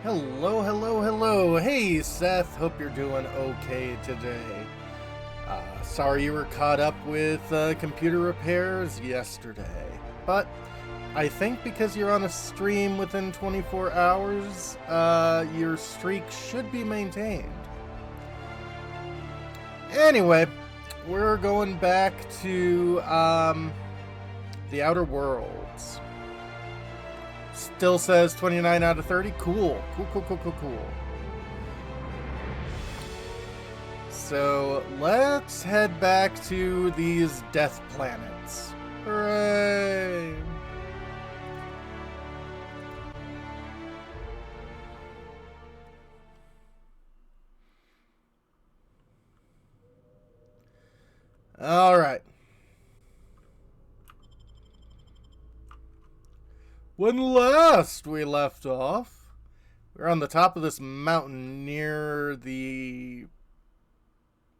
Hello, hello, hello. Hey, Seth. Hope you're doing okay today. Sorry you were caught up with computer repairs yesterday. But I think because you're on a stream within 24 hours, your streak should be maintained. Anyway, we're going back to the Outer Worlds. Still says 29 out of 30. Cool. Cool. So let's head back to these death planets. Hooray! Alright. When last we left off, we were on the top of this mountain near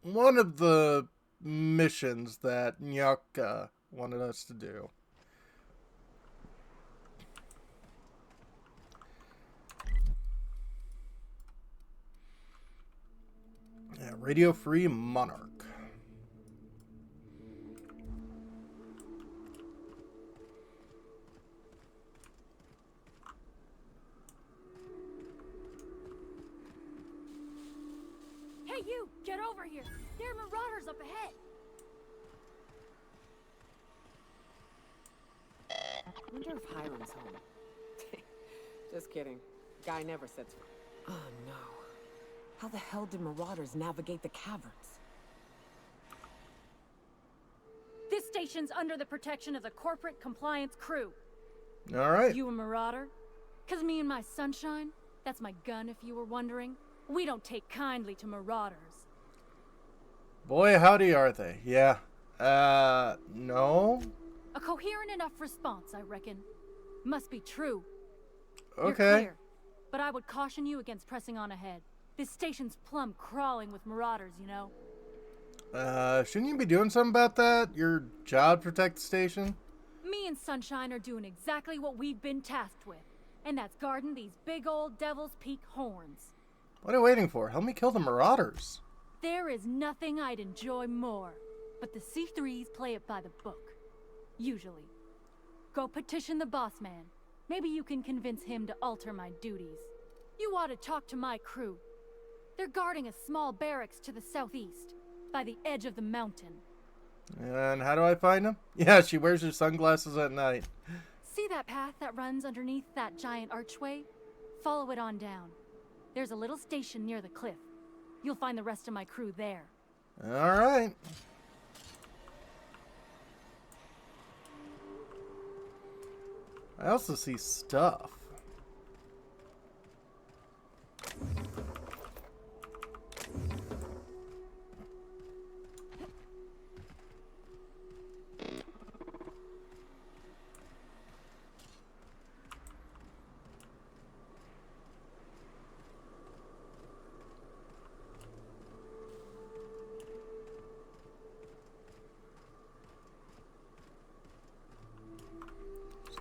one of the missions that Nyaka wanted us to do. Yeah, Radio Free Monarch. Hey, you! Get over here! There are marauders up ahead! I wonder if Hiram's home. Just kidding. Guy never sets... Oh, no. How the hell did marauders navigate the caverns? This station's under the protection of the corporate compliance crew. Alright. You a marauder? 'Cause me and my sunshine, that's my gun if you were wondering, we don't take kindly to marauders. Boy, howdy are they. Yeah. No? A coherent enough response, I reckon. Must be true. Okay. You're clear, but I would caution you against pressing on ahead. This station's plumb crawling with marauders, you know? Shouldn't you be doing something about that? Your job protect the station? Me and Sunshine are doing exactly what we've been tasked with, and that's guarding these big old Devil's Peak horns. What are you waiting for? Help me kill the marauders. There is nothing I'd enjoy more, but the C3s play it by the book. Usually. Go petition the boss man. Maybe you can convince him to alter my duties. You ought to talk to my crew. They're guarding a small barracks to the southeast, by the edge of the mountain. And how do I find them? Yeah, she wears her sunglasses at night. See that path that runs underneath that giant archway? Follow it on down. There's a little station near the cliff. You'll find the rest of my crew there. Alright. I also see stuff.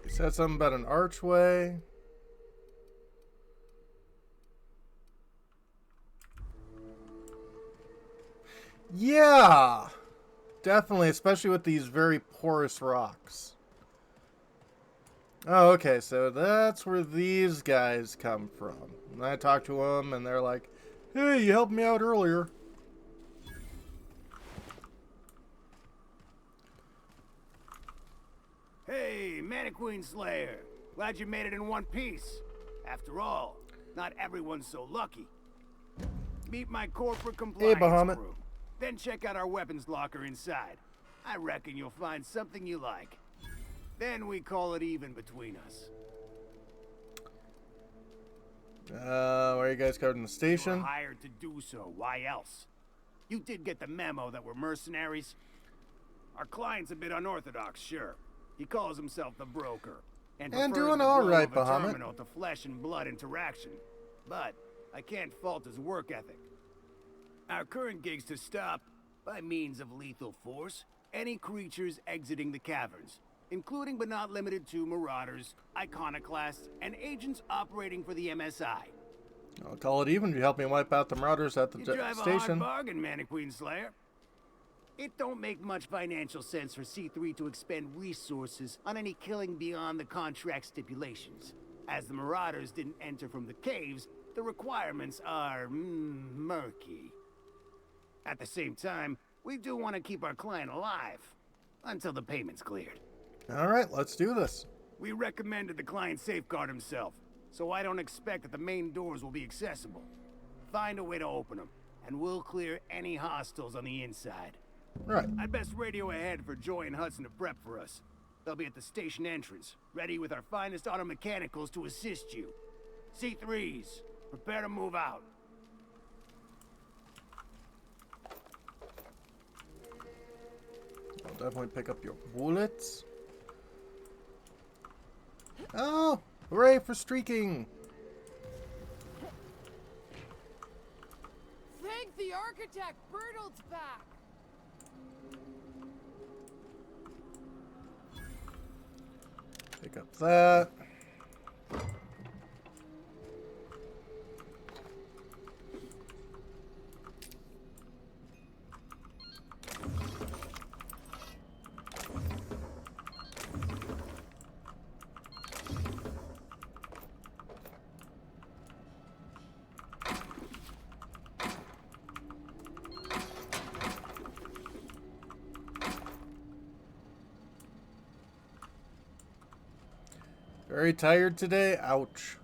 He said something about an archway. Yeah! Definitely, especially with these very porous rocks. Oh, okay, so that's where these guys come from. And I talked to them, and they're like, hey, you helped me out earlier. Hey, Mannequin Slayer. Glad you made it in one piece. After all, not everyone's so lucky. Meet my corporate compliance Bahamut. crew. Then check out our weapons locker inside. I reckon you'll find something you like. Then we call it even between us. Where are you guys guarding the We're station? hired to do so. Why else? You did get the memo that we're mercenaries. Our client's a bit unorthodox, sure. He calls himself the broker. And And prefers doing the all glow right, of a Bahamut. terminal to flesh and blood interaction. But I can't fault his work ethic. Our current gig's to stop, by means of lethal force, any creatures exiting the caverns, including but not limited to marauders, iconoclasts, and agents operating for the MSI. I'll call it even if you help me wipe out the marauders at the You drive a station. hard bargain, Mantiqueen Slayer. It don't make much financial sense for C3 to expend resources on any killing beyond the contract stipulations. As the Marauders didn't enter from the caves, the requirements are murky. At the same time, we do want to keep our client alive until the payment's cleared. All right, let's do this. We recommended the client safeguard himself, so I don't expect that the main doors will be accessible. Find a way to open them, and we'll clear any hostiles on the inside. Right. I'd best radio ahead for Joy and Hudson to prep for us. They'll be at the station entrance, ready with our finest auto mechanicals to assist you. C3s, prepare to move out. I'll definitely pick up your bullets. Oh, hooray for streaking. Thank the architect! Bertolt's back! Pick up that. Very tired today. Ouch.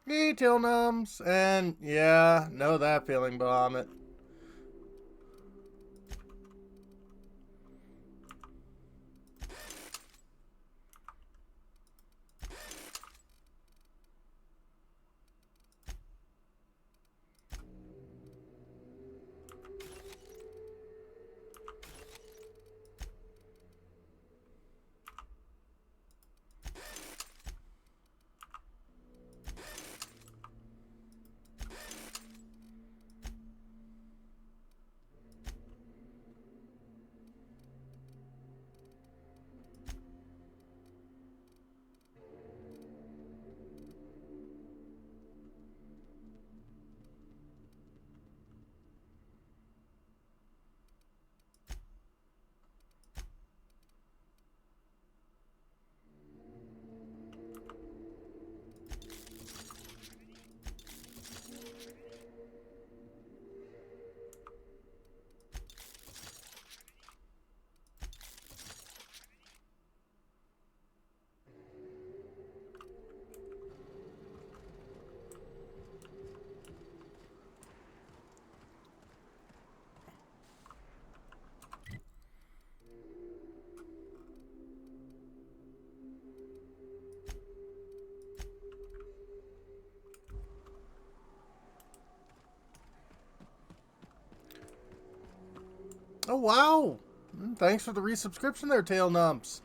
Hey, Tilnums, and yeah, know that feeling, Bahamut. Oh, wow. Thanks for the resubscription there, Tailnumps.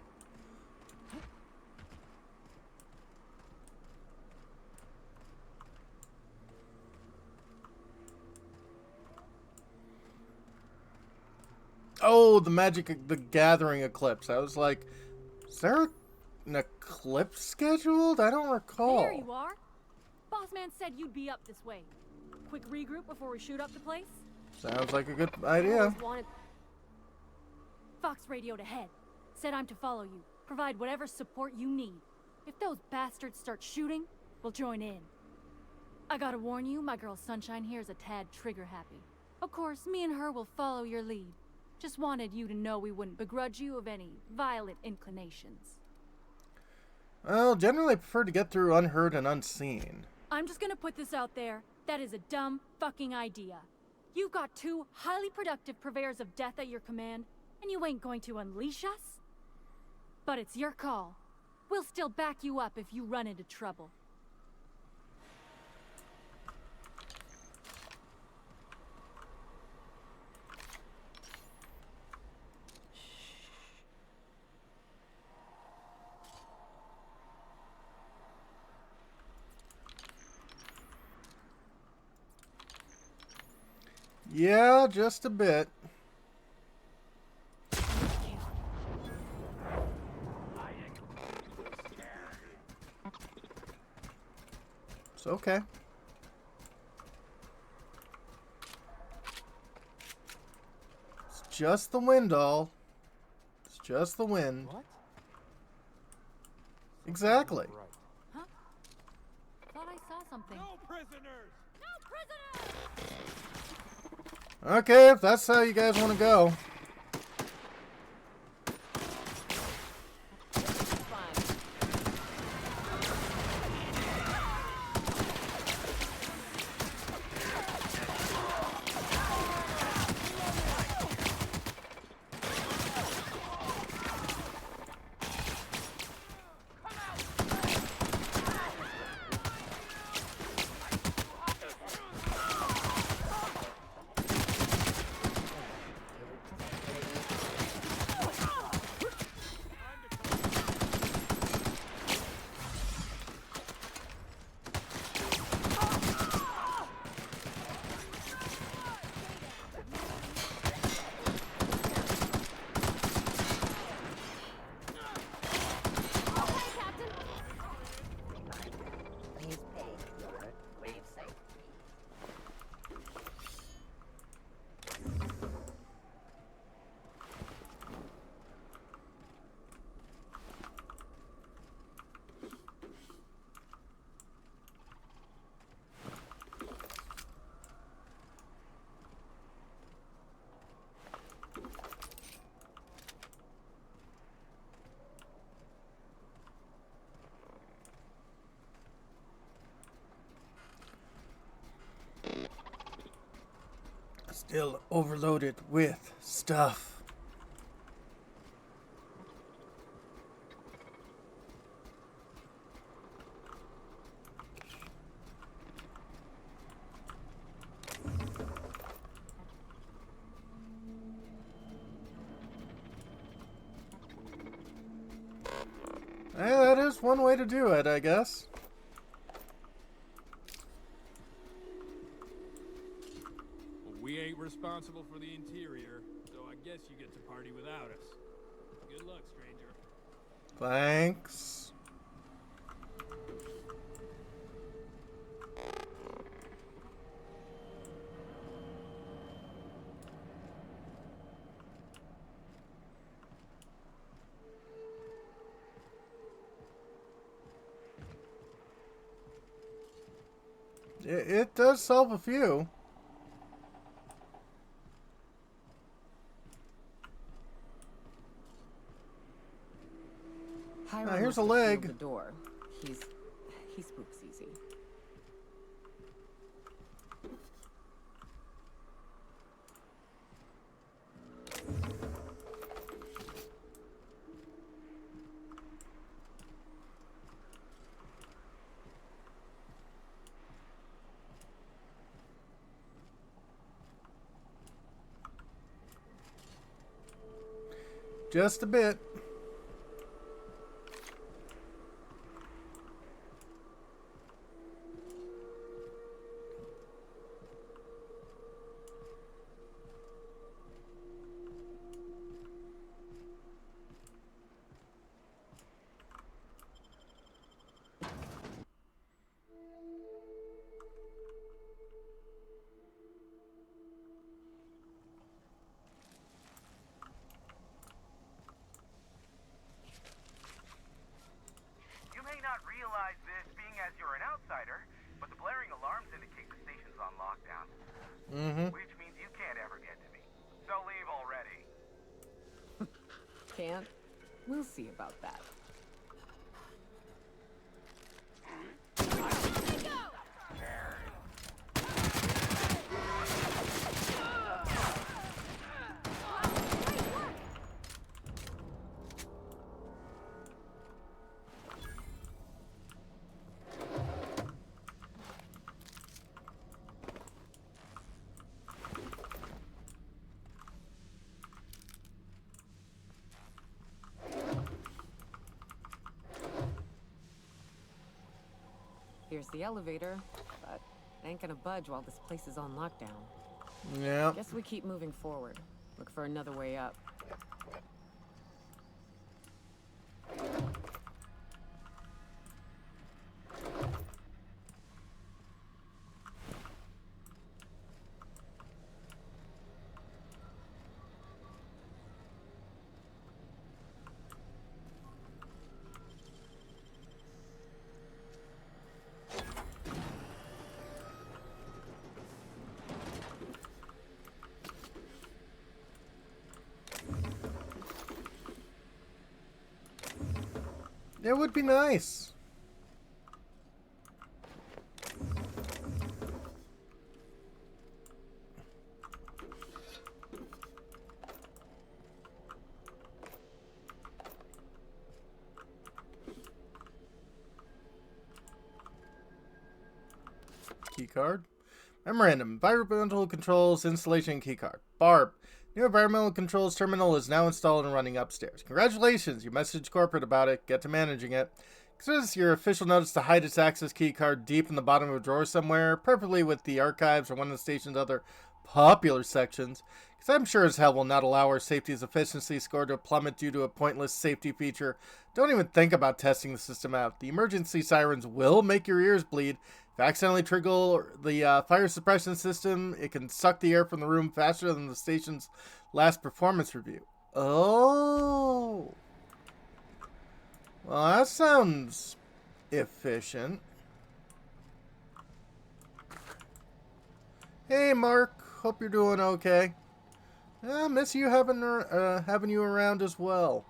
Oh, the Gathering eclipse. I was like, is there an eclipse scheduled? I don't recall. There you are. Bossman said you'd be up this way. Quick regroup before we shoot up the place? Sounds like a good idea. Fox radioed ahead. Said I'm to follow you. Provide whatever support you need. If those bastards start shooting, we'll join in. I gotta warn you, my girl Sunshine here is a tad trigger happy. Of course, me and her will follow your lead. Just wanted you to know we wouldn't begrudge you of any violent inclinations. Well, generally I prefer to get through unheard and unseen. I'm just gonna put this out there. That is a dumb fucking idea. You've got two highly productive purveyors of death at your command, and you ain't going to unleash us? But it's your call. We'll still back you up if you run into trouble. Yeah, just a bit. It's okay. It's just the wind, all. It's just the wind. What? Exactly. Huh? Thought I saw something. No prisoners! No prisoners! Okay, if that's how you guys want to go. Fine. Still overloaded with stuff. Hey, that is one way to do it, I guess. Well, we ain't responsible for the interior, so I guess you get to party without us. Good luck, stranger. Thanks. It does solve a few. Hiram here's must a have leg. sealed the door. He spooks easy. Just a bit. You may not realize this being as you're an outsider, but the blaring alarms indicate the station's on lockdown. Which means you can't ever get to me. So leave already. Can't? We'll see about that. Here's the elevator, but it ain't gonna budge while this place is on lockdown. Yeah. Guess we keep moving forward. Look for another way up. It would be nice. Keycard. Memorandum. Environmental controls installation keycard. Barb. New environmental controls terminal is now installed and running upstairs. Congratulations. You messaged corporate about it. Get to managing it. Consider this your official notice to hide its access keycard deep in the bottom of a drawer somewhere, preferably with the archives or one of the station's other popular sections, because I'm sure as hell will not allow our safety's efficiency score to plummet due to a pointless safety feature. Don't even think about testing the system out. The emergency sirens will make your ears bleed. If you accidentally trigger the fire suppression system, it can suck the air from the room faster than the station's last performance review. Oh. Well, that sounds efficient. Hey, Mark. Hope you're doing okay. I miss you having you around as well.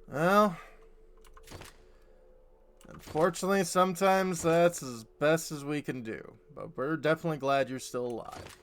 Well, unfortunately, sometimes that's as best as we can do. But we're definitely glad you're still alive.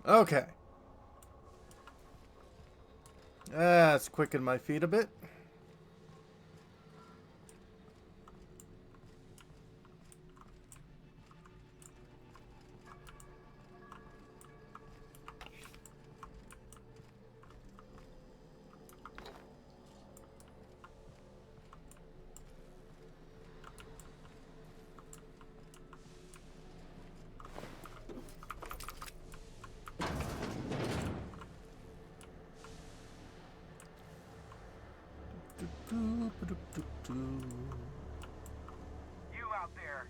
Okay. Let's quicken my feet a bit. You out there,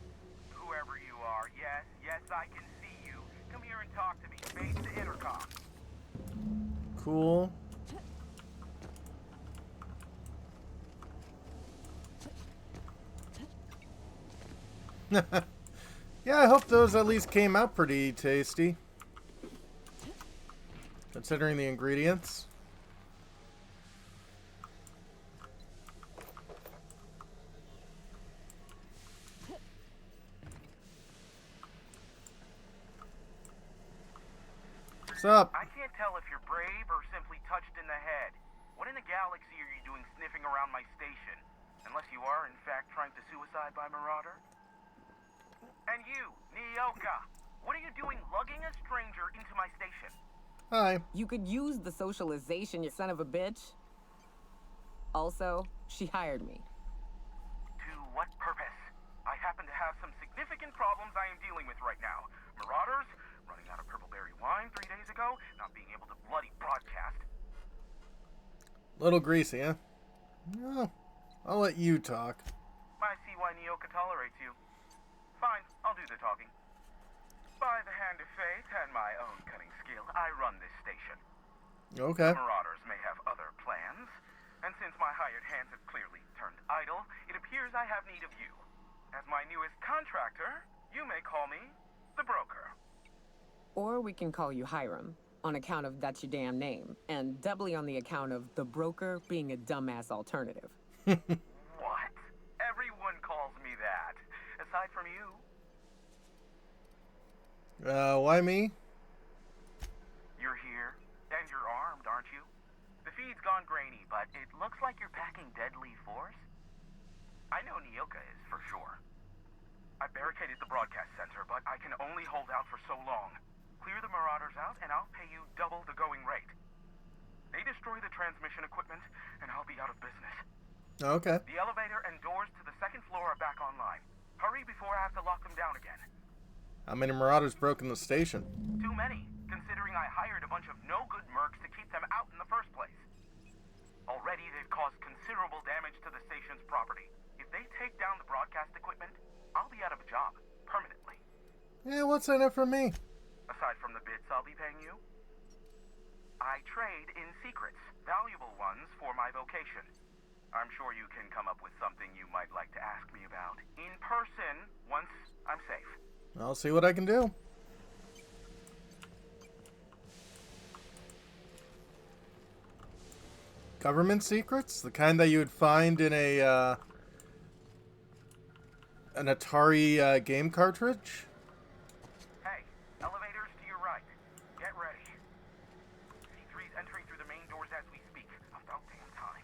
whoever you are, yes, I can see you. Come here and talk to me. Face the intercom. Cool. Yeah, I hope those at least came out pretty tasty. Considering the ingredients. What's up? I can't tell if you're brave or simply touched in the head. What in the galaxy are you doing sniffing around my station? Unless you are, in fact, trying to suicide by Marauder? And you, Nyoka, What are you doing lugging a stranger into my station? Hi. You could use the socialization, you son of a bitch. Also, she hired me. To what purpose? I happen to have some significant problems I am dealing with right now. Marauders, running out of purple berry wine 3 days ago, not being able to bloody broadcast. Little greasy, huh? No, I'll let you talk. I see why Nyoka tolerates you. Fine, I'll do the talking. By the hand of fate and my own cunning skill, I run this station. Okay. Marauders may have other plans, and since my hired hands have clearly turned idle, it appears I have need of you. As my newest contractor, you may call me the broker. Or we can call you Hiram, on account of that's your damn name, and doubly on the account of the broker being a dumbass alternative. What? Everyone calls me that, aside from you. Why me? You're here, and you're armed, aren't you? The feed's gone grainy, but it looks like you're packing deadly force. I know Nyoka is, for sure. I barricaded the broadcast center, but I can only hold out for so long. Clear the Marauders out, and I'll pay you double the going rate. They destroy the transmission equipment, and I'll be out of business. Okay. The elevator and doors to the second floor are back online. Hurry before I have to lock them down again. How many Marauders broke in the station? Too many, considering I hired a bunch of no-good mercs to keep them out in the first place. Already, they've caused considerable damage to the station's property. If they take down the broadcast equipment, I'll be out of a job, permanently. Yeah, what's in it for me? Aside from the bits I'll be paying you, I trade in secrets, valuable ones for my vocation. I'm sure you can come up with something you might like to ask me about in person once I'm safe. I'll see what I can do. Government secrets? The kind that you would find in a, an Atari game cartridge? Hey, elevators to your right. Get ready. C3's entering through the main doors as we speak. About damn time.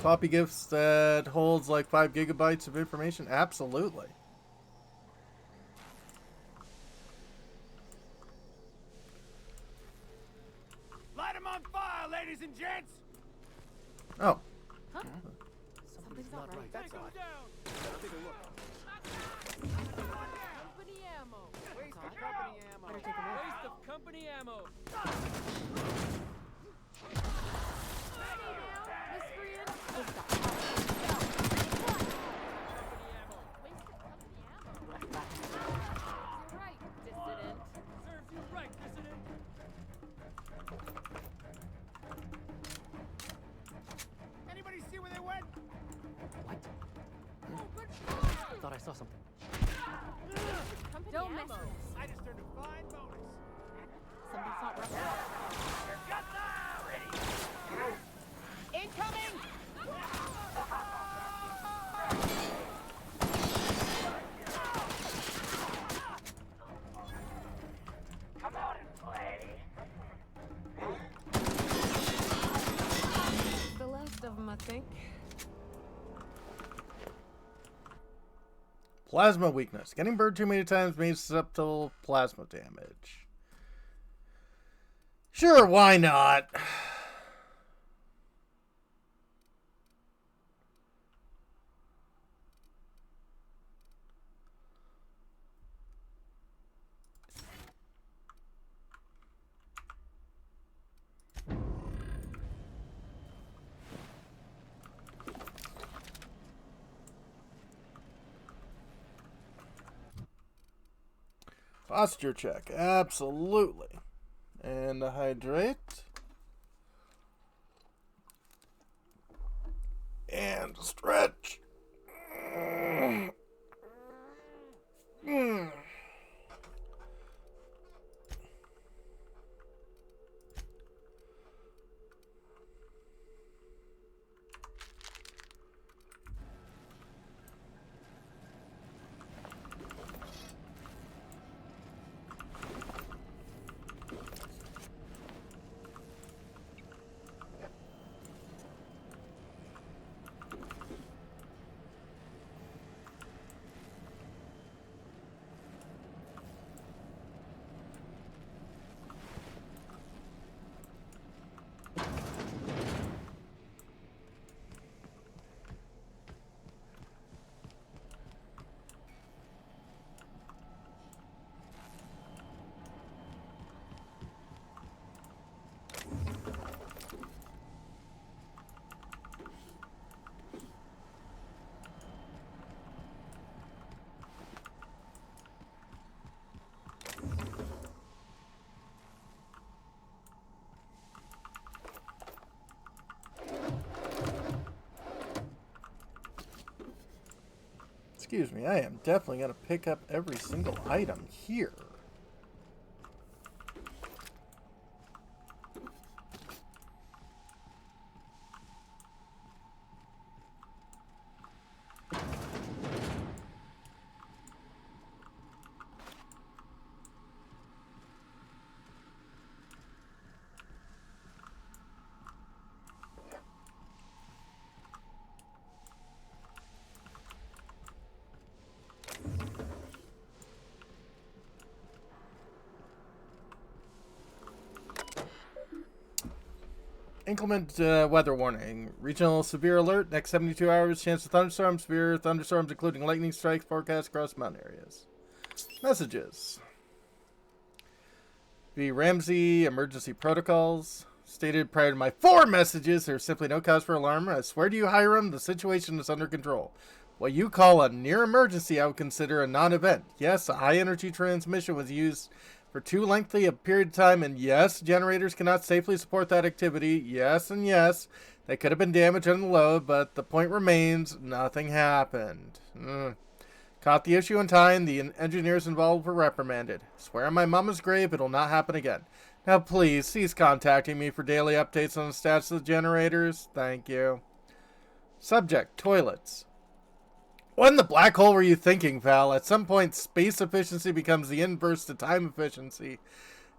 Floppy gifts that holds like 5 gigabytes of information? Absolutely. Light 'em on fire, ladies and gents! Oh. Something's not right. That's odd. Take a look. Company ammo. Waste of company ammo. Better take a look. Waste of company ammo. Right, dissident. Serves you right, dissident. Anybody see where they went? I thought I saw something. Don't mess with us. I just earned a fine bonus. Something's not right. The last of them, I think. Plasma weakness. Getting burned too many times means susceptible plasma damage. Sure, why not? Posture check, absolutely. And hydrate. And stretch. Excuse me, I am definitely going to pick up every single item here. Inclement weather warning. Regional severe alert. Next 72 hours. Chance of thunderstorms. Severe thunderstorms including lightning strikes forecast across mountain areas. Messages. V. Ramsey. Emergency protocols. Stated prior to my 4 messages, there's simply no cause for alarm. I swear to you, Hiram, the situation is under control. What you call a near emergency, I would consider a non-event. Yes, a high-energy transmission was used for too lengthy a period of time, and yes, generators cannot safely support that activity. Yes, and yes, they could have been damaged under the load, but the point remains, nothing happened. Caught the issue in time, the engineers involved were reprimanded. Swear on my mama's grave it'll not happen again. Now please, cease contacting me for daily updates on the status of the generators. Thank you. Subject, toilets. What in the black hole were you thinking, Val? At some point, space efficiency becomes the inverse to time efficiency,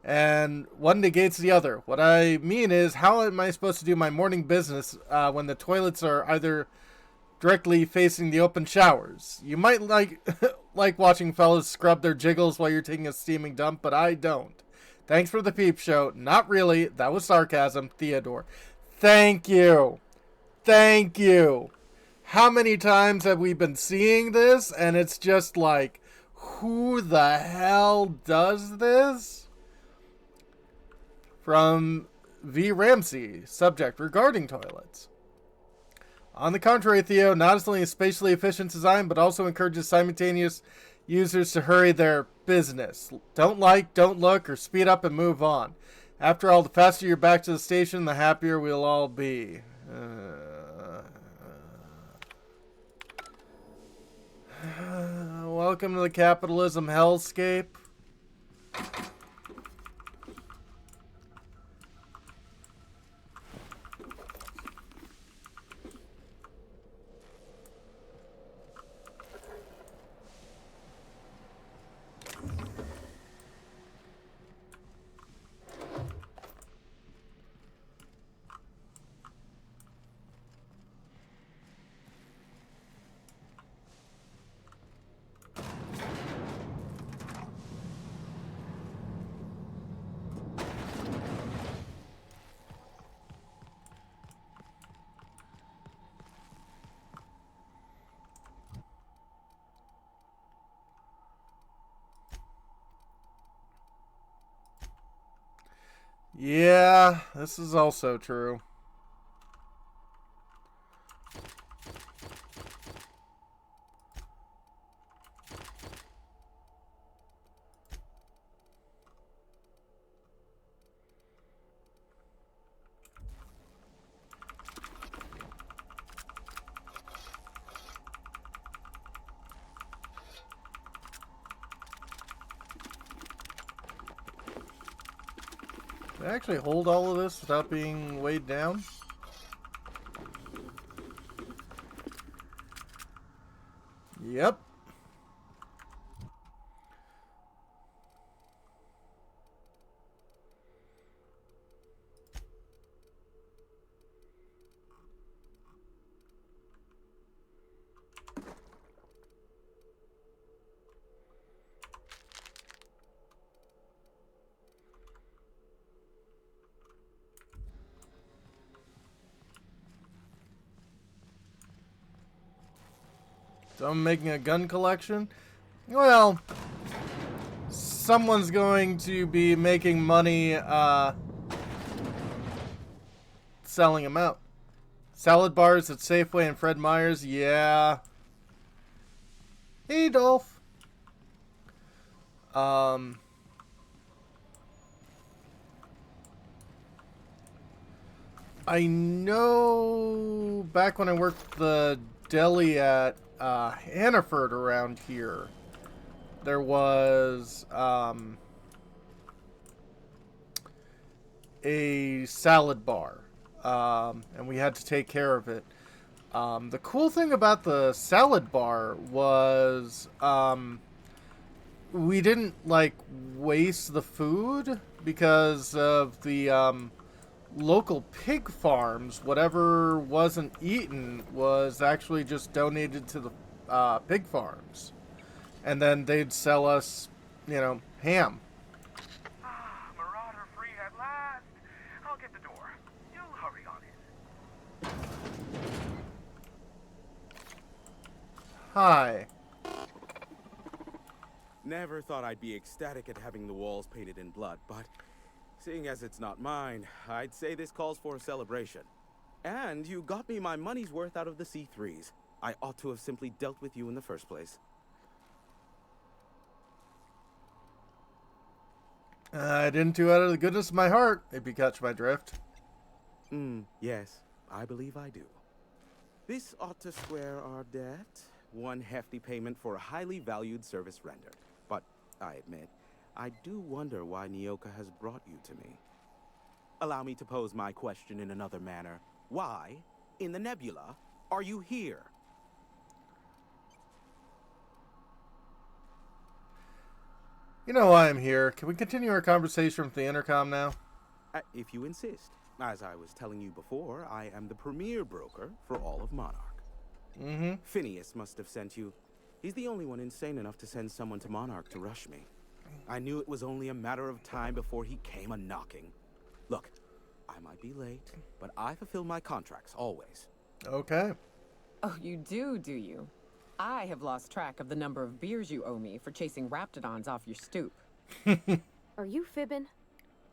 and one negates the other. What I mean is, how am I supposed to do my morning business when the toilets are either directly facing the open showers? You might like watching fellas scrub their jiggles while you're taking a steaming dump, but I don't. Thanks for the peep show. Not really. That was sarcasm. Theodore. Thank you. Thank you. How many times have we been seeing this? And it's just like, who the hell does this? From V. Ramsey. Subject, regarding toilets. On the contrary, Theo, not only a spatially efficient design, but also encourages simultaneous users to hurry their business. Don't like, don't look, or speed up and move on. After all, the faster you're back to the station, the happier we'll all be. Welcome to the capitalism hellscape. Yeah, this is also true. Can I actually hold all of this without being weighed down? Yep. So I'm making a gun collection? Well, someone's going to be making money selling them out. Salad bars at Safeway and Fred Meyer's, yeah. Hey, Dolph. I know back when I worked the deli at Hannaford around here, there was a salad bar, and we had to take care of it. The cool thing about the salad bar was we didn't like waste the food because of the local pig farms. Whatever wasn't eaten was actually just donated to the pig farms, and then they'd sell us, ham. Marauder free at last. I'll get the door. You hurry on in. Hi. Never thought I'd be ecstatic at having the walls painted in blood, but seeing as it's not mine, I'd say this calls for a celebration. And you got me my money's worth out of the C3s. I ought to have simply dealt with you in the first place. I didn't do out of the goodness of my heart, if you catch my drift. Yes, I believe I do. This ought to square our debt. One hefty payment for a highly valued service rendered. But, I admit, I do wonder why Nyoka has brought you to me. Allow me to pose my question in another manner. Why, in the nebula, are you here? You know why I'm here. Can we continue our conversation with the intercom now? If you insist. As I was telling you before, I am the premier broker for all of Monarch. Phineas must have sent you. He's the only one insane enough to send someone to Monarch to rush me. I knew it was only a matter of time before he came a-knocking. Look, I might be late, but I fulfill my contracts, always. Okay. Oh, you do you? I have lost track of the number of beers you owe me for chasing raptidons off your stoop. Are you fibbing?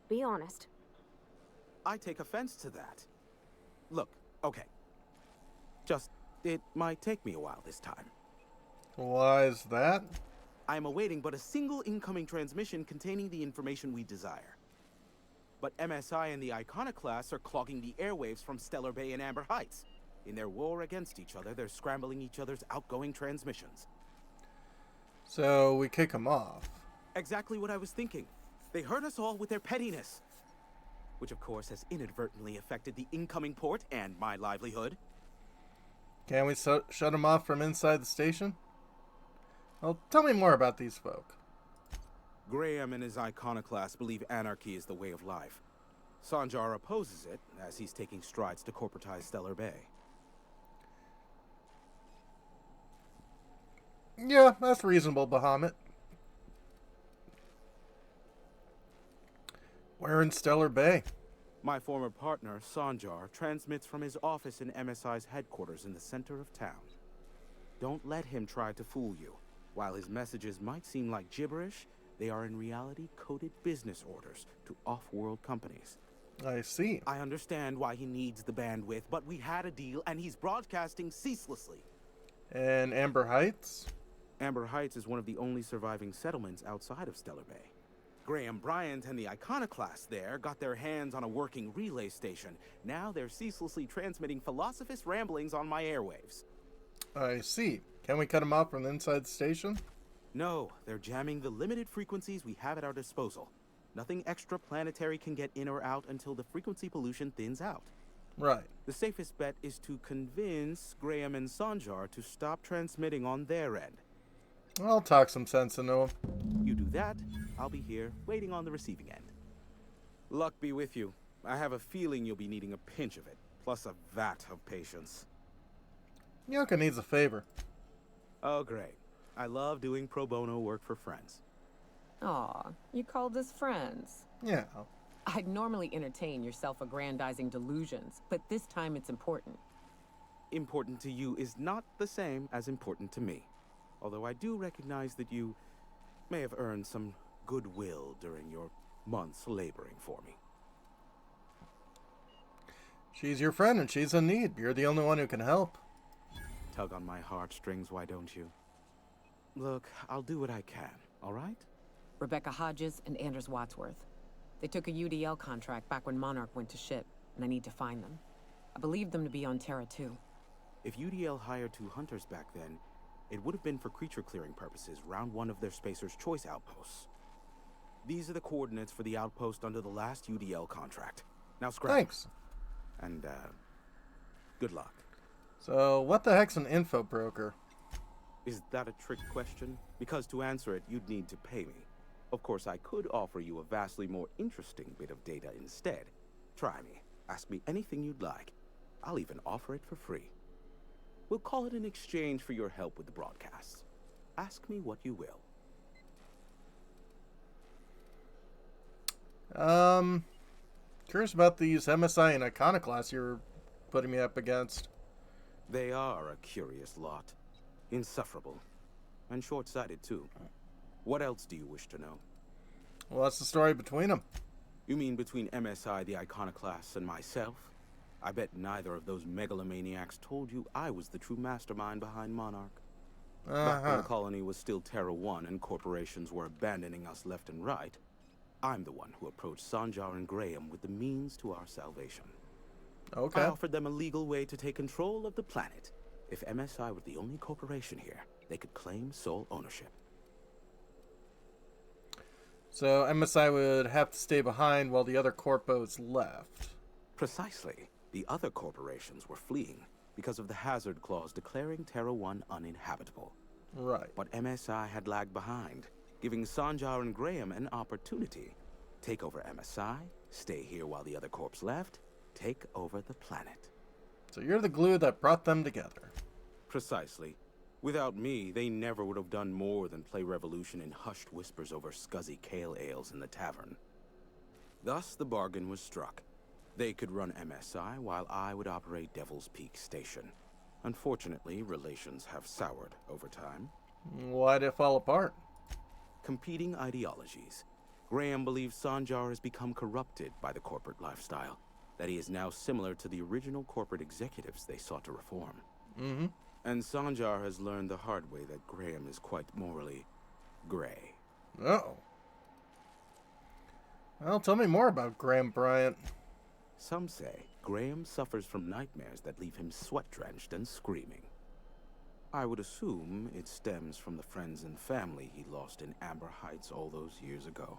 Be honest. I take offense to that. Look, okay. It might take me a while this time. Why is that? I am awaiting but a single incoming transmission containing the information we desire. But MSI and the Iconoclasts are clogging the airwaves from Stellar Bay and Amber Heights. In their war against each other, they're scrambling each other's outgoing transmissions. So we kick them off. Exactly what I was thinking. They hurt us all with their pettiness. Which of course has inadvertently affected the incoming port and my livelihood. Can we shut them off from inside the station? Well, tell me more about these folk. Graham and his Iconoclasts believe anarchy is the way of life. Sanjar opposes it, as he's taking strides to corporatize Stellar Bay. Yeah, that's reasonable, Bahamut. We're in Stellar Bay. My former partner, Sanjar, transmits from his office in MSI's headquarters in the center of town. Don't let him try to fool you. While his messages might seem like gibberish, they are in reality coded business orders to off-world companies. I see. I understand why he needs the bandwidth, but we had a deal and he's broadcasting ceaselessly. And Amber Heights? Amber Heights is one of the only surviving settlements outside of Stellar Bay. Graham Bryant and the Iconoclasts there got their hands on a working relay station. Now they're ceaselessly transmitting Philosophist ramblings on my airwaves. I see. Can we cut them off from inside the station? No, they're jamming the limited frequencies we have at our disposal. Nothing extraplanetary can get in or out until the frequency pollution thins out. Right. The safest bet is to convince Graham and Sanjar to stop transmitting on their end. I'll talk some sense into him. You do that, I'll be here, waiting on the receiving end. Luck be with you. I have a feeling you'll be needing a pinch of it, plus a vat of patience. Nyoka needs a favor. Oh, great. I love doing pro bono work for friends. Aw, you called us friends. Yeah. I'd normally entertain your self-aggrandizing delusions, but this time it's important. Important to you is not the same as important to me. Although I do recognize that you may have earned some goodwill during your months laboring for me. She's your friend and she's in need. You're the only one who can help. Tug on my heartstrings, why don't you? Look, I'll do what I can, all right? Rebecca Hodges and Anders Wadsworth. They took a UDL contract back when Monarch went to ship, and I need to find them. I believe them to be on Terra too. If UDL hired 2 hunters back then, it would have been for creature clearing purposes, round 1 of their Spacer's Choice outposts. These are the coordinates for the outpost under the last UDL contract. Now scrap. Thanks. And, good luck. So, what the heck's an info broker? Is that a trick question? Because to answer it, you'd need to pay me. Of course, I could offer you a vastly more interesting bit of data instead. Try me. Ask me anything you'd like. I'll even offer it for free. We'll call it an exchange for your help with the broadcasts. Ask me what you will. Curious about these MSI and Iconoclasts you're putting me up against. They are a curious lot. Insufferable. And short-sighted, too. What else do you wish to know? Well, what's the story between them? You mean between MSI, the Iconoclasts, and myself? I bet neither of those megalomaniacs told you I was the true mastermind behind Monarch. Back when the colony was still Terra 1 and corporations were abandoning us left and right, I'm the one who approached Sanjar and Graham with the means to our salvation. Okay. I offered them a legal way to take control of the planet. If MSI were the only corporation here, they could claim sole ownership. So MSI would have to stay behind while the other corpos left. Precisely. The other corporations were fleeing because of the hazard clause declaring Terra 1 uninhabitable. Right. But MSI had lagged behind, giving Sanjar and Graham an opportunity. Take over MSI, stay here while the other corps left, take over the planet. So you're the glue that brought them together. Precisely. Without me, they never would have done more than play Revolution in hushed whispers over scuzzy kale ales in the tavern. Thus, the bargain was struck. They could run MSI while I would operate Devil's Peak Station. Unfortunately, relations have soured over time. Why'd it fall apart? Competing ideologies. Graham believes Sanjar has become corrupted by the corporate lifestyle, that he is now similar to the original corporate executives they sought to reform. Mm-hmm. And Sanjar has learned the hard way that Graham is quite morally gray. Uh-oh. Well, tell me more about Graham Bryant. Some say Graham suffers from nightmares that leave him sweat-drenched and screaming. I would assume it stems from the friends and family he lost in Amber Heights all those years ago.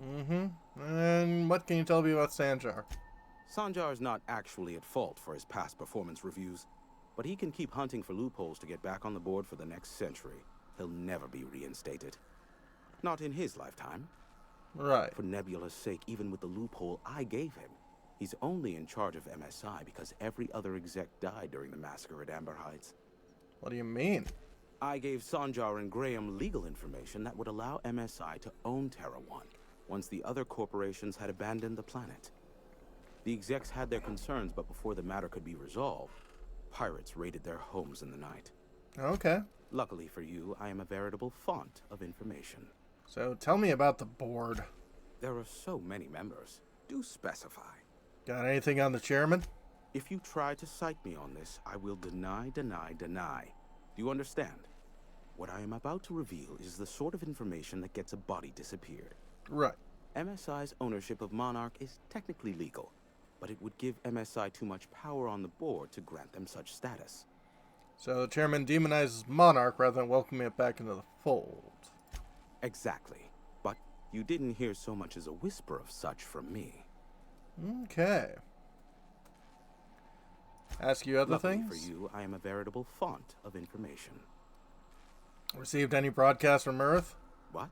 Mm-hmm. And what can you tell me about Sanjar? Sanjar is not actually at fault for his past performance reviews, but he can keep hunting for loopholes to get back on the board for the next century. He'll never be reinstated. Not in his lifetime. Right. For Nebula's sake, even with the loophole I gave him, he's only in charge of MSI because every other exec died during the massacre at Amber Heights. What do you mean? I gave Sanjar and Graham legal information that would allow MSI to own Terra 1 once the other corporations had abandoned the planet. The execs had their concerns, but before the matter could be resolved, pirates raided their homes in the night. Okay. Luckily for you, I am a veritable font of information. So tell me about the board. There are so many members. Do specify. Got anything on the chairman? If you try to cite me on this, I will deny. Do you understand? What I am about to reveal is the sort of information that gets a body disappeared. Right. MSI's ownership of Monarch is technically legal, but it would give MSI too much power on the board to grant them such status. So the chairman demonizes Monarch rather than welcoming it back into the fold. Exactly. But you didn't hear so much as a whisper of such from me. Okay. Ask you other Luckily things? for you, I am a veritable font of information. Received any broadcasts from Earth? What?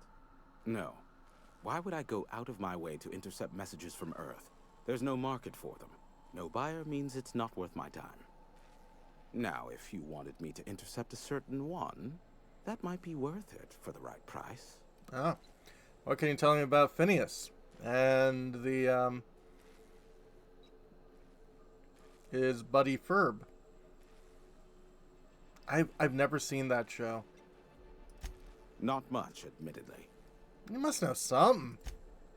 No. Why would I go out of my way to intercept messages from Earth? There's no market for them. No buyer means it's not worth my time. Now, if you wanted me to intercept a certain one, that might be worth it for the right price. Oh. What can you tell me about Phineas? And the, his buddy Ferb. I've never seen that show. Not much, admittedly. You must know something.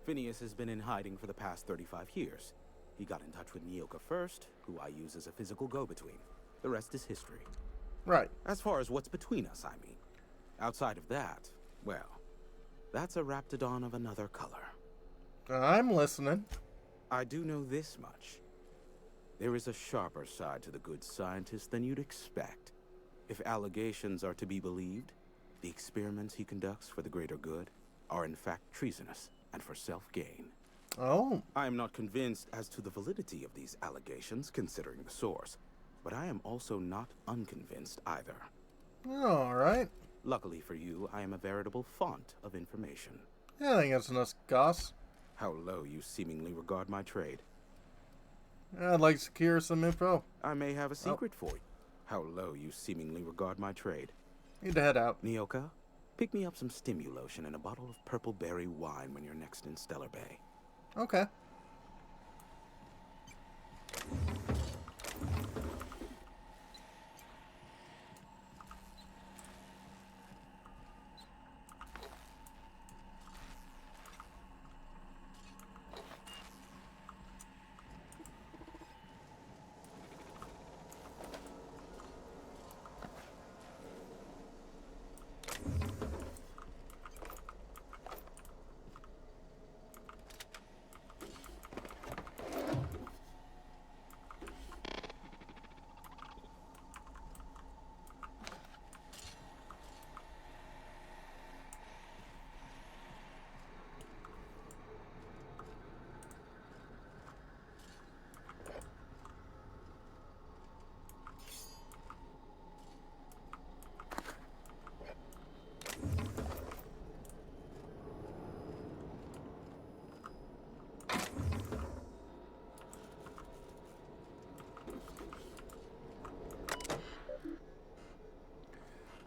Phineas has been in hiding for the past 35 years. He got in touch with Nyoka first, who I use as a physical go-between. The rest is history. Right. As far as what's between us, I mean. Outside of that, well, that's a Raptidon of another color. I'm listening. I do know this much. There is a sharper side to the good scientist than you'd expect. If allegations are to be believed, the experiments he conducts for the greater good are in fact treasonous and for self-gain. Oh. I am not convinced as to the validity of these allegations, considering the source, but I am also not unconvinced either. All right. Luckily for you, I am a veritable font of information. Yeah, I think that's enough goss. How low you seemingly regard my trade. I'd like to secure some info. I may have a secret for you. How low you seemingly regard my trade. Need to head out. Nyoka, pick me up some Stimulotion and a bottle of purple berry wine when you're next in Stellar Bay. Okay.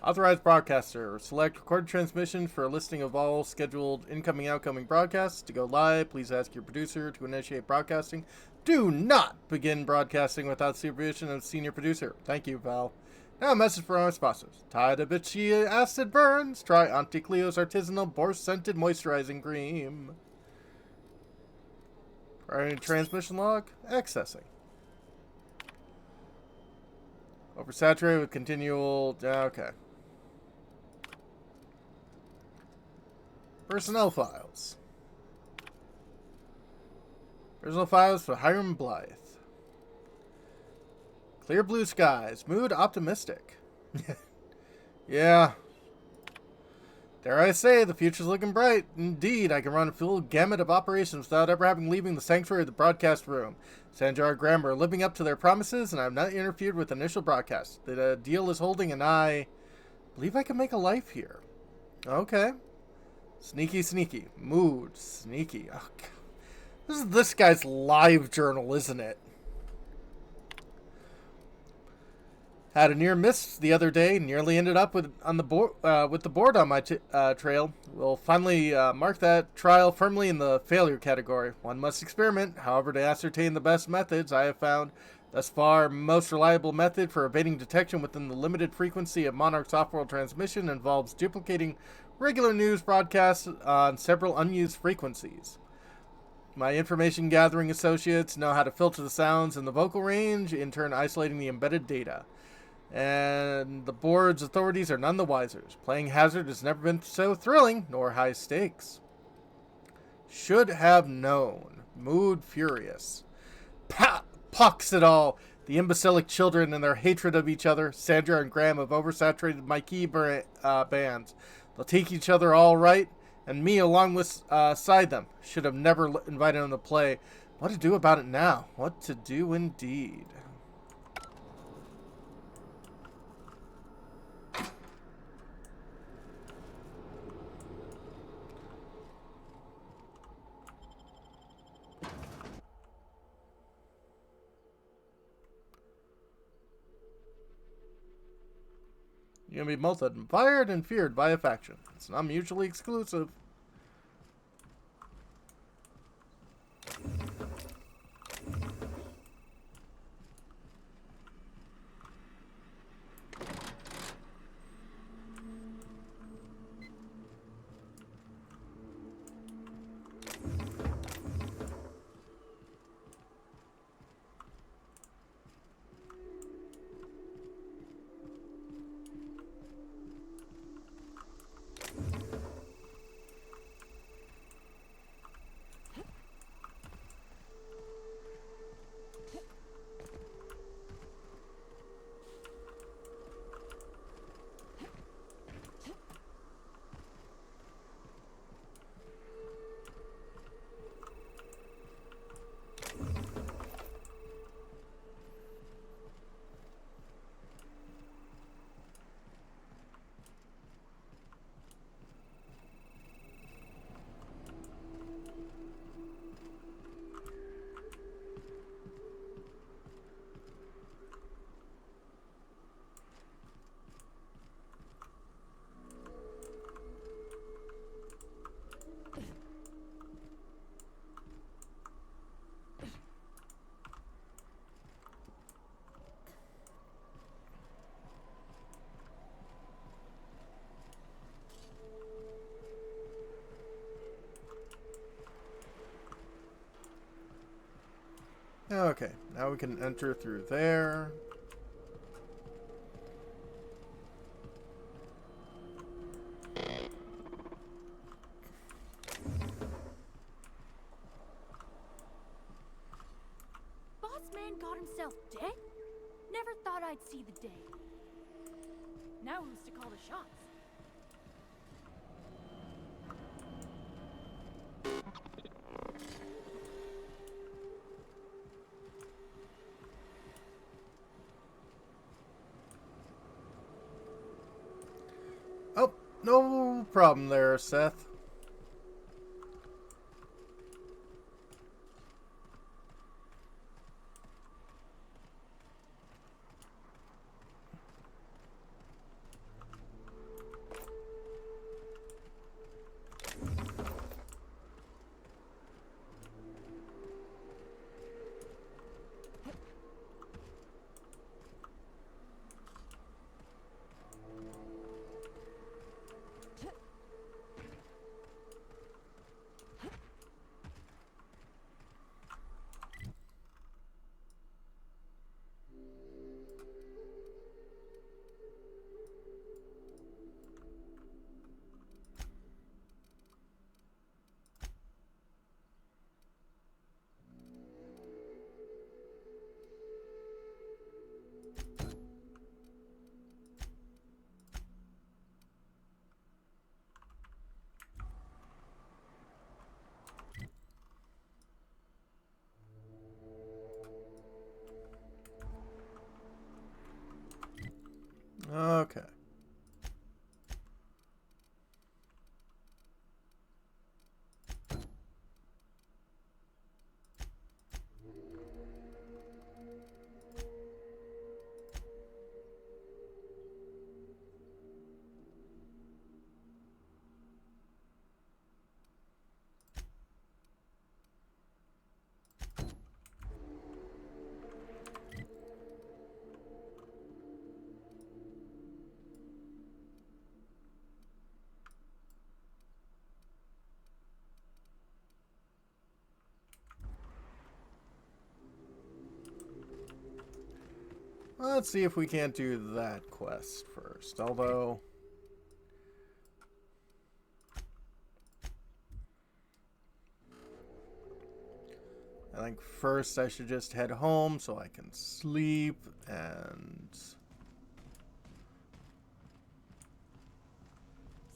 Authorized broadcaster. Select record transmission for a listing of all scheduled incoming outgoing broadcasts. To go live, please ask your producer to initiate broadcasting. Do not begin broadcasting without supervision of the senior producer. Thank you, Val. Now a message for our sponsors. Tired of bitchy acid burns? Try Auntie Cleo's artisanal boar-scented moisturizing cream. Priority transmission log. Accessing. Oversaturated with continual... Okay. Personnel files. Personal files for Hiram Blythe. Clear blue skies. Mood optimistic. Yeah. Dare I say, the future's looking bright. Indeed, I can run a full gamut of operations without ever having leaving the sanctuary of the broadcast room. Sanjar and Graham are living up to their promises, and I have not interfered with initial broadcasts. The deal is holding, and I believe I can make a life here. Okay. Sneaky, sneaky. Mood, sneaky. Oh, God. This is this guy's live journal, isn't it? Had a near miss the other day. Nearly ended up with the board on my trail. We'll finally mark that trial firmly in the failure category. One must experiment, however, to ascertain the best methods. I have found thus far most reliable method for evading detection within the limited frequency of Monarch's off-world transmission involves duplicating regular news broadcasts on several unused frequencies. My information gathering associates know how to filter the sounds in the vocal range, in turn isolating the embedded data. And the board's authorities are none the wiser. Playing hazard has never been so thrilling, nor high stakes. Should have known. Mood furious. Pox it all! The imbecilic children and their hatred of each other. Sandra and Graham have oversaturated my key bands. They'll take each other all right. And me along with side them. Should have never invited them to play. What to do about it now? What to do indeed. You can be both admired and feared by a faction. It's not mutually exclusive. Okay, now we can enter through there. Boss man got himself dead? Never thought I'd see the day. Now who's to call the shots? Oh, no problem there, Seth. Okay. Let's see if we can't do that quest first, although... I think first I should just head home so I can sleep and...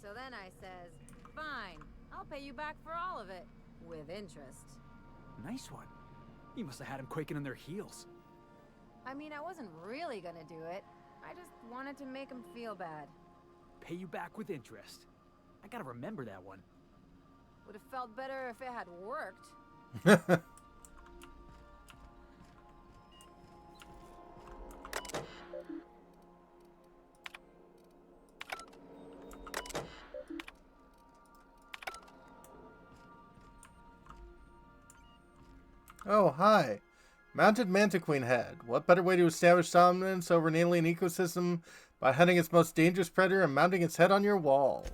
So then I says, fine, pay you back for all of it. With interest. Nice one. You must have had him quaking in their heels. I mean, I wasn't really gonna do it. I just wanted to make him feel bad. Pay you back with interest. I gotta remember that one. Would have felt better if it had worked. Oh, hi. Mounted Mantiqueen Head. What better way to establish dominance over an alien ecosystem by hunting its most dangerous predator and mounting its head on your wall?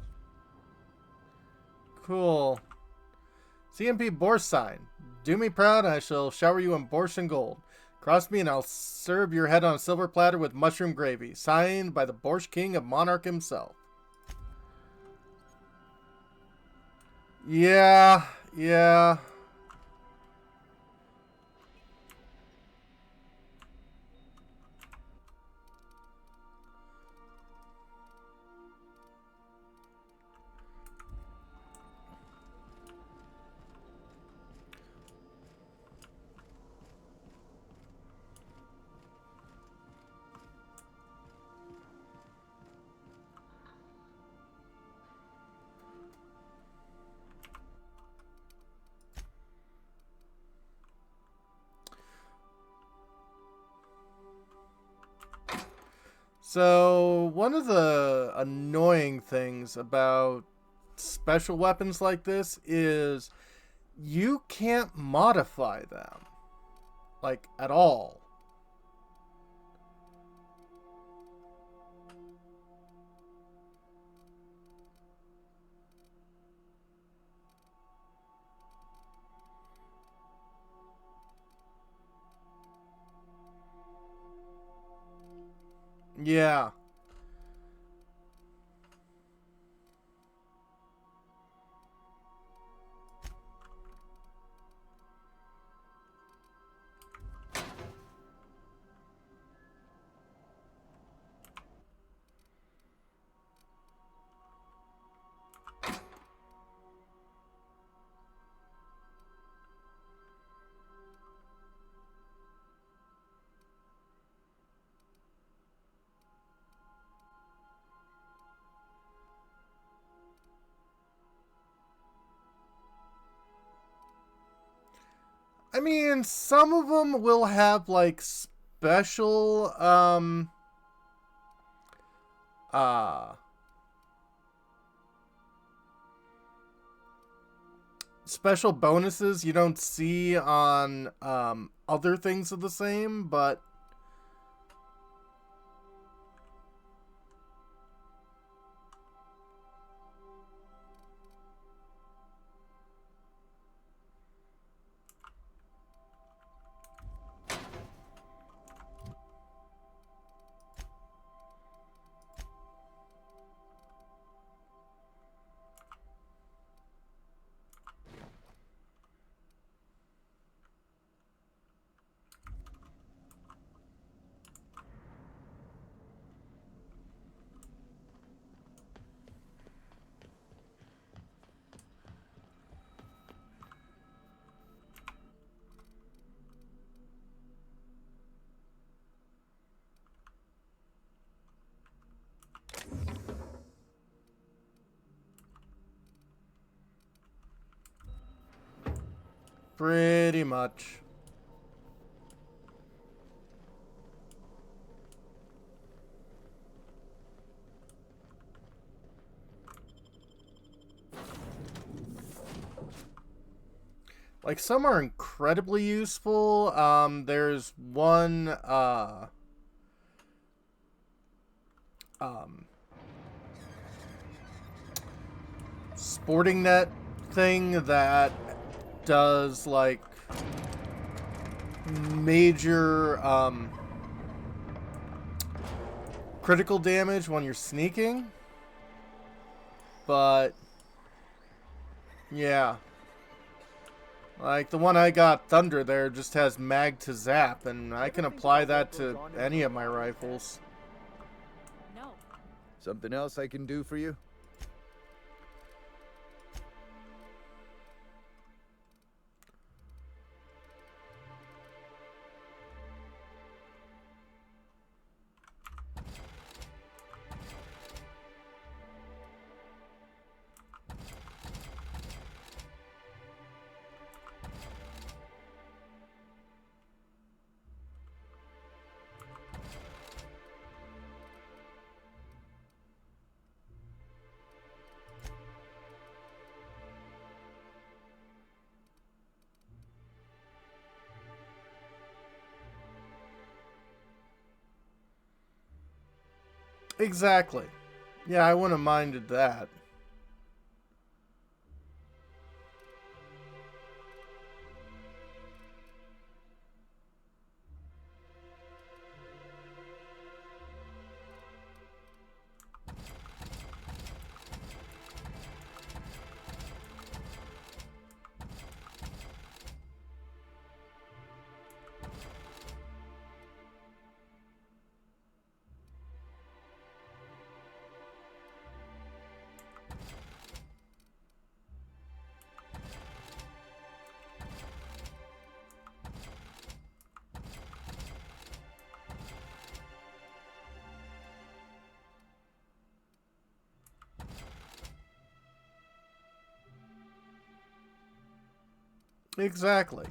Cool. CMP Borscht sign. Do me proud, I shall shower you in borscht and gold. Cross me and I'll serve your head on a silver platter with mushroom gravy. Signed by the Borscht King of Monarch himself. Yeah. So, one of the annoying things about special weapons like this is you can't modify them. Like, at all. Yeah. I mean, some of them will have, like, special, special bonuses you don't see on, other things of the same, but pretty much. Like, some are incredibly useful. There's one, sporting net thing that does, like, major, critical damage when you're sneaking. But, yeah. Like, the one I got, Thunder, there just has mag to zap, and I can apply that to any of my rifles. No. Something else I can do for you? Exactly. Yeah, I wouldn't have minded that. Exactly.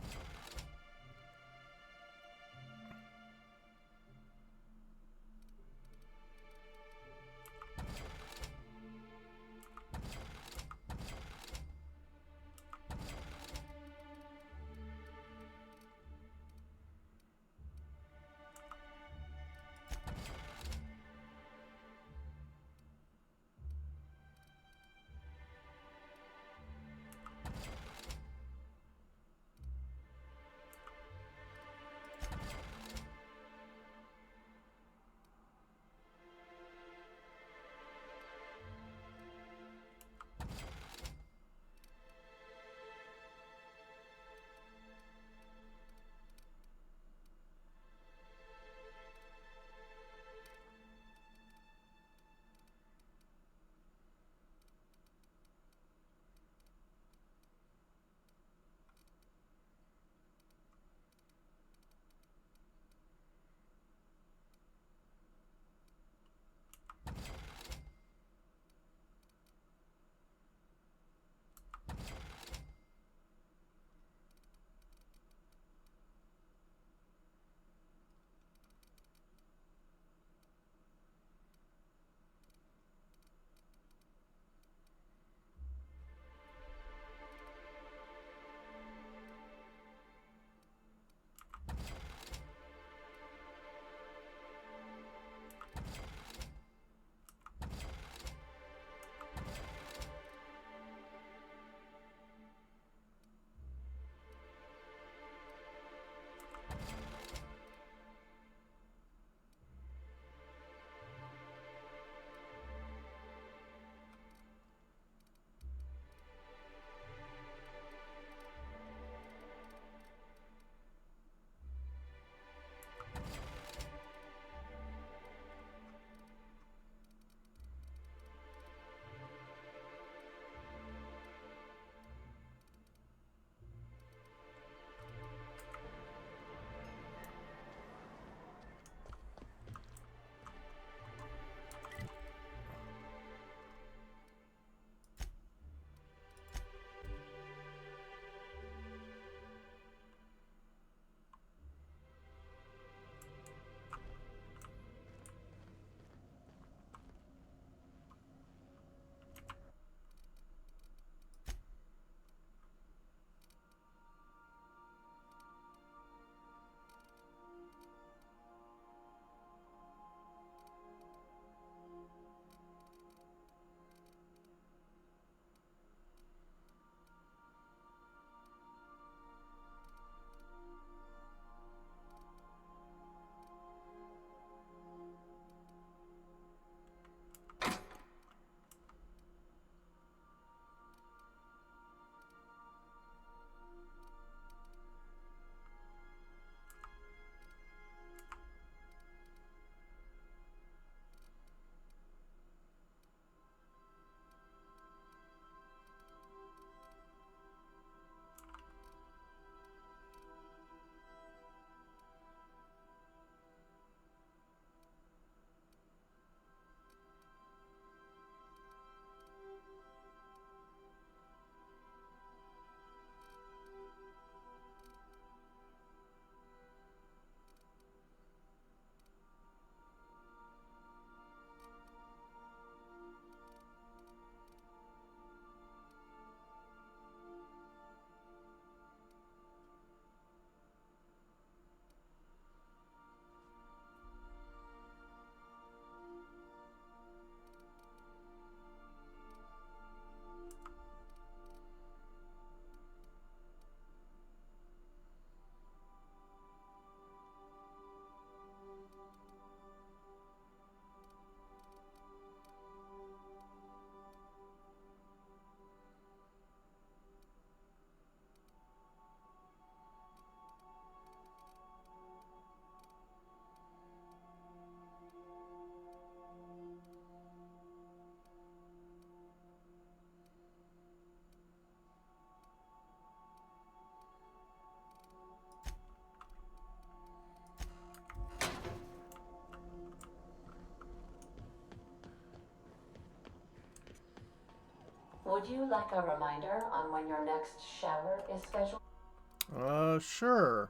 Would you like a reminder on when your next shower is scheduled? Sure.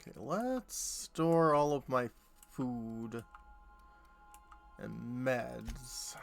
Okay, let's store all of my food and meds.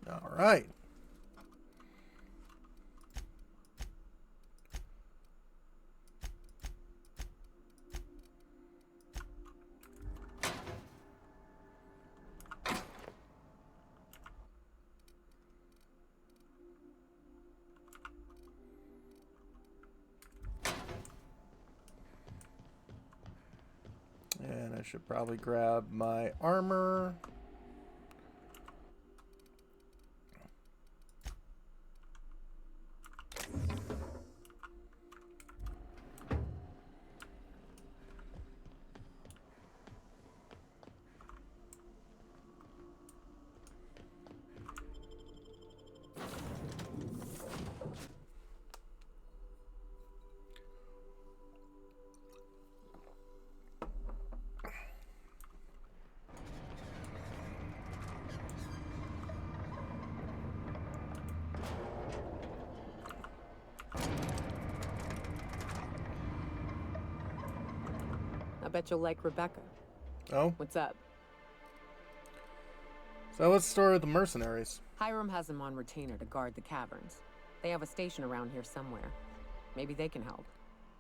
All right. And I should probably grab my armor. I bet you'll like Rebecca. Oh, What's up? so let's store the mercenaries. Hiram has them on retainer to guard the caverns. They have a station around here somewhere. Maybe they can help.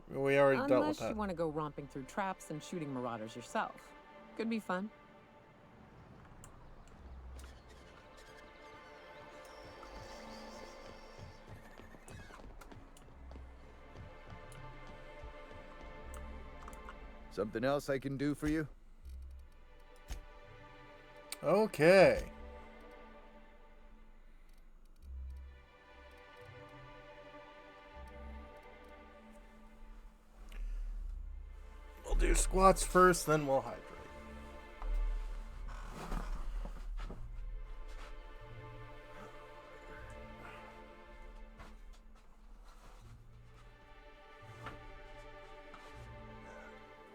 We already dealt with Unless that. you want to go romping through traps and shooting marauders yourself. Could be fun. Something else I can do for you? Okay. We'll do squats first, then we'll hydrate.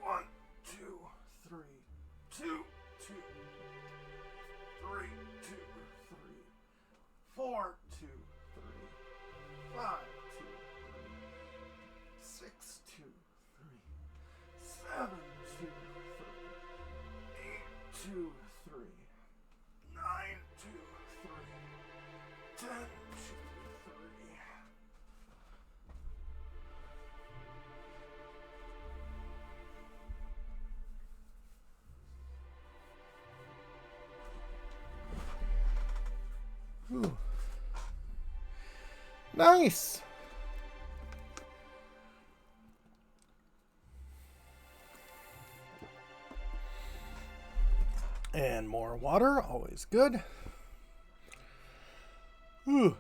One, two, three, two, two, three, two, three, four, two, three, five, two, three, six, two, three, seven, two, three, eight, two, three, nine, two, three, 10, two, three, Nice! And more water, always good. Whew.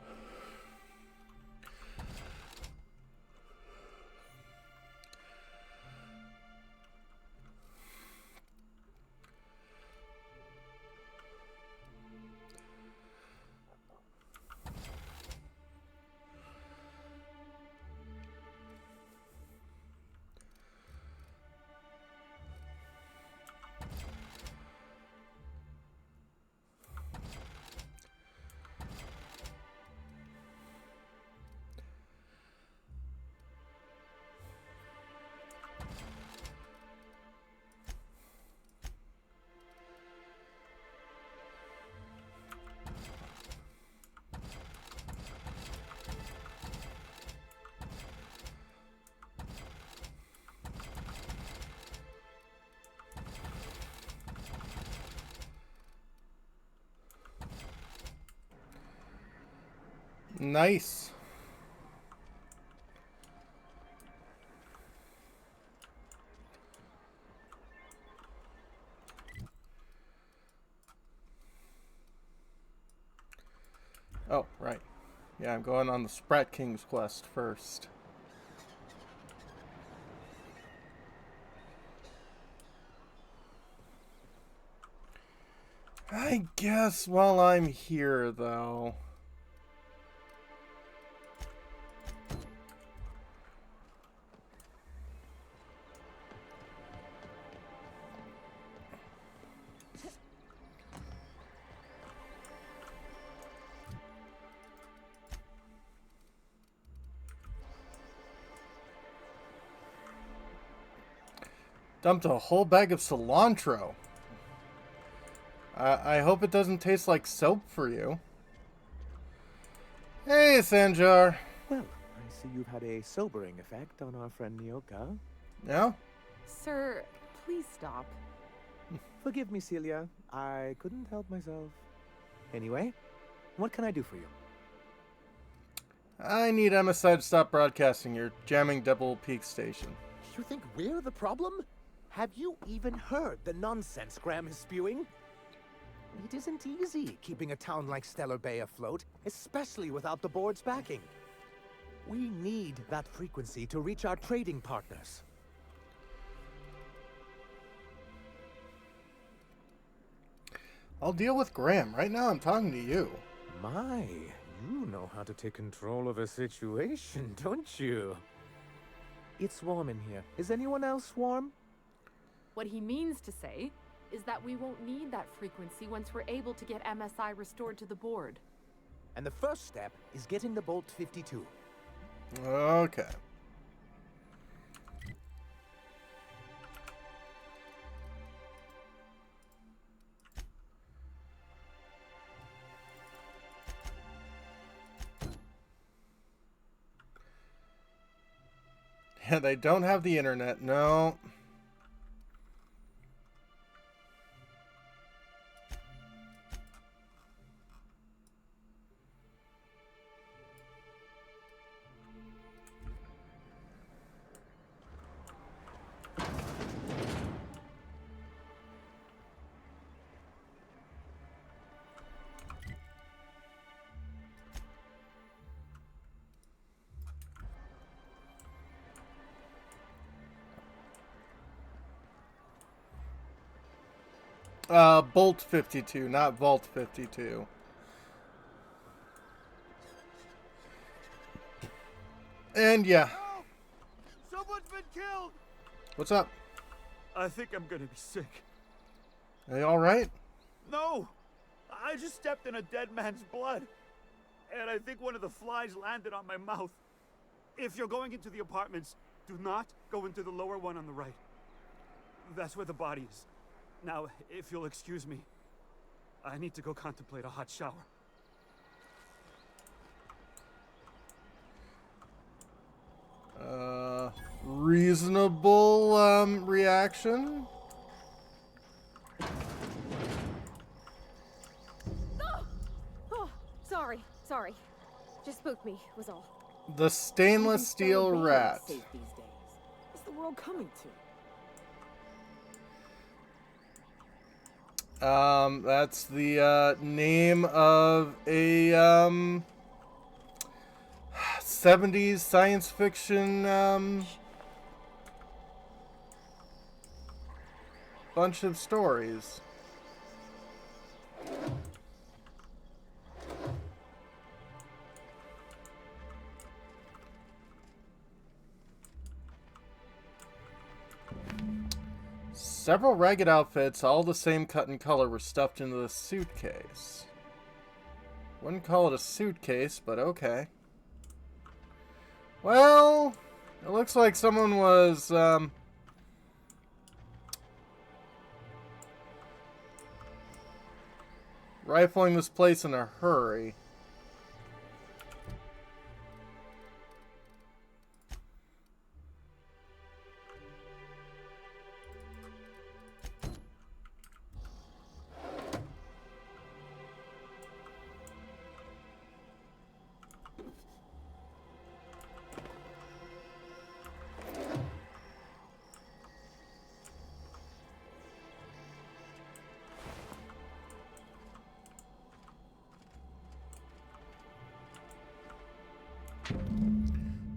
Nice. Oh, right. Yeah, I'm going on the Sprat King's quest first. I guess while I'm here, though... Dumped a whole bag of cilantro. I hope it doesn't taste like soap for you. Hey, Sanjar. Well, I see you've had a sobering effect on our friend Nyoka. Yeah? Sir, please stop. Forgive me, Celia. I couldn't help myself. Anyway, what can I do for you? I need MSI to stop broadcasting. You're jamming Double Peak Station. You think we're the problem? Have you even heard the nonsense Graham is spewing? It isn't easy keeping a town like Stellar Bay afloat, especially without the board's backing. We need that frequency to reach our trading partners. I'll deal with Graham. Right now I'm talking to you. My, you know how to take control of a situation, don't you? It's warm in here. Is anyone else warm? What he means to say is that we won't need that frequency once we're able to get MSI restored to the board. And the first step is getting the Bolt 52. Okay. Yeah, they don't have the internet, no. Bolt 52, not Vault 52. And yeah. Help! Someone's been killed! What's up? I think I'm gonna be sick. Are you alright? No! I just stepped in a dead man's blood. And I think one of the flies landed on my mouth. If you're going into the apartments, do not go into the lower one on the right. That's where the body is. Now, if you'll excuse me, I need to go contemplate a hot shower. Reasonable, reaction? Oh, sorry. Just spooked me, was all. The stainless steel Stellar Bay rat. is safe these days. What's the world coming to? That's the name of a 70s science fiction bunch of stories. Several ragged outfits, all the same cut and color, were stuffed into the suitcase. Wouldn't call it a suitcase, but okay. Well, it looks like someone was, rifling this place in a hurry.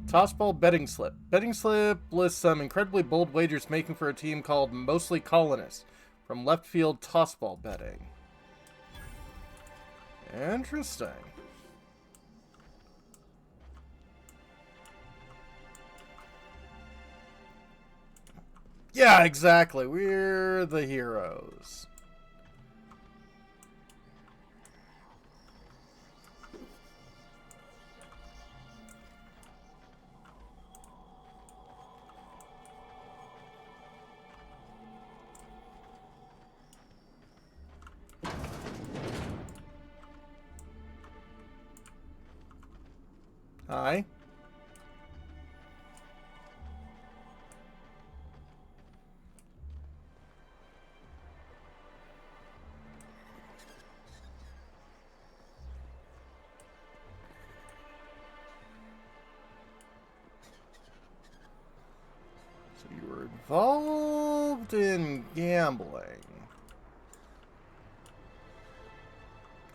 Tossball betting slip. Betting slip lists some incredibly bold wagers making for a team called Mostly Colonists from left field tossball betting. Interesting. Yeah, exactly. We're the heroes. Hi. So you were involved in gambling.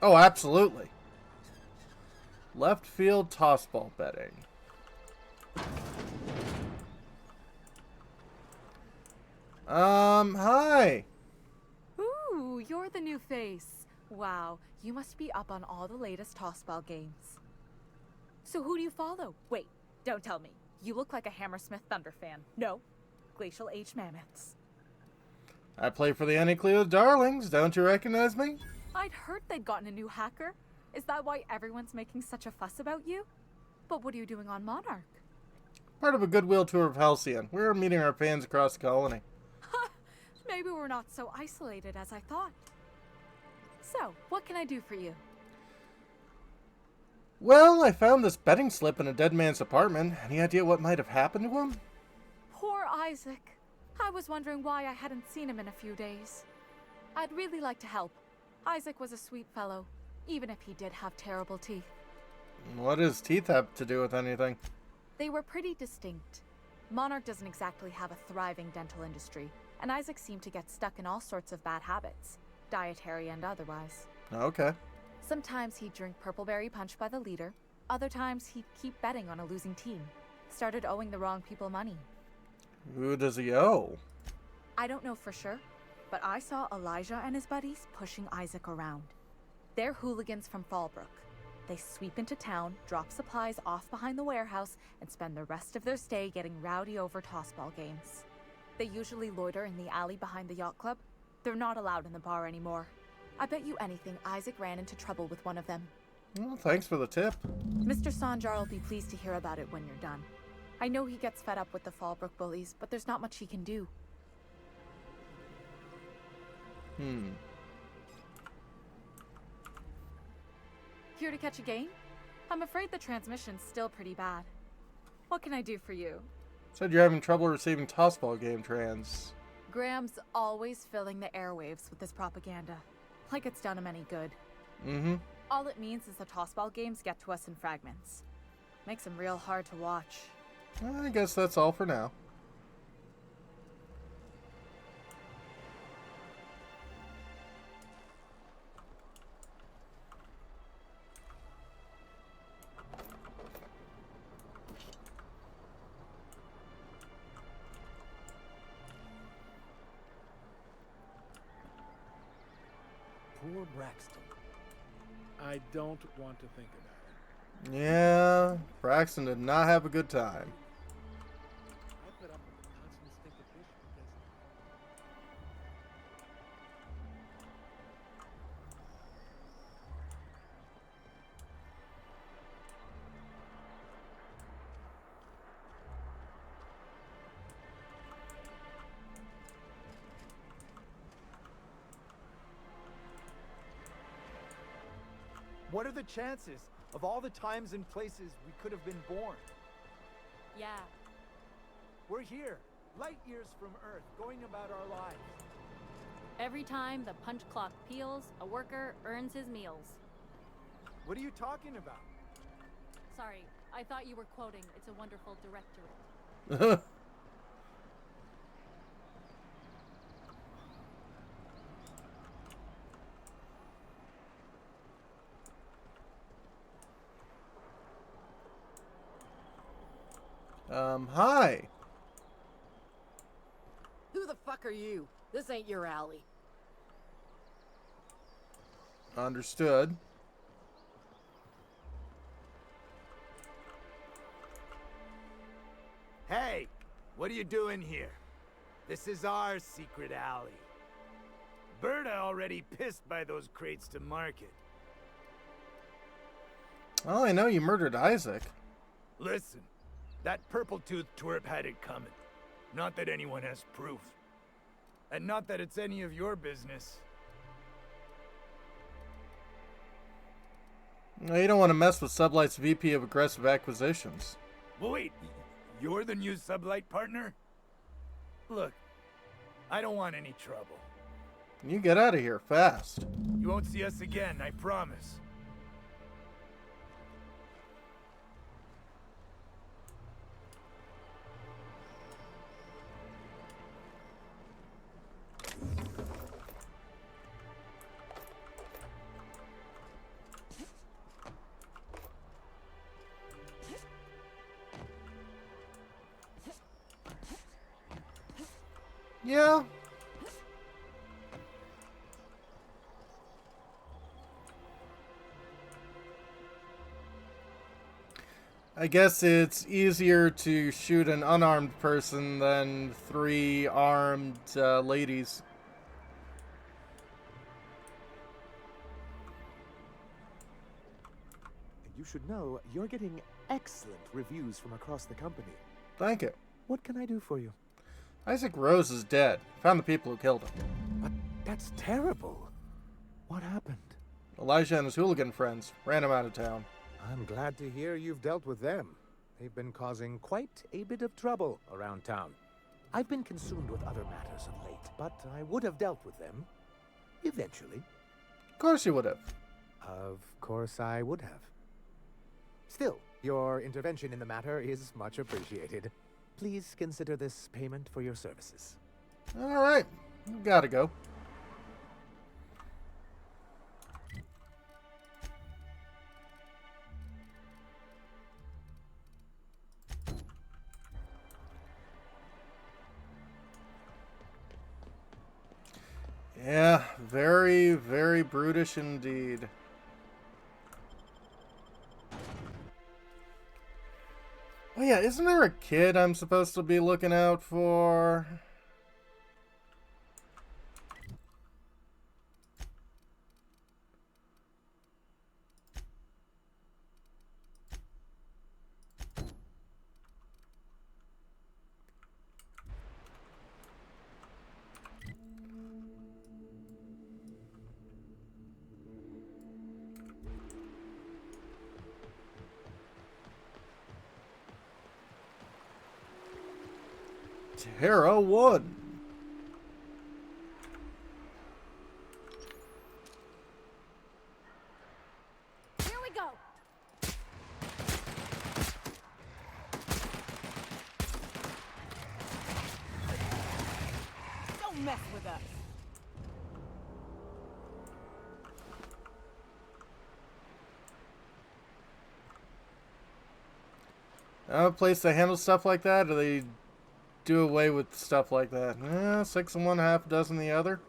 Oh, absolutely. Left field tossball betting. Hi. Ooh, you're the new face. Wow, you must be up on all the latest tossball games. So who do you follow? Wait, don't tell me. You look like a Hammersmith Thunder fan. No, Glacial Age Mammoths. I play for the Anacleo Darlings. Don't you recognize me? I'd heard they'd gotten a new hacker. Is that why everyone's making such a fuss about you? But what are you doing on Monarch? Part of a goodwill tour of Halcyon. We're meeting our fans across the colony. Maybe we're not so isolated as I thought. So, what can I do for you? Well, I found this betting slip in a dead man's apartment. Any idea what might have happened to him? Poor Isaac. I was wondering why I hadn't seen him in a few days. I'd really like to help. Isaac was a sweet fellow, even if he did have terrible teeth. What does teeth have to do with anything? They were pretty distinct. Monarch doesn't exactly have a thriving dental industry, and Isaac seemed to get stuck in all sorts of bad habits, dietary and otherwise. Okay. Sometimes he'd drink Purpleberry Punch by the liter, other times he'd keep betting on a losing team. Started owing the wrong people money. Who does he owe? I don't know for sure, but I saw Elijah and his buddies pushing Isaac around. They're hooligans from Fallbrook. They sweep into town, drop supplies off behind the warehouse, and spend the rest of their stay getting rowdy over tossball games. They usually loiter in the alley behind the yacht club. They're not allowed in the bar anymore. I bet you anything Isaac ran into trouble with one of them. Well, thanks for the tip. Mr. Sanjar will be pleased to hear about it when you're done. I know he gets fed up with the Fallbrook bullies, but there's not much he can do. Here to catch a game? I'm afraid the transmission's still pretty bad. What can I do for you? Said you're having trouble receiving tossball game trans. Graham's always filling the airwaves with his propaganda. Like it's done him any good. All it means is the tossball games get to us in fragments. Makes them real hard to watch. I guess that's all for now. Poor Braxton. I don't want to think about it. Yeah, Braxton did not have a good time. I put up with the constant stink of fish because What are the chances of all the times and places we could have been born? Yeah. We're here, light years from Earth, going about our lives. Every time the punch clock peals, a worker earns his meals. What are you talking about? Sorry, I thought you were quoting It's a Wonderful Directorate. Hi. Who the fuck are you? This ain't your alley. Understood. Hey, what are you doing here? This is our secret alley. Berta already pissed by those crates to market. Well, I know you murdered Isaac. Listen, that purple-toothed twerp had it coming. Not that anyone has proof. And not that it's any of your business. No, you don't want to mess with Sublight's VP of Aggressive Acquisitions. Well, wait, you're the new Sublight partner? Look, I don't want any trouble. You get out of here fast. You won't see us again, I promise. Yeah. I guess it's easier to shoot an unarmed person than 3 armed ladies. You should know you're getting excellent reviews from across the company. Thank you. What can I do for you? Isaac Rose is dead. Found the people who killed him. But that's terrible. What happened? Elijah and his hooligan friends ran him out of town. I'm glad to hear you've dealt with them. They've been causing quite a bit of trouble around town. I've been consumed with other matters of late, but I would have dealt with them. Eventually. Of course you would have. Of course I would have. Still, your intervention in the matter is much appreciated. Please consider this payment for your services. All right. Gotta go. Yeah, very, very brutish indeed. Oh yeah, isn't there a kid I'm supposed to be looking out for? Terra 1. mess with us. A place that handles stuff like that, or they do away with stuff like that? 6 in one, half a dozen the other.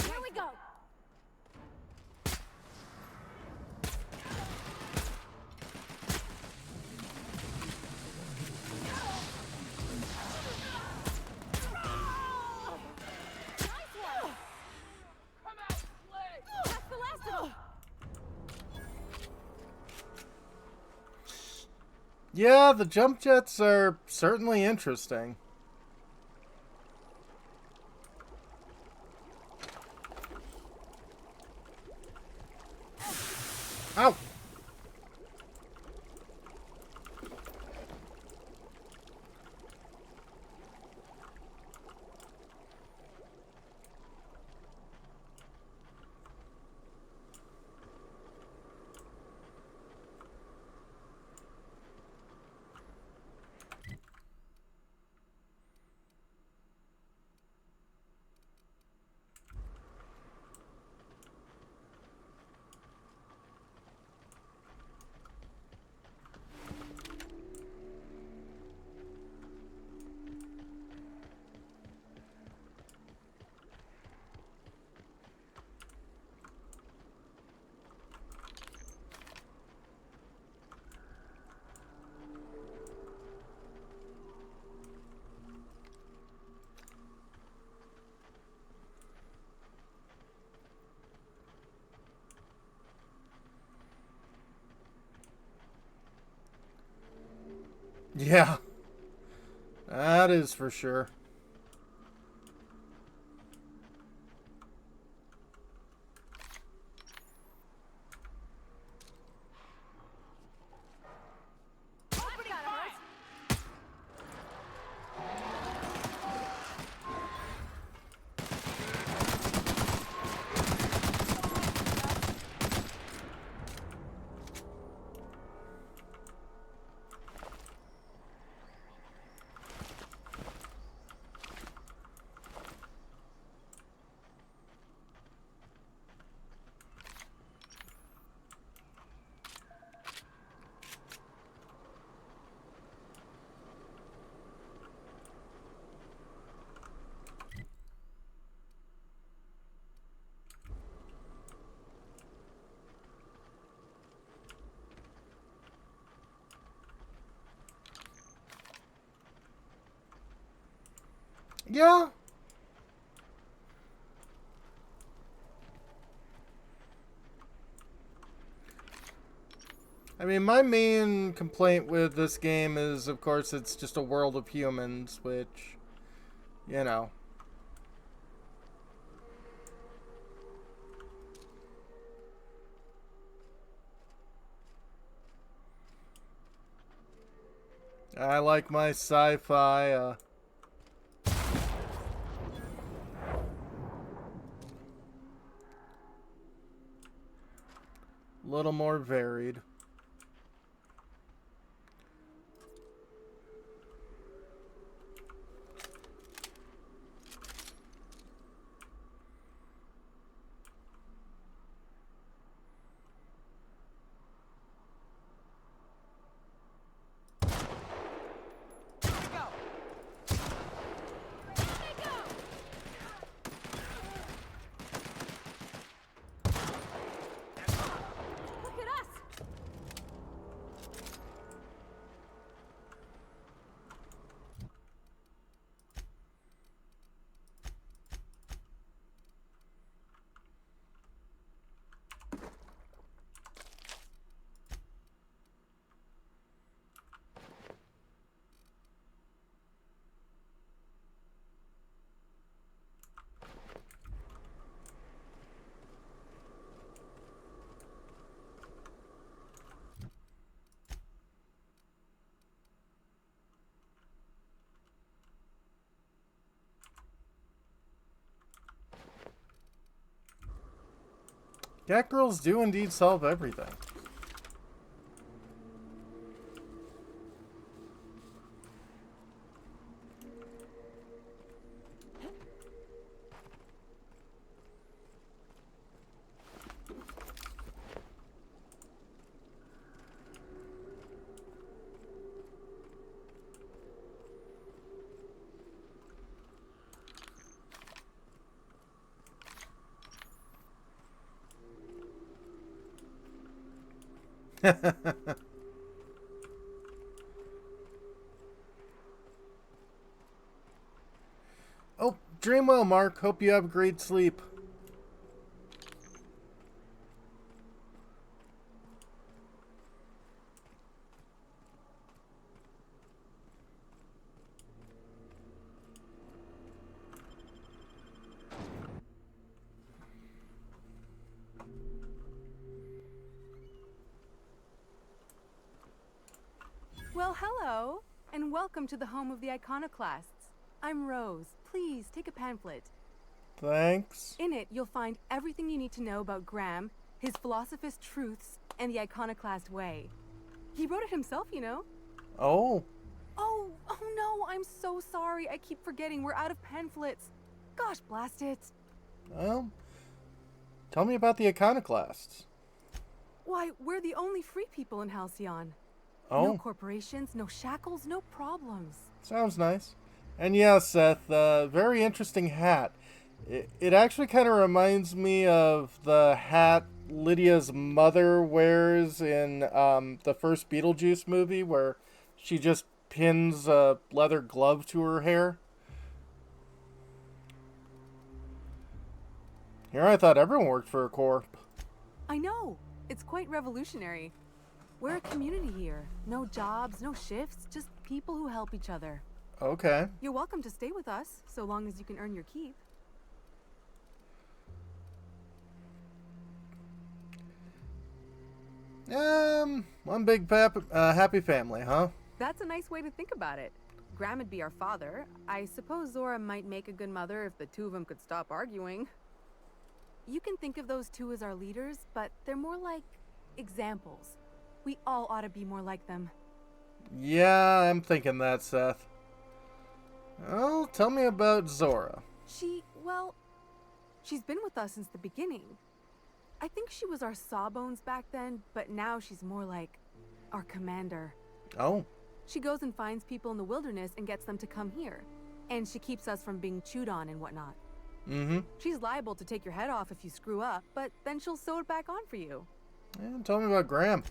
Here we go. Yeah, the jump jets are certainly interesting. Ow! Yeah, that is for sure. Yeah. I mean, my main complaint with this game is, of course, it's just a world of humans, which, you know. I like my sci-fi, little more varied. Cat girls do indeed solve everything. Oh, dream well, Mark. Hope you have a great sleep. Well, hello, and welcome to the home of the Iconoclasts. I'm Rose. Please, take a pamphlet. Thanks. In it, you'll find everything you need to know about Graham, his Philosophist truths, and the Iconoclast way. He wrote it himself, you know. Oh. Oh no, I'm so sorry. I keep forgetting we're out of pamphlets. Gosh, blast it. Well, tell me about the Iconoclasts. Why, we're the only free people in Halcyon. Oh. No corporations, no shackles, no problems. Sounds nice. And yeah, Seth, very interesting hat. It actually kind of reminds me of the hat Lydia's mother wears in the first Beetlejuice movie, where she just pins a leather glove to her hair. Here I thought everyone worked for a corp. I know. It's quite revolutionary. We're a community here. No jobs, no shifts, just people who help each other. Okay. You're welcome to stay with us, so long as you can earn your keep. One big happy family, huh? That's a nice way to think about it. Graham would be our father. I suppose Zora might make a good mother if the two of them could stop arguing. You can think of those two as our leaders, but they're more like examples. We all ought to be more like them. Yeah, I'm thinking that, Seth. Well, tell me about Zora. Well, she's been with us since the beginning. I think she was our sawbones back then, but now she's more like our commander. Oh. She goes and finds people in the wilderness and gets them to come here. And she keeps us from being chewed on and whatnot. Mm-hmm. She's liable to take your head off if you screw up, but then she'll sew it back on for you. Yeah, tell me about Graham.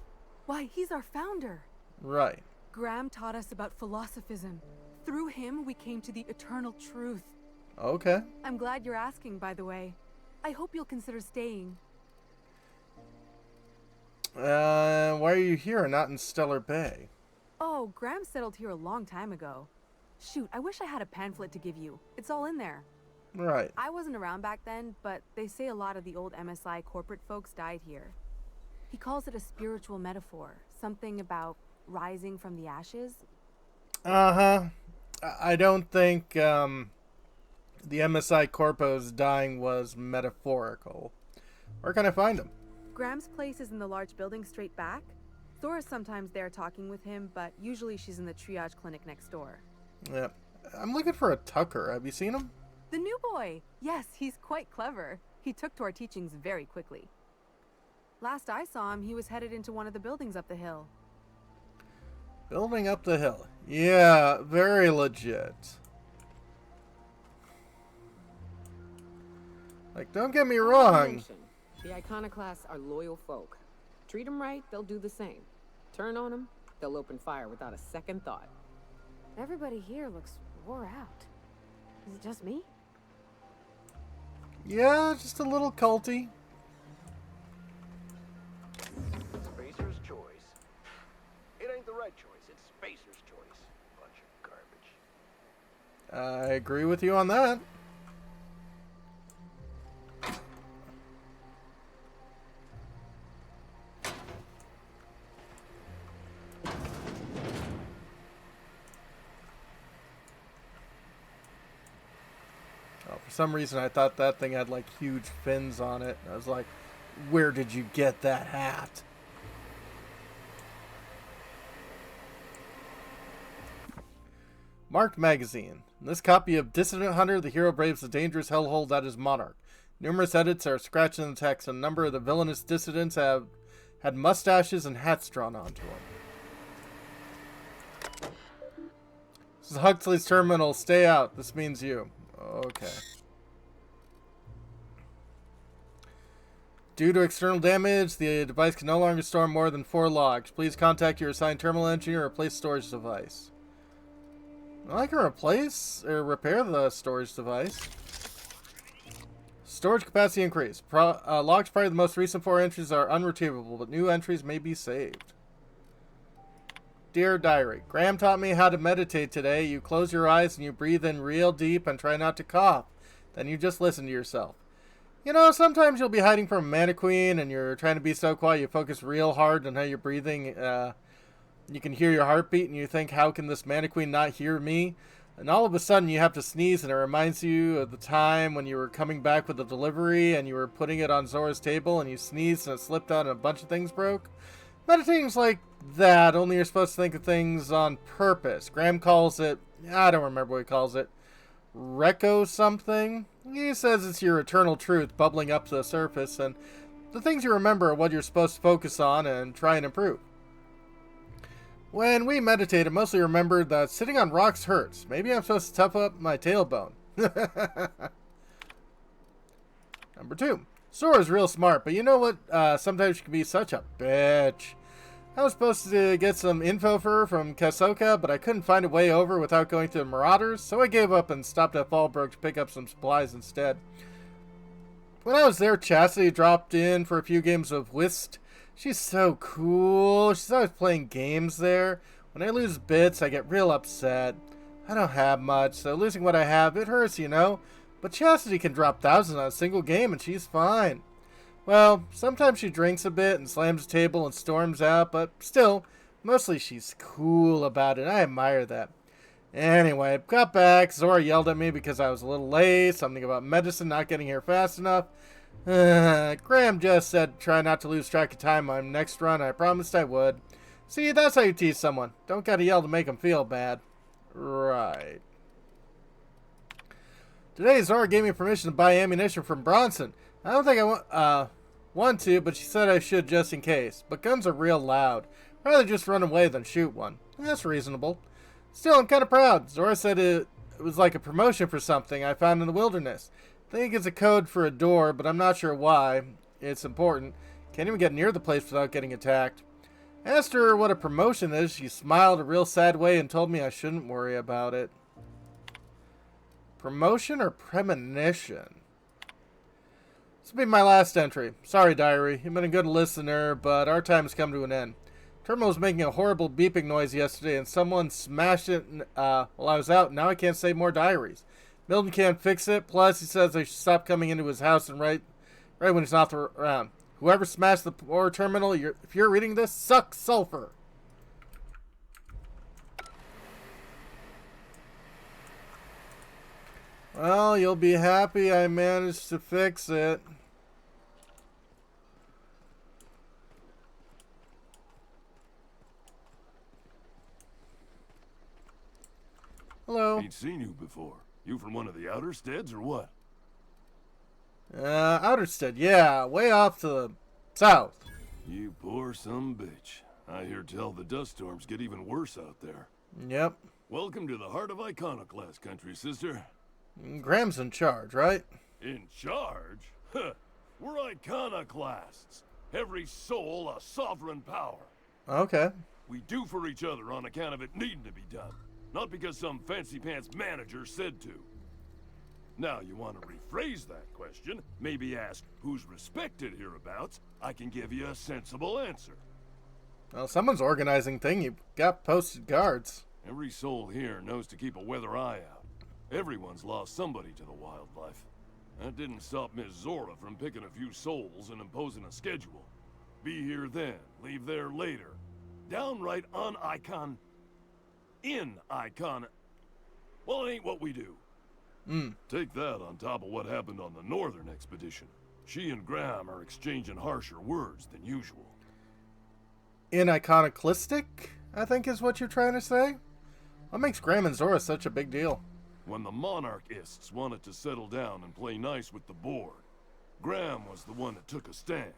Why, he's our founder. Right. Graham taught us about philosophism. Through him, we came to the eternal truth. Okay. I'm glad you're asking, by the way. I hope you'll consider staying. Why are you here and not in Stellar Bay? Oh, Graham settled here a long time ago. Shoot, I wish I had a pamphlet to give you. It's all in there. Right. I wasn't around back then, but they say a lot of the old MSI corporate folks died here. He calls it a spiritual metaphor. Something about rising from the ashes. Uh-huh. I don't think, the MSI Corpo's dying was metaphorical. Where can I find him? Graham's place is in the large building straight back. Zora's sometimes there talking with him, but usually she's in the triage clinic next door. Yeah. I'm looking for a Tucker. Have you seen him? The new boy! Yes, he's quite clever. He took to our teachings very quickly. Last I saw him, he was headed into one of the buildings up the hill. Building up the hill. Yeah, very legit. Like, don't get me wrong. The Iconoclasts are loyal folk. Treat them right, they'll do the same. Turn on them, they'll open fire without a second thought. Everybody here looks wore out. Is it just me? Yeah, just a little culty. Spacer's choice. It ain't the right choice, it's Spacer's choice. Bunch of garbage. I agree with you on that. For some reason, I thought that thing had like huge fins on it. I was like, Where did you get that hat? Marked Magazine. In this copy of Dissident Hunter, the hero braves the dangerous hellhole that is Monarch. Numerous edits are scratched in the text, and a number of the villainous dissidents have had mustaches and hats drawn onto them. This is Huxley's terminal. Stay out. This means you. Okay. Due to external damage, the device can no longer store more than 4 logs. Please contact your assigned terminal engineer or replace storage device. Well, I can replace or repair the storage device. Storage capacity increase. Logs prior to the most recent 4 entries are unretrievable, but new entries may be saved. Dear Diary, Graham taught me how to meditate today. You close your eyes and you breathe in real deep and try not to cough. Then you just listen to yourself. You know, sometimes you'll be hiding from a mannequin and you're trying to be so quiet you focus real hard on how you're breathing. You can hear your heartbeat and you think, how can this mannequin not hear me? And all of a sudden you have to sneeze and it reminds you of the time when you were coming back with a delivery and you were putting it on Zora's table and you sneezed and it slipped out and a bunch of things broke. Meditating's like that, only you're supposed to think of things on purpose. Graham calls it, I don't remember what he calls it, Reco something? He says it's your eternal truth bubbling up to the surface, and the things you remember are what you're supposed to focus on and try and improve. When we meditated, mostly remembered that sitting on rocks hurts. Maybe I'm supposed to tough up my tailbone. Number 2. Sora's real smart, but you know what? Sometimes she can be such a bitch. I was supposed to get some info for her from Kasoka, but I couldn't find a way over without going through the Marauders, so I gave up and stopped at Fallbrook to pick up some supplies instead. When I was there, Chastity dropped in for a few games of whist. She's so cool. She's always playing games there. When I lose bits, I get real upset. I don't have much, so losing what I have, it hurts, you know. But Chastity can drop thousands on a single game and she's fine. Well, sometimes she drinks a bit and slams the table and storms out, but still, mostly she's cool about it. I admire that. Anyway, got back. Zora yelled at me because I was a little late, something about medicine not getting here fast enough. Graham just said try not to lose track of time on next run. I promised I would. See, that's how you tease someone. Don't gotta yell to make them feel bad. Right. Today, Zora gave me permission to buy ammunition from Bronson. I don't think I want to, but she said I should just in case. But guns are real loud. I'd rather just run away than shoot one. That's reasonable. Still, I'm kind of proud. Zora said it was like a promotion for something I found in the wilderness. I think it's a code for a door, but I'm not sure why. It's important. Can't even get near the place without getting attacked. I asked her what a promotion is. She smiled a real sad way and told me I shouldn't worry about it. Promotion or premonition? This will be my last entry. Sorry, Diary. You've been a good listener, but our time has come to an end. Terminal was making a horrible beeping noise yesterday, and someone smashed it while I was out. Now I can't save more diaries. Milton can't fix it. Plus, he says I should stop coming into his house and right when he's not around. Whoever smashed the poor terminal, if you're reading this, suck sulfur. Well, you'll be happy I managed to fix it. Hello. Ain't seen you before. You from one of the Outersteads or what? Outerstead, yeah, way off to the south. You poor some bitch. I hear tell the dust storms get even worse out there. Yep. Welcome to the heart of Iconoclast country, sister. Graham's in charge, right? In charge? Huh. We're Iconoclasts. Every soul a sovereign power. Okay. We do for each other on account of it needing to be done. Not because some fancy-pants manager said to. Now, you want to rephrase that question, maybe ask who's respected hereabouts, I can give you a sensible answer. Well, someone's organizing thing. You got posted guards. Every soul here knows to keep a weather eye out. Everyone's lost somebody to the wildlife. That didn't stop Miss Zora from picking a few souls and imposing a schedule. Be here then, leave there later. Downright on Icon... in Icon... Well, it ain't what we do. Take that on top of what happened on the Northern Expedition. She and Graham are exchanging harsher words than usual. Iconoclastic, I think is what you're trying to say? What makes Graham and Zora such a big deal? When the monarchists wanted to settle down and play nice with the board, Graham was the one that took a stand.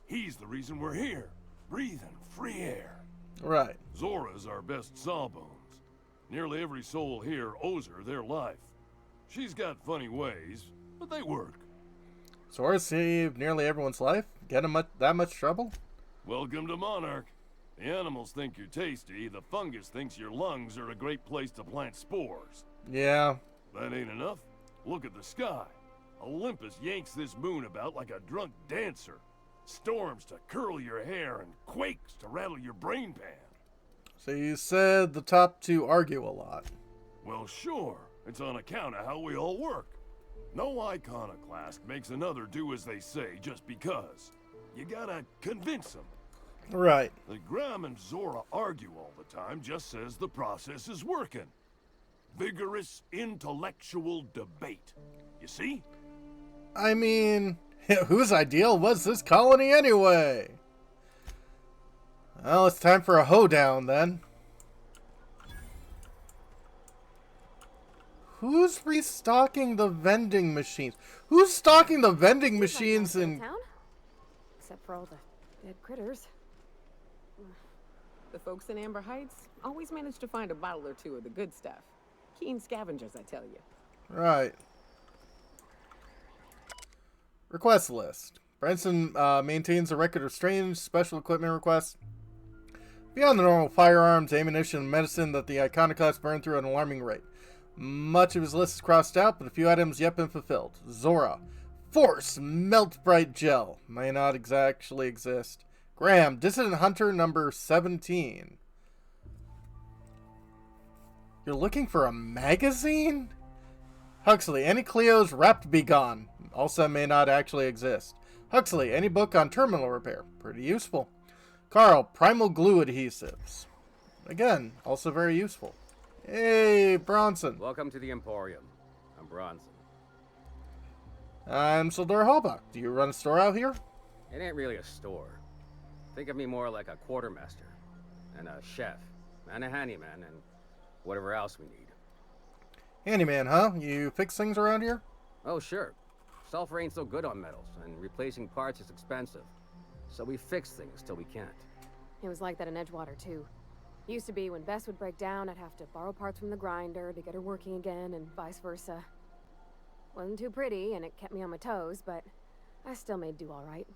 He's the reason we're here, breathing free air. Right. Zora's our best sawbones. Nearly every soul here owes her their life. She's got funny ways, but they work. Zora saved nearly everyone's life? Get him that much trouble? Welcome to Monarch. The animals think you're tasty, the fungus thinks your lungs are a great place to plant spores. Yeah. That ain't enough. Look at the sky. Olympus yanks this moon about like a drunk dancer. Storms to curl your hair and quakes to rattle your brain pan. So you said the top two argue a lot. Well, sure. It's on account of how we all work. No iconoclast makes another do as they say just because. You gotta convince them. Right. That Graham and Zora argue all the time just says the process is working. Vigorous intellectual debate. You see? I mean, whose ideal was this colony anyway? Well, it's time for a hoedown then. Who's restocking the vending machines? Who's stocking the vending machines in town? Except for all the dead critters. The folks in Amber Heights always manage to find a bottle or two of the good stuff. Keen scavengers, I tell you. Right. Request list. Branson maintains a record of strange special equipment requests. Beyond the normal firearms, ammunition, and medicine that the iconoclasts burn through at an alarming rate. Much of his list is crossed out, but a few items yet been fulfilled. Zora. Force Melt Bright Gel. May not actually exist. Graham. Dissident Hunter number 17. You're looking for a magazine? Huxley. Any Cleo's Wrapped Be Gone. Also may not actually exist. Huxley. Any book on terminal repair. Pretty useful. Carl. Primal Glue Adhesives. Again, also very useful. Hey, Bronson. Welcome to the Emporium. I'm Bronson. I'm Sildar Hallbach. Do you run a store out here? It ain't really a store. Think of me more like a quartermaster, and a chef, and a handyman, and whatever else we need. Handyman, huh? You fix things around here? Oh, sure. Sulfur ain't so good on metals, and replacing parts is expensive. So we fix things till we can't. It was like that in Edgewater, too. Used to be when Bess would break down, I'd have to borrow parts from the grinder to get her working again, and vice versa. Wasn't too pretty, and it kept me on my toes, but I still made do all right.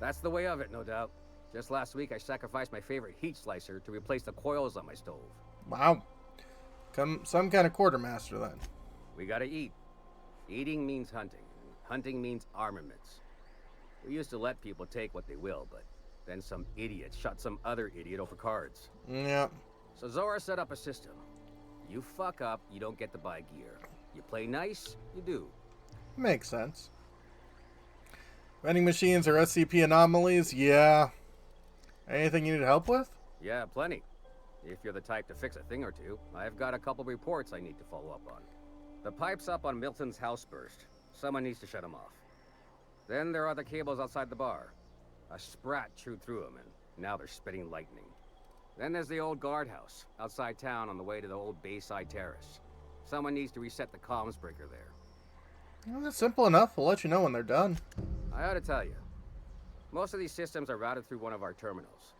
That's the way of it, no doubt. Just last week, I sacrificed my favorite heat slicer to replace the coils on my stove. Wow. Some kind of quartermaster, then. We gotta eat. Eating means hunting, and hunting means armaments. We used to let people take what they will, but then some idiot shot some other idiot over cards. Yeah. So Zora set up a system. You fuck up, you don't get to buy gear. You play nice, you do. Makes sense. Vending machines are SCP anomalies? Yeah. Anything you need help with? Yeah, plenty. If you're the type to fix a thing or two, I've got a couple reports I need to follow up on. The pipes up on Milton's house burst. Someone needs to shut them off. Then there are the cables outside the bar. A sprat chewed through them, and now they're spitting lightning. Then there's the old guardhouse, outside town on the way to the old Bayside Terrace. Someone needs to reset the comms breaker there. Well, that's simple enough. We'll let you know when they're done. I ought to tell you. Most of these systems are routed through one of our terminals.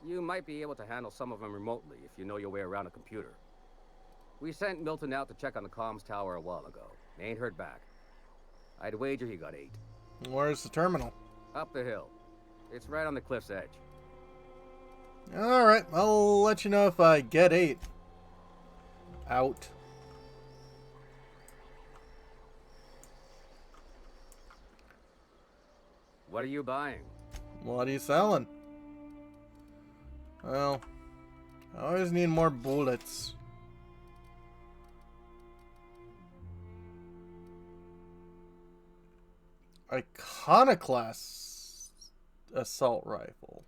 You might be able to handle some of them remotely if you know your way around a computer. We sent Milton out to check on the comms tower a while ago. Ain't heard back. I'd wager he got 8. Where's the terminal? Up the hill. It's right on the cliff's edge. Alright, I'll let you know if I get 8. Out. What are you buying? What are you selling? Well, I always need more bullets. Iconoclast assault rifle.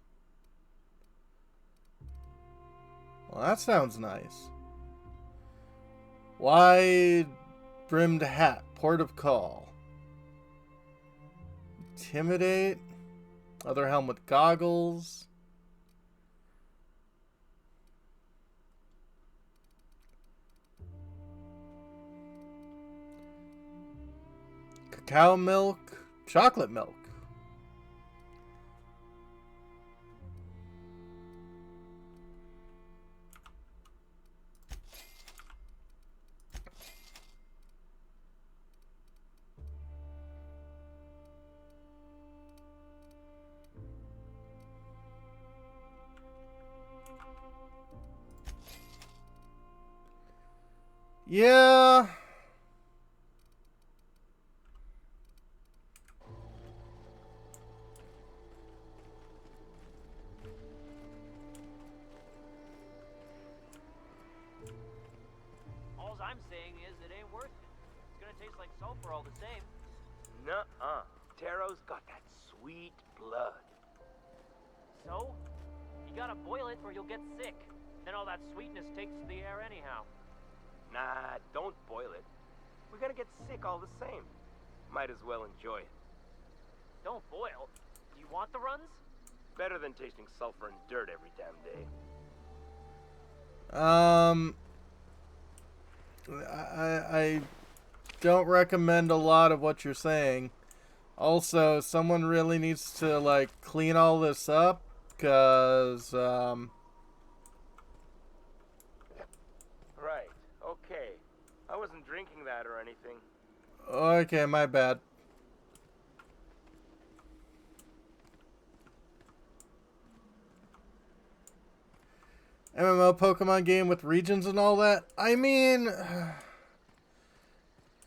Well, that sounds nice. Wide brimmed hat, port of call. Intimidate. Other helm with goggles. Cacao milk. Chocolate milk. Yeah. All I'm saying is it ain't worth it. It's gonna taste like sulfur all the same. Nuh-uh. Taro's got that sweet blood. So? You gotta boil it or you'll get sick. Then all that sweetness takes the air anyhow. Nah, don't boil it. We're gonna get sick all the same. Might as well enjoy it. Don't boil. You want the runs? Better than tasting sulfur and dirt every damn day. I don't recommend a lot of what you're saying. Also, someone really needs to, like, clean all this up, because, Right, okay. I wasn't drinking that or anything. Okay, my bad. MMO Pokemon game with regions and all that? I mean,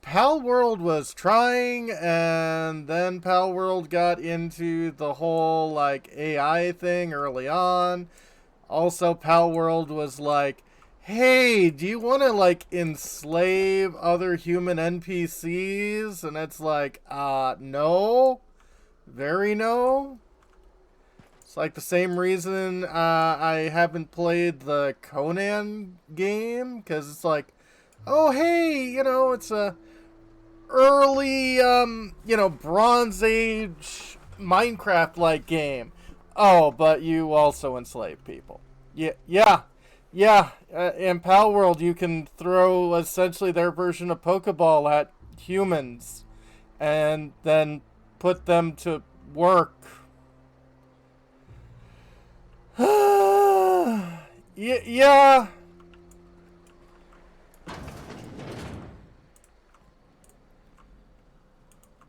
Pal World was trying, and then Pal World got into the whole, like, AI thing early on. Also, Pal World was like, hey, do you want to, like, enslave other human NPCs? And it's like, no. Very no. It's like the same reason I haven't played the Conan game, because it's like, oh, hey, you know, it's a early, you know, Bronze Age Minecraft-like game. Oh, but you also enslave people. Yeah. In Pal World, you can throw essentially their version of Pokeball at humans and then put them to work. Yeah.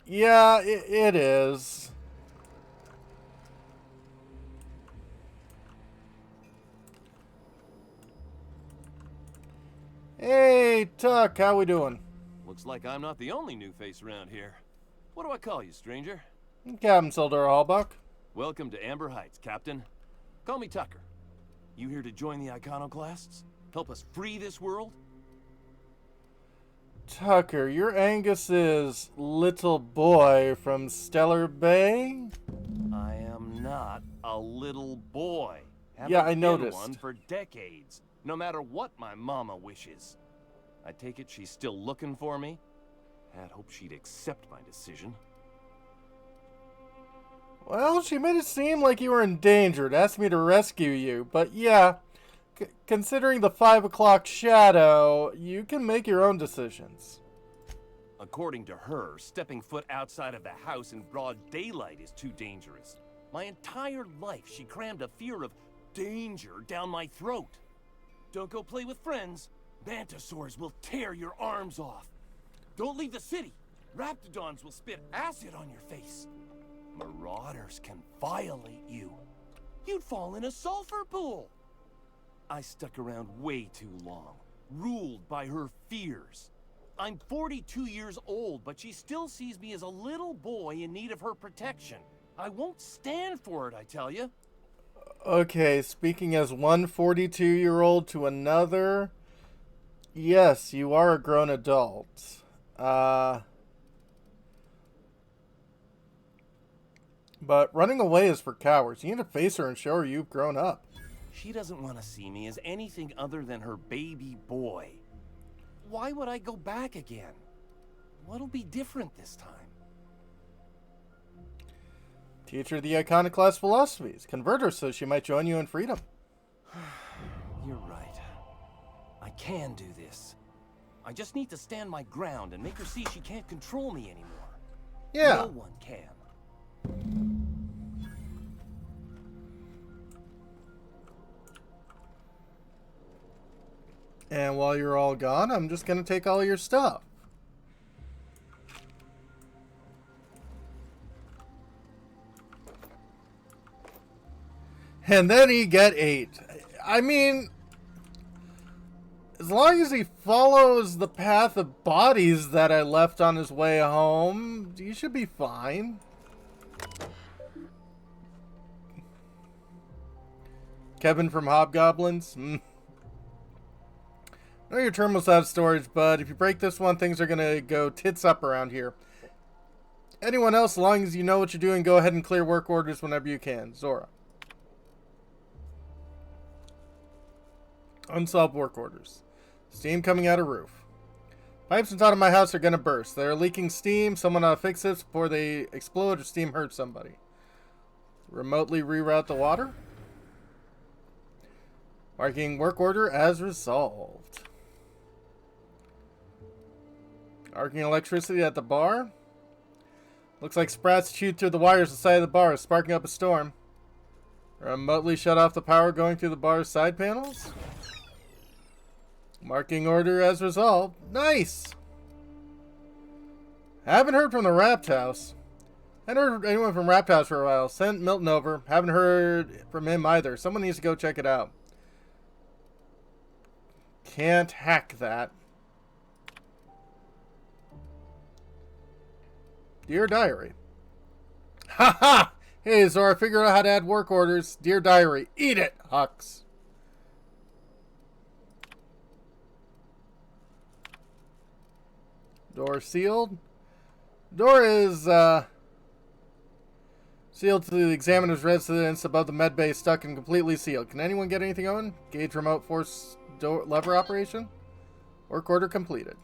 Yeah, it is. Hey, Tuck, how we doing? Looks like I'm not the only new face around here. What do I call you, stranger? Captain Sildar Hallbuck. Welcome to Amber Heights, Captain. Call me Tucker. You here to join the Iconoclasts? Help us free this world? Tucker, you're Angus's little boy from Stellar Bay? I am not a little boy. Yeah, I Haven't been noticed. one for decades, no matter what my mama wishes. I take it she's still looking for me? Had hoped she'd accept my decision. Well, she made it seem like you were endangered, asked me to rescue you, but yeah, considering the 5 o'clock shadow, you can make your own decisions. According to her, stepping foot outside of the house in broad daylight is too dangerous. My entire life, she crammed a fear of danger down my throat. Don't go play with friends. Mantisaurs will tear your arms off. Don't leave the city. Raptidons will spit acid on your face. Marauders can violate you. You'd fall in a sulfur pool. I stuck around way too long, ruled by her fears. I'm 42 years old, but she still sees me as a little boy in need of her protection. I won't stand for it, I tell you. Okay, speaking as one 42-year-old to another, yes, you are a grown adult. But running away is for cowards. You need to face her and show her you've grown up. She doesn't want to see me as anything other than her baby boy. Why would I go back again? What'll be different this time? Teach her the iconoclast philosophies. Convert her so she might join you in freedom. You're right. I can do this. I just need to stand my ground and make her see she can't control me anymore. Yeah. No one can. And while you're all gone, I'm just going to take all your stuff. And then he get 8. I mean, as long as he follows the path of bodies that I left on his way home, he should be fine. Kevin from Hobgoblins? I know your terminal's out of storage, but if you break this one, things are going to go tits up around here. Anyone else, as long as you know what you're doing, go ahead and clear work orders whenever you can. Zora. Unsolved work orders. Steam coming out of roof. Pipes inside of my house are going to burst. They're leaking steam. Someone ought to fix this before they explode or steam hurts somebody. Remotely reroute the water. Marking work order as resolved. Arcing electricity at the bar. Looks like sprats chewed through the wires inside of the bar, sparking up a storm. Remotely shut off the power going through the bar's side panels. Marking order as resolved. Nice! Haven't heard from the Rapt House. Haven't heard anyone from Rapt House for a while. Sent Milton over. Haven't heard from him either. Someone needs to go check it out. Can't hack that. Dear Diary. Ha ha! Hey, Zora, figured out how to add work orders. Dear Diary. Eat it, Hux. Door sealed. Door is, sealed to the examiner's residence above the med bay, stuck and completely sealed. Can anyone get anything on? Gauge remote force door lever operation. Work order completed.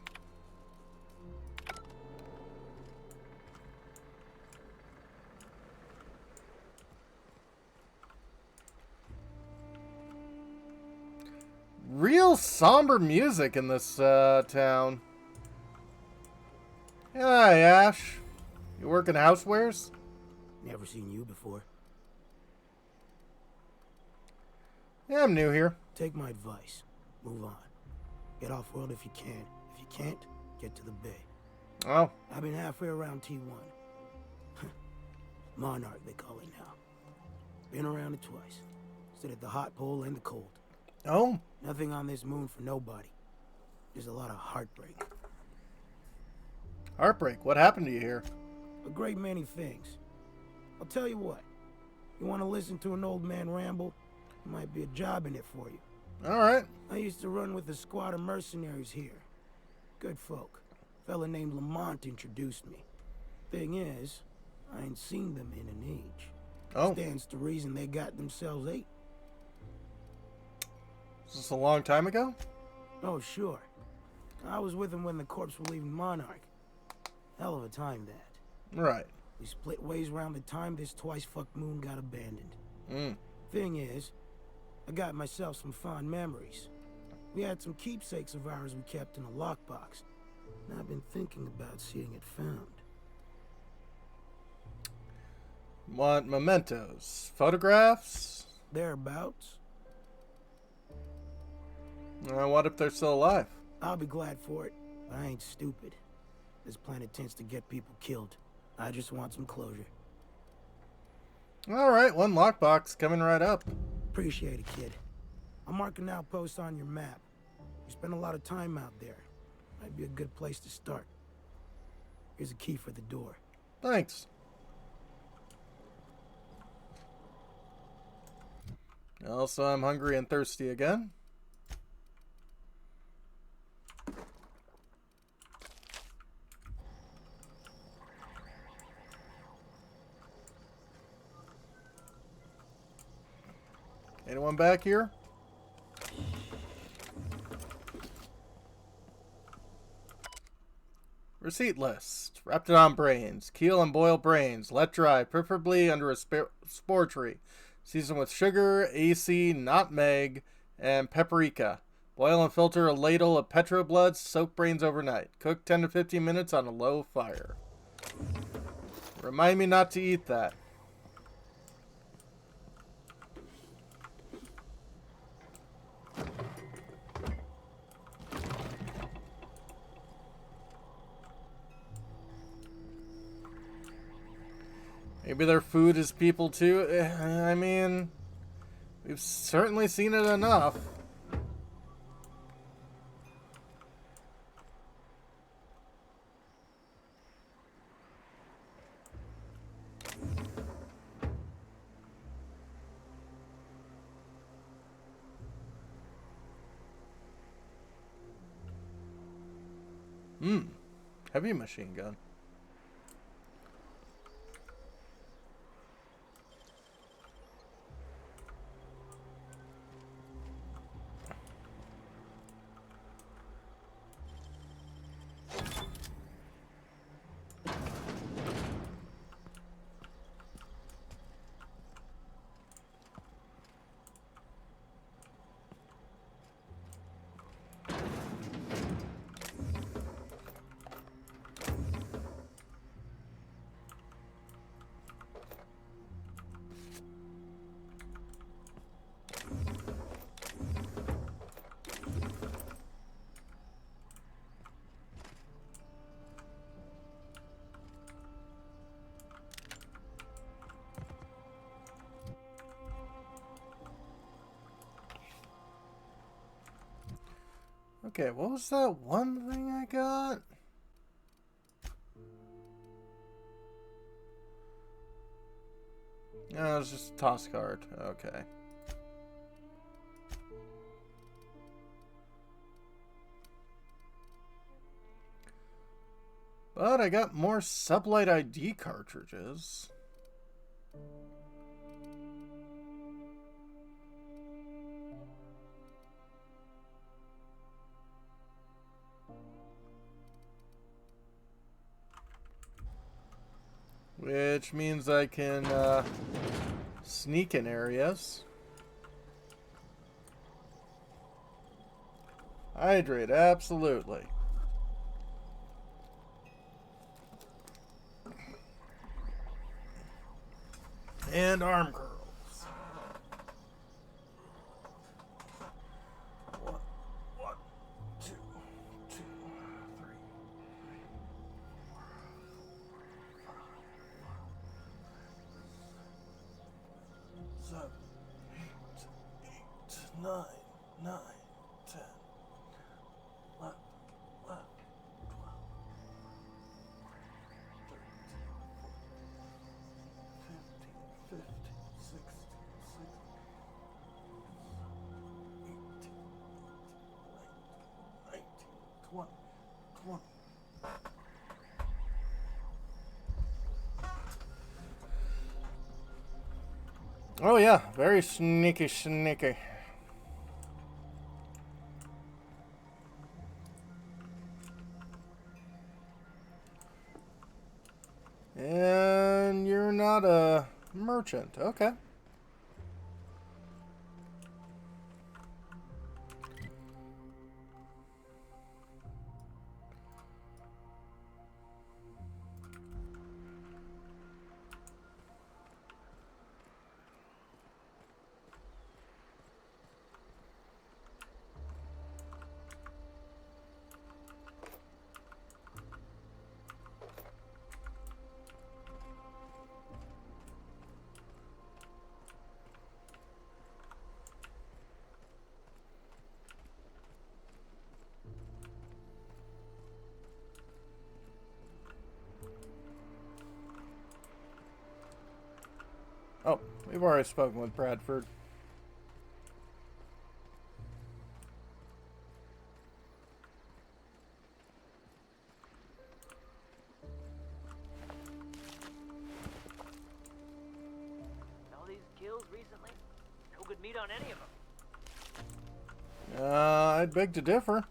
Real somber music in this town. Hi, Ash. You work in housewares? Never seen you before. Yeah, I'm new here. Take my advice. Move on. Get off-world if you can. If you can't, get to the bay. Oh. I've been halfway around T1. Monarch, they call it now. Been around it twice. Stood at the hot pole and the cold. Oh. Nothing on this moon for nobody. There's a lot of heartbreak. Heartbreak? What happened to you here? A great many things. I'll tell you what. You want to listen to an old man ramble? There might be a job in it for you. Alright. I used to run with a squad of mercenaries here. Good folk. A fella named Lamont introduced me. Thing is, I ain't seen them in an age. Oh. Stands to reason they got themselves 8. Is this a long time ago? Oh, sure. I was with them when the corps were leaving Monarch. Hell of a time, that. Right. We split ways around the time this twice-fucked moon got abandoned. Mm. Thing is, I got myself some fond memories. We had some keepsakes of ours we kept in a lockbox. And I've been thinking about seeing it found. Want mementos? Photographs? Thereabouts. What if they're still alive? I'll be glad for it, but I ain't stupid. This planet tends to get people killed. I just want some closure. Alright, one lockbox coming right up. Appreciate it, kid. I'll mark an outpost on your map. You spend a lot of time out there. Might be a good place to start. Here's a key for the door. Thanks. Also, I'm hungry and thirsty again. Anyone back here? Receipt list. Raptidon brains. Keel and boil brains. Let dry, preferably under a spore tree. Season with sugar, AC, nutmeg, and paprika. Boil and filter a ladle of petroblood. Soak brains overnight. Cook 10 to 15 minutes on a low fire. Remind me not to eat that. Maybe their food is people too. I mean, we've certainly seen it enough. Heavy machine gun. Okay, what was that one thing I got? No, it was just a toss card. Okay. But I got more Sublight ID cartridges. Which means I can sneak in areas. Hydrate, absolutely. And arm curls. One, two, 7, 8, 9, 9, 10, 11, 12, 13, 15, 16, 17, 18, 19, 20, 20. Oh yeah, very sneaky, sneaky. And you're not a merchant, okay. Oh, we've already spoken with Bradford. All these kills recently? No good meat on any of them. I'd beg to differ.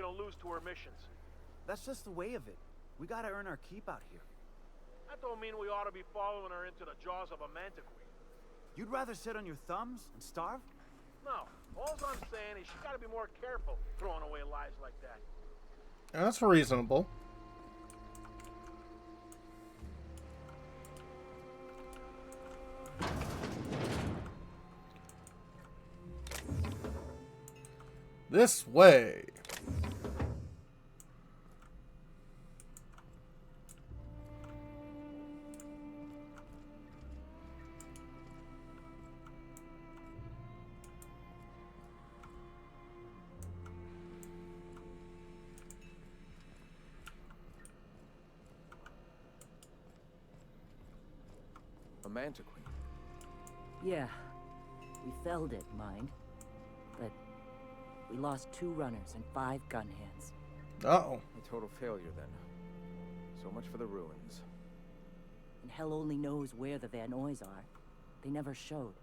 gonna lose to her missions. That's just the way of it. We gotta earn our keep out here. That don't mean we ought to be following her into the jaws of a mantiquee. You'd rather sit on your thumbs and starve? No, all I'm saying is she gotta be more careful throwing away lives like that. That's reasonable. This way. A mantiquee. Yeah. We felled it, mind. But we lost 2 runners and 5 gun hands. Uh-oh. A total failure, then. So much for the ruins. And hell only knows where the Vanoys are. They never showed.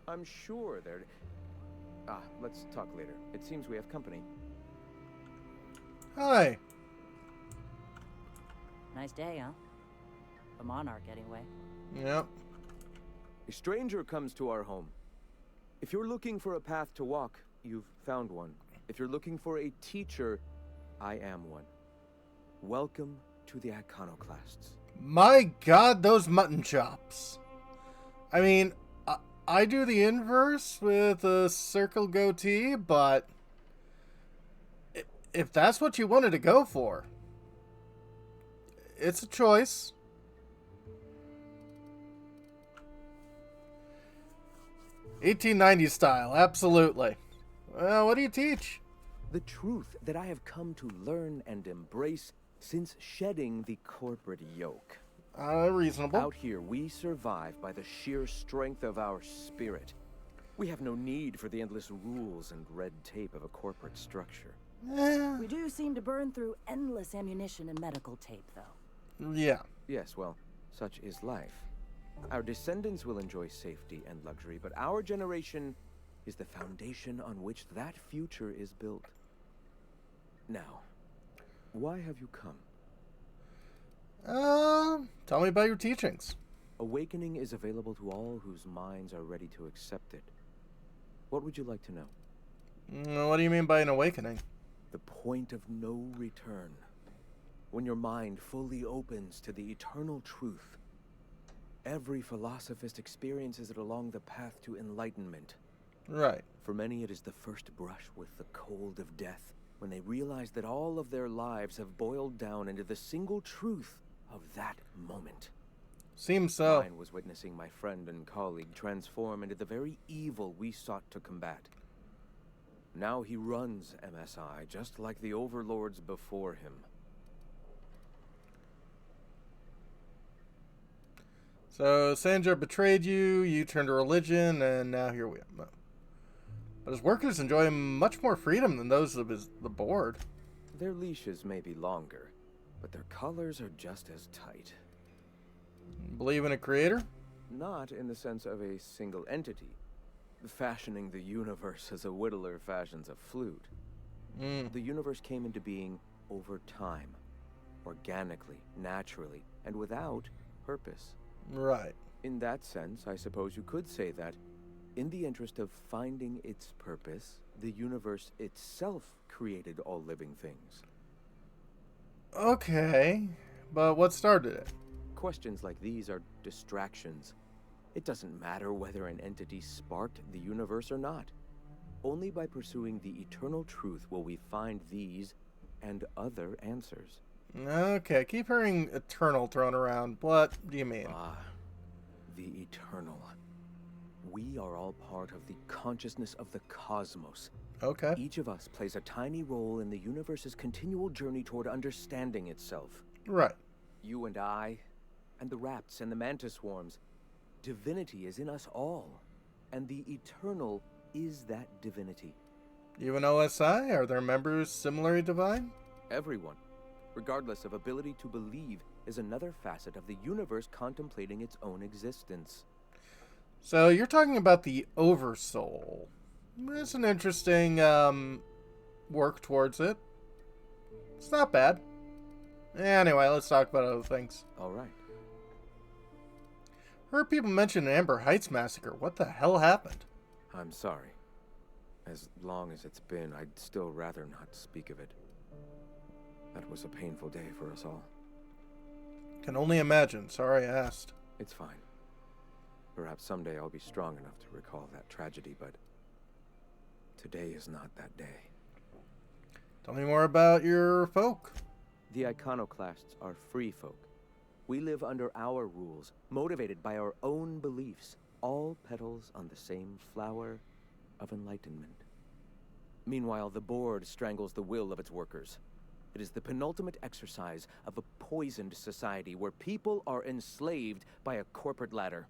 I'm sure they're... let's talk later. It seems we have company. Hi. Nice day, huh? A monarch, anyway. Yep. A stranger comes to our home. If you're looking for a path to walk, you've found one. If you're looking for a teacher, I am one. Welcome to the Iconoclasts. My God, those mutton chops. I mean, I do the inverse with a circle goatee, but if that's what you wanted to go for, it's a choice. $1890 style, absolutely. Well, what do you teach? The truth that I have come to learn and embrace since shedding the corporate yoke. Reasonable. Out here, we survive by the sheer strength of our spirit. We have no need for the endless rules and red tape of a corporate structure. We do seem to burn through endless ammunition and medical tape, though. Yeah. Yes, well, such is life. Our descendants will enjoy safety and luxury, but our generation is the foundation on which that future is built. Now, why have you come? Tell me about your teachings. Awakening is available to all whose minds are ready to accept it. What would you like to know? What do you mean by an awakening? The point of no return. When your mind fully opens to the eternal truth. Every philosophist experiences it along the path to enlightenment. Right. For many, it is the first brush with the cold of death, when they realize that all of their lives have boiled down into the single truth of that moment. Seems so. Mine was witnessing my friend and colleague transform into the very evil we sought to combat. Now he runs MSI, just like the overlords before him. So, Sandra betrayed you, you turned to religion, and now here we are. But his workers enjoy much more freedom than those of the board. Their leashes may be longer, but their collars are just as tight. Believe in a creator? Not in the sense of a single entity, fashioning the universe as a whittler fashions a flute. The universe came into being over time, organically, naturally, and without purpose. Right. In that sense, I suppose you could say that, in the interest of finding its purpose, the universe itself created all living things. Okay, but what started it? Questions like these are distractions. It doesn't matter whether an entity sparked the universe or not. Only by pursuing the eternal truth will we find these and other answers. Okay, keep hearing eternal thrown around. What do you mean? The eternal. We are all part of the consciousness of the cosmos. Okay. Each of us plays a tiny role in the universe's continual journey toward understanding itself. Right. You and I, and the rats and the mantis swarms. Divinity is in us all, and the eternal is that divinity. Even OSI? Are there members similarly divine? Everyone, regardless of ability to believe, is another facet of the universe contemplating its own existence. So you're talking about the Oversoul. That's an interesting work towards it. It's not bad. Anyway, let's talk about other things. All right. Heard people mention Amber Heights massacre. What the hell happened? I'm sorry. As long as it's been, I'd still rather not speak of it. That was a painful day for us all. Can only imagine. Sorry I asked. It's fine. Perhaps someday I'll be strong enough to recall that tragedy, but today is not that day. Tell me more about your folk. The Iconoclasts are free folk. We live under our rules, motivated by our own beliefs, all petals on the same flower of enlightenment. Meanwhile, the board strangles the will of its workers. It is the penultimate exercise of a poisoned society where people are enslaved by a corporate ladder.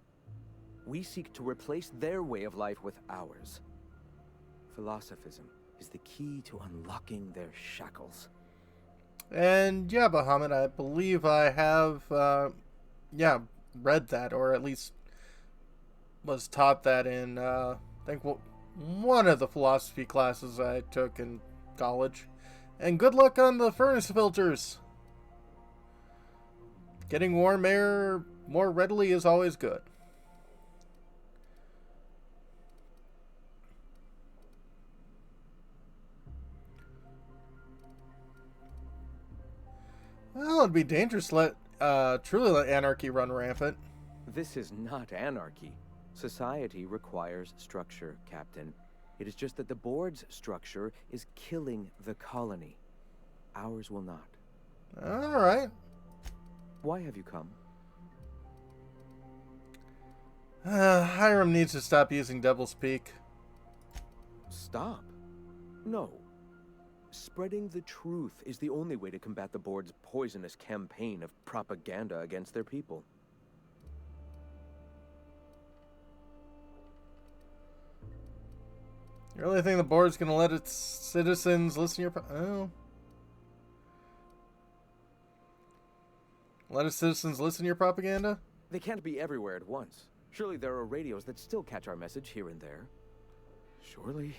We seek to replace their way of life with ours. Philosophism is the key to unlocking their shackles. And yeah, Bahamut, I believe I have, read that, or at least was taught that in, I think, one of the philosophy classes I took in college. And good luck on the furnace filters. Getting warm air more readily is always good. Well, it'd be dangerous to truly let anarchy run rampant. This is not anarchy. Society requires structure, Captain. It is just that the board's structure is killing the colony. Ours will not. All right. Why have you come? Hiram needs to stop using doublespeak. Stop? No. Spreading the truth is the only way to combat the board's poisonous campaign of propaganda against their people. You really think the board's gonna let its citizens listen to your let its citizens listen to your propaganda? They can't be everywhere at once. Surely there are radios that still catch our message here and there. Surely.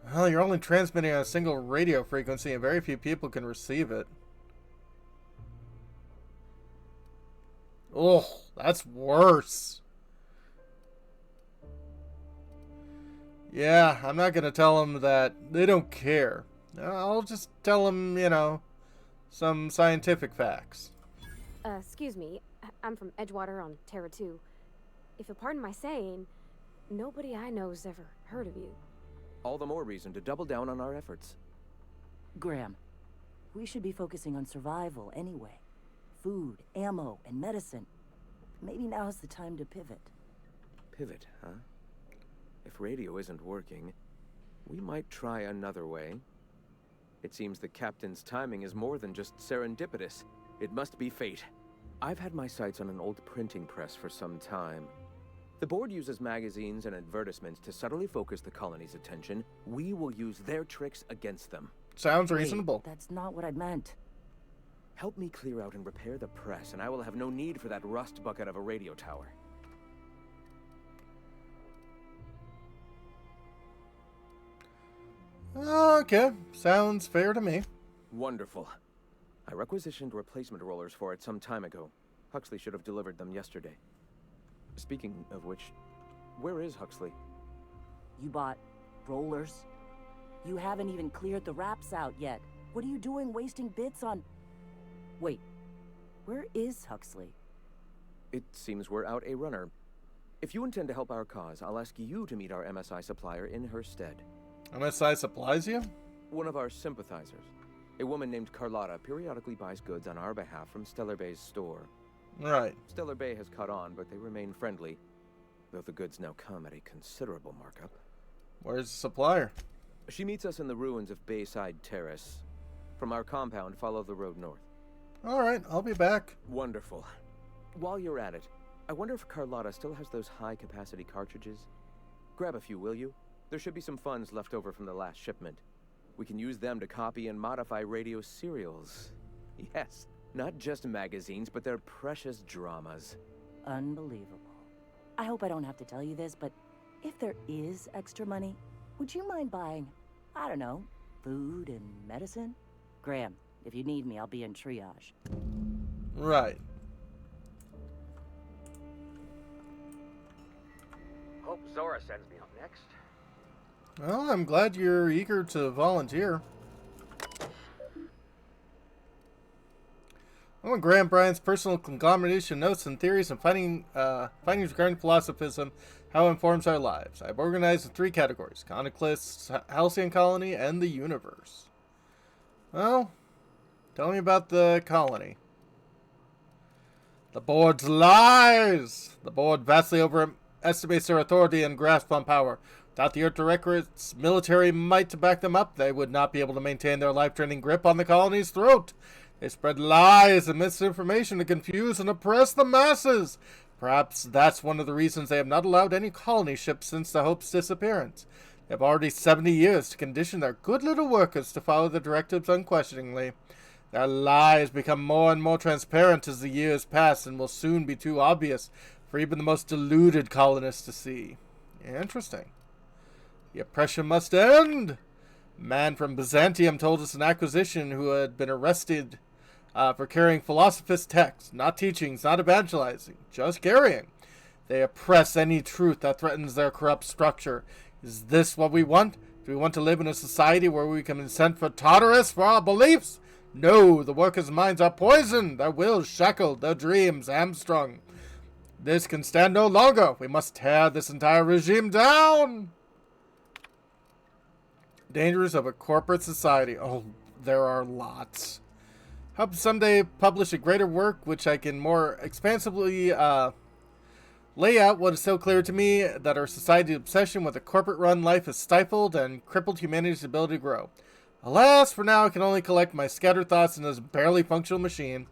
Well, you're only transmitting on a single radio frequency and very few people can receive it. Oh, that's worse. Yeah, I'm not gonna tell them that they don't care. I'll just tell them, some scientific facts. Excuse me. I'm from Edgewater on Terra 2. If you'll pardon my saying, nobody I know's ever heard of you. All the more reason to double down on our efforts. Graham, we should be focusing on survival anyway. Food, ammo, and medicine. Maybe now's the time to pivot. Pivot, huh? If radio isn't working, we might try another way. It seems the captain's timing is more than just serendipitous. It must be fate. I've had my sights on an old printing press for some time. The board uses magazines and advertisements to subtly focus the colony's attention. We will use their tricks against them. Sounds reasonable. That's not what I meant. Help me clear out and repair the press, and I will have no need for that rust bucket of a radio tower. Okay, sounds fair to me. Wonderful. I requisitioned replacement rollers for it some time ago. Huxley should have delivered them yesterday. Speaking of which, where is Huxley? You bought rollers? You haven't even cleared the wraps out yet. What are you doing wasting bits on... Wait, where is Huxley? It seems we're out a runner. If you intend to help our cause, I'll ask you to meet our MSI supplier in her stead. MSI supplies you? One of our sympathizers. A woman named Carlotta periodically buys goods on our behalf from Stellar Bay's store. Right. Stellar Bay has caught on, but they remain friendly, though the goods now come at a considerable markup. Where's the supplier? She meets us in the ruins of Bayside Terrace. From our compound, follow the road north. All right, I'll be back. Wonderful. While you're at it, I wonder if Carlotta still has those high-capacity cartridges? Grab a few, will you? There should be some funds left over from the last shipment. We can use them to copy and modify radio serials. Yes, not just magazines, but their precious dramas. Unbelievable. I hope I don't have to tell you this, but if there is extra money, Would you mind buying, I don't know, food and medicine? Graham, if you need me, I'll be in triage. Right. Hope Zora sends me up next. Well, I'm glad you're eager to volunteer. I want Graham Bryant's personal conglomeration notes and theories and findings regarding philosophism, how it informs our lives. I've organized in 3 categories: Conoclist, Halcyon Colony, and the universe. Well, tell me about the colony. The board's lies! The board vastly overestimates their authority and grasp on power. Without the Earth Directorate's military might to back them up, they would not be able to maintain their life-threatening grip on the colony's throat. They spread lies and misinformation to confuse and oppress the masses. Perhaps that's one of the reasons they have not allowed any colony ships since the Hope's disappearance. They have already 70 years to condition their good little workers to follow the directives unquestioningly. Their lies become more and more transparent as the years pass and will soon be too obvious for even the most deluded colonists to see. Interesting. The oppression must end. A man from Byzantium told us an acquisition who had been arrested for carrying philosophist texts, not teachings, not evangelizing, just carrying. They oppress any truth that threatens their corrupt structure. Is this what we want? Do we want to live in a society where we can consent for Tartarus for our beliefs? No, the workers' minds are poisoned, their wills shackled, their dreams hamstrung. This can stand no longer. We must tear this entire regime down. Dangers of a corporate society. Oh, there are lots. Hope someday publish a greater work which I can more expansively lay out what is so clear to me, that our society's obsession with a corporate-run life has stifled and crippled humanity's ability to grow. Alas, for now I can only collect my scattered thoughts in this barely functional machine.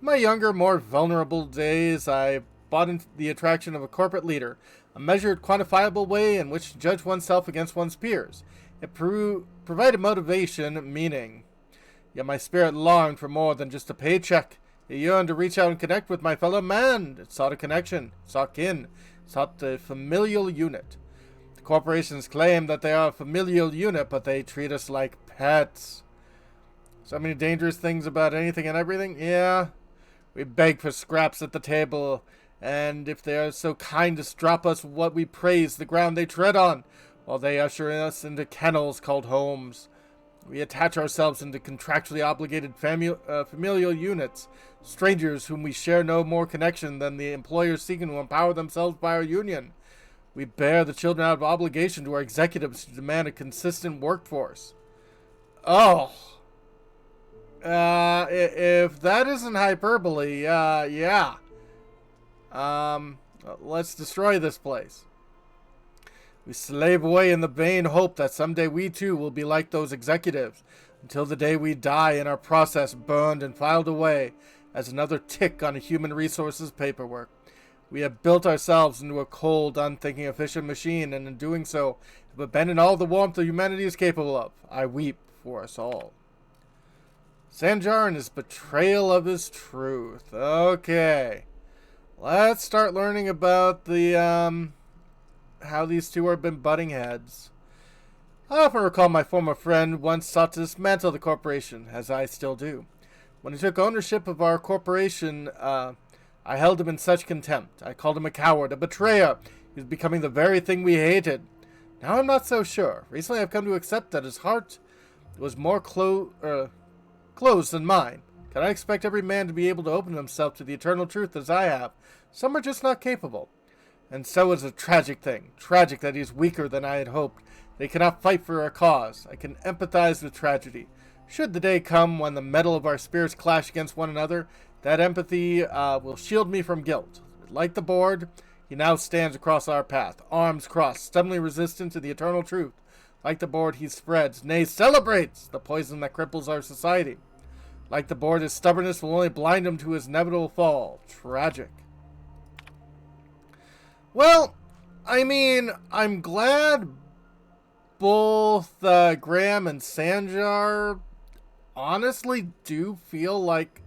In my younger, more vulnerable days, I bought into the attraction of a corporate leader, a measured, quantifiable way in which to judge oneself against one's peers. It provided motivation, meaning. Yet my spirit longed for more than just a paycheck. It yearned to reach out and connect with my fellow man. It sought a connection, sought kin, sought the familial unit. The corporations claim that they are a familial unit, but they treat us like pets. So many dangerous things about anything and everything? Yeah. We beg for scraps at the table, and if they are so kind as drop us what we praise the ground they tread on, while they usher us into kennels called homes. We attach ourselves into contractually obligated familial units, strangers whom we share no more connection than the employers seeking to empower themselves by our union. We bear the children out of obligation to our executives to demand a consistent workforce. Oh. If that isn't hyperbole, yeah. Let's destroy this place. We slave away in the vain hope that someday we too will be like those executives, until the day we die in our process, burned and filed away as another tick on a human resources paperwork. We have built ourselves into a cold, unthinking, efficient machine, and in doing so have abandoned all the warmth that humanity is capable of. I weep for us all. Sanjar and his betrayal of his truth. Okay. Let's start learning about the, how these two have been butting heads. I often recall my former friend once sought to dismantle the corporation, as I still do. When he took ownership of our corporation, I held him in such contempt. I called him a coward, a betrayer. He was becoming the very thing we hated. Now I'm not so sure. Recently I've come to accept that his heart was more closed than mine. Can I expect every man to be able to open himself to the eternal truth as I have? Some are just not capable. And so is a tragic thing. Tragic that he is weaker than I had hoped. They cannot fight for our cause. I can empathize with tragedy. Should the day come when the metal of our spirits clash against one another, that empathy will shield me from guilt. Like the board, he now stands across our path, arms crossed, stubbornly resistant to the eternal truth. Like the board, he spreads, nay, celebrates the poison that cripples our society. Like the board, his stubbornness will only blind him to his inevitable fall. Tragic. Well, I mean, I'm glad both Graham and Sanjar honestly do feel like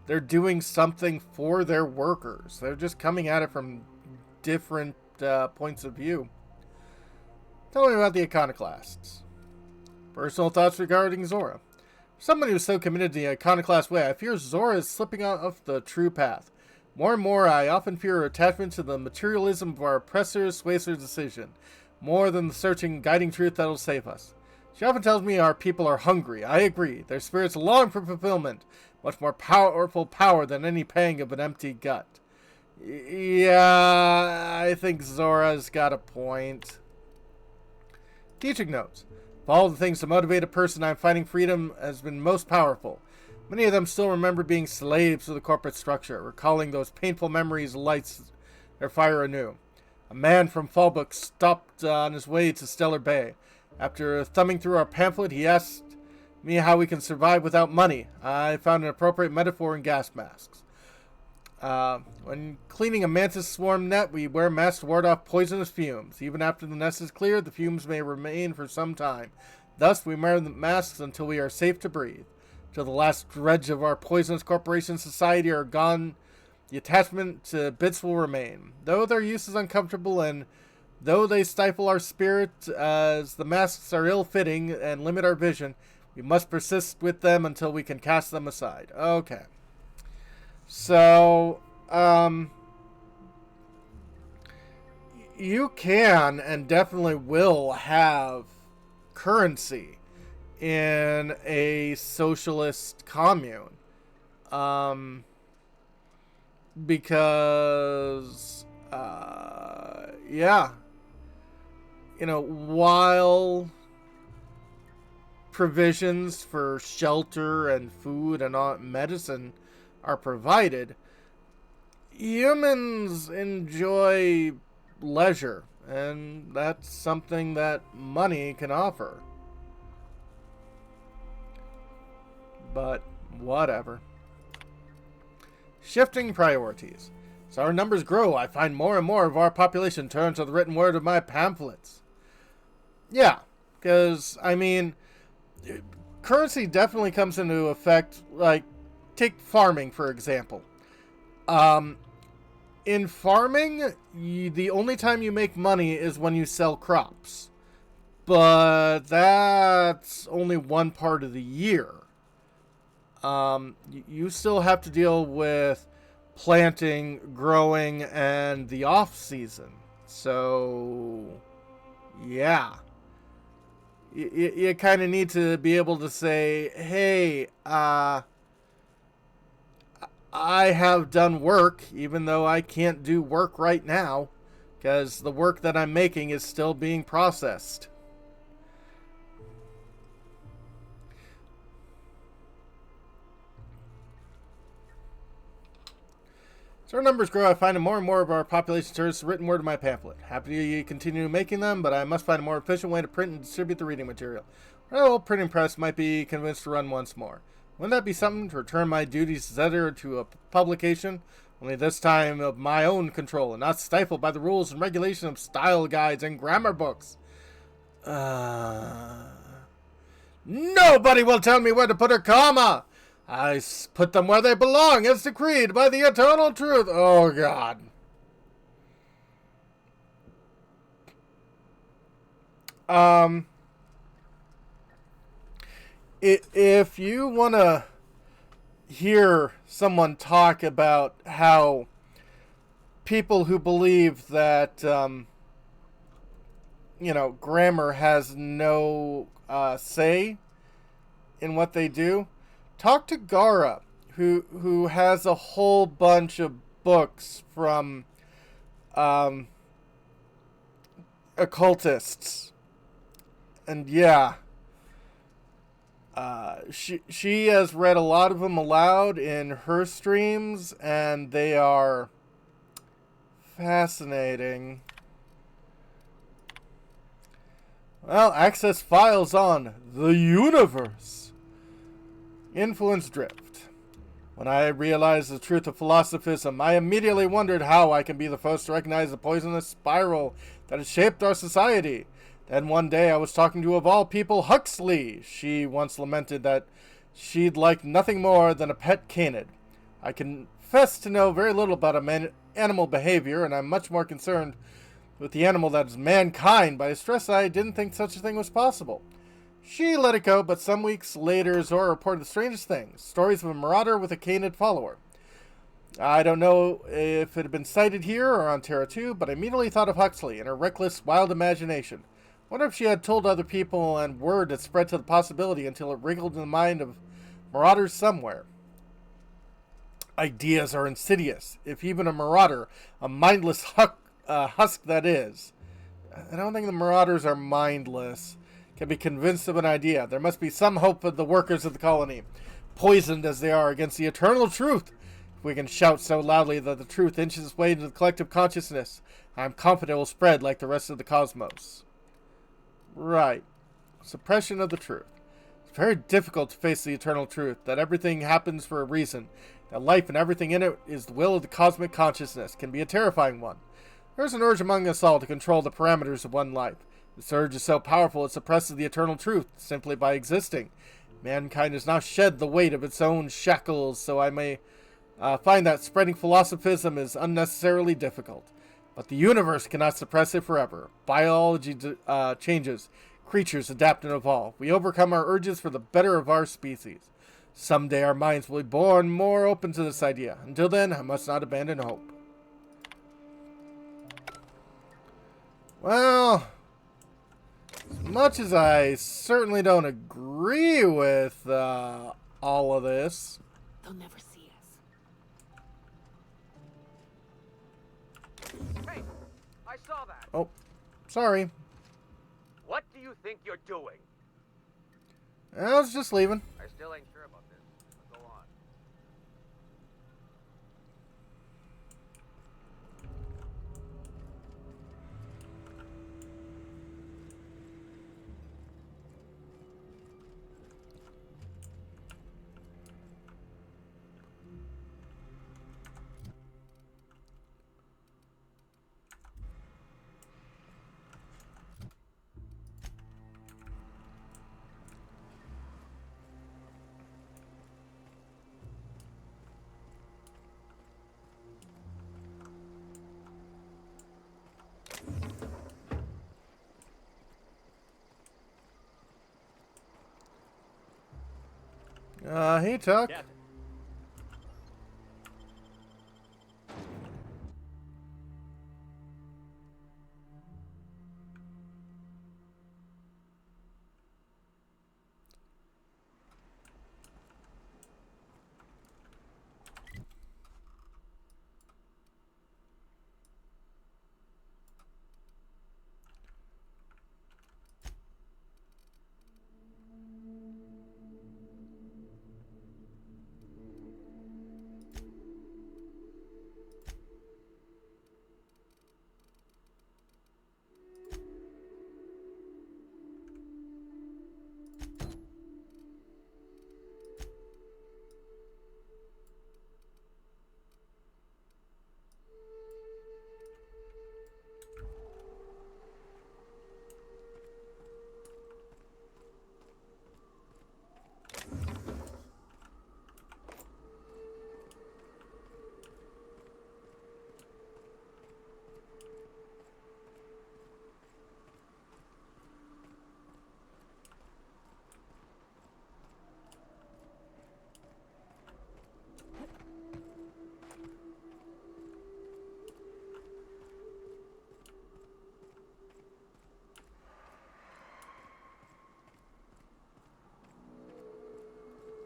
they're doing something for their workers. They're just coming at it from different points of view. Tell me about the Iconoclasts. Personal thoughts regarding Zora. Someone who's so committed to the Iconoclast way, I fear Zora is slipping off the true path. More and more, I often fear her attachment to the materialism of our oppressors sways her decision, more than the searching, guiding truth that'll save us. She often tells me our people are hungry. I agree. Their spirits long for fulfillment, much more powerful power than any pang of an empty gut. Yeah, I think Zora's got a point. Teaching notes. Of all the things to motivate a person, I'm finding freedom has been most powerful. Many of them still remember being slaves to the corporate structure, recalling those painful memories lights their fire anew. A man from Fallbrook stopped on his way to Stellar Bay. After thumbing through our pamphlet, he asked me how we can survive without money. I found an appropriate metaphor in gas masks. When cleaning a mantis swarm net, we wear masks to ward off poisonous fumes. Even after the nest is cleared, the fumes may remain for some time. Thus, we wear the masks until we are safe to breathe. Till the last dredge of our poisonous corporation society are gone, the attachment to bits will remain. Though their use is uncomfortable and though they stifle our spirit, as the masks are ill-fitting and limit our vision, we must persist with them until we can cast them aside. Okay. So, you can and definitely will have currency in a socialist commune. Because, yeah. You know, while provisions for shelter and food and medicine are provided, humans enjoy leisure, and that's something that money can offer. But whatever. Shifting priorities. As our numbers grow, I find more and more of our population turn to the written word of my pamphlets. Yeah, because, I mean, currency definitely comes into effect, like, take farming, for example. In farming, the only time you make money is when you sell crops. But that's only one part of the year. You still have to deal with planting, growing, and the off-season. So, yeah. You kind of need to be able to say, hey, I have done work, even though I can't do work right now, because the work that I'm making is still being processed. As our numbers grow, I find more and more of our population turns to written word of my pamphlet. Happy to continue making them, but I must find a more efficient way to print and distribute the reading material. An old printing press might be convinced to run once more. Wouldn't that be something to return my duties as editor to a publication, only this time of my own control, and not stifled by the rules and regulations of style guides and grammar books? Nobody will tell me where to put a comma! I put them where they belong, as decreed by the eternal truth. Oh, God. If you want to hear someone talk about how people who believe that, you know, grammar has no say in what they do, talk to Gara, who has a whole bunch of books from occultists. And yeah, she has read a lot of them aloud in her streams, and they are fascinating. Well, access files on the universe. Influence drift. When I realized the truth of philosophism, I immediately wondered how I can be the first to recognize the poisonous spiral that has shaped our society. Then one day I was talking to, of all people, Huxley. She once lamented that she'd like nothing more than a pet canid. I confess to know very little about animal behavior, and I'm much more concerned with the animal that is mankind by a stress I didn't think such a thing was possible. She let it go, but some weeks later, Zora reported the strangest things. Stories of a marauder with a canid follower. I don't know if it had been sighted here or on Terra 2, but I immediately thought of Huxley and her reckless, wild imagination. Wonder if she had told other people and word had spread to the possibility until it wriggled in the mind of marauders somewhere. Ideas are insidious. If even a marauder, a mindless husk that is. I don't think the marauders are mindless. Can be convinced of an idea. There must be some hope for the workers of the colony, poisoned as they are against the eternal truth. If we can shout so loudly that the truth inches its way into the collective consciousness, I am confident it will spread like the rest of the cosmos. Right. Suppression of the truth. It's very difficult to face the eternal truth, that everything happens for a reason, that life and everything in it is the will of the cosmic consciousness, can be a terrifying one. There's an urge among us all to control the parameters of one life. This urge is so powerful it suppresses the eternal truth simply by existing. Mankind has now shed the weight of its own shackles, so I may find that spreading philosophism is unnecessarily difficult. But the universe cannot suppress it forever. Biology changes. Creatures adapt and evolve. We overcome our urges for the better of our species. Someday our minds will be born more open to this idea. Until then, I must not abandon hope. Well, as much as I certainly don't agree with all of this. They'll never see us. Hey, I saw that. Oh, sorry. What do you think you're doing? I was just leaving. I still ain't sure about this. But go on. Hey, Tuck. Captain.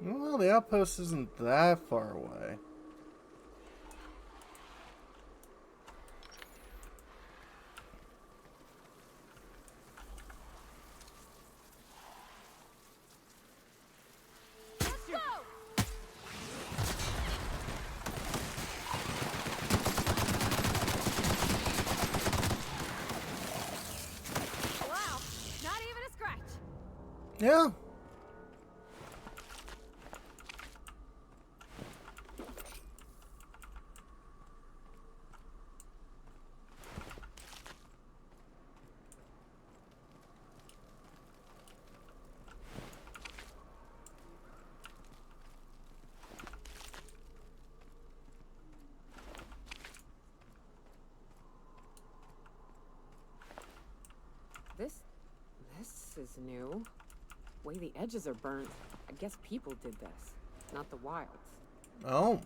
Well, the outpost isn't that far away. Wow, not even a scratch. Yeah. This is new. Way the edges are burnt. I guess people did this, not the wilds. Oh.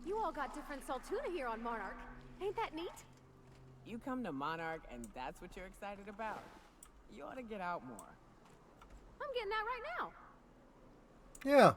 You all got different Saltuna here on Monarch. Ain't that neat? You come to Monarch and that's what you're excited about? You ought to get out more. I'm getting out right now. Yeah.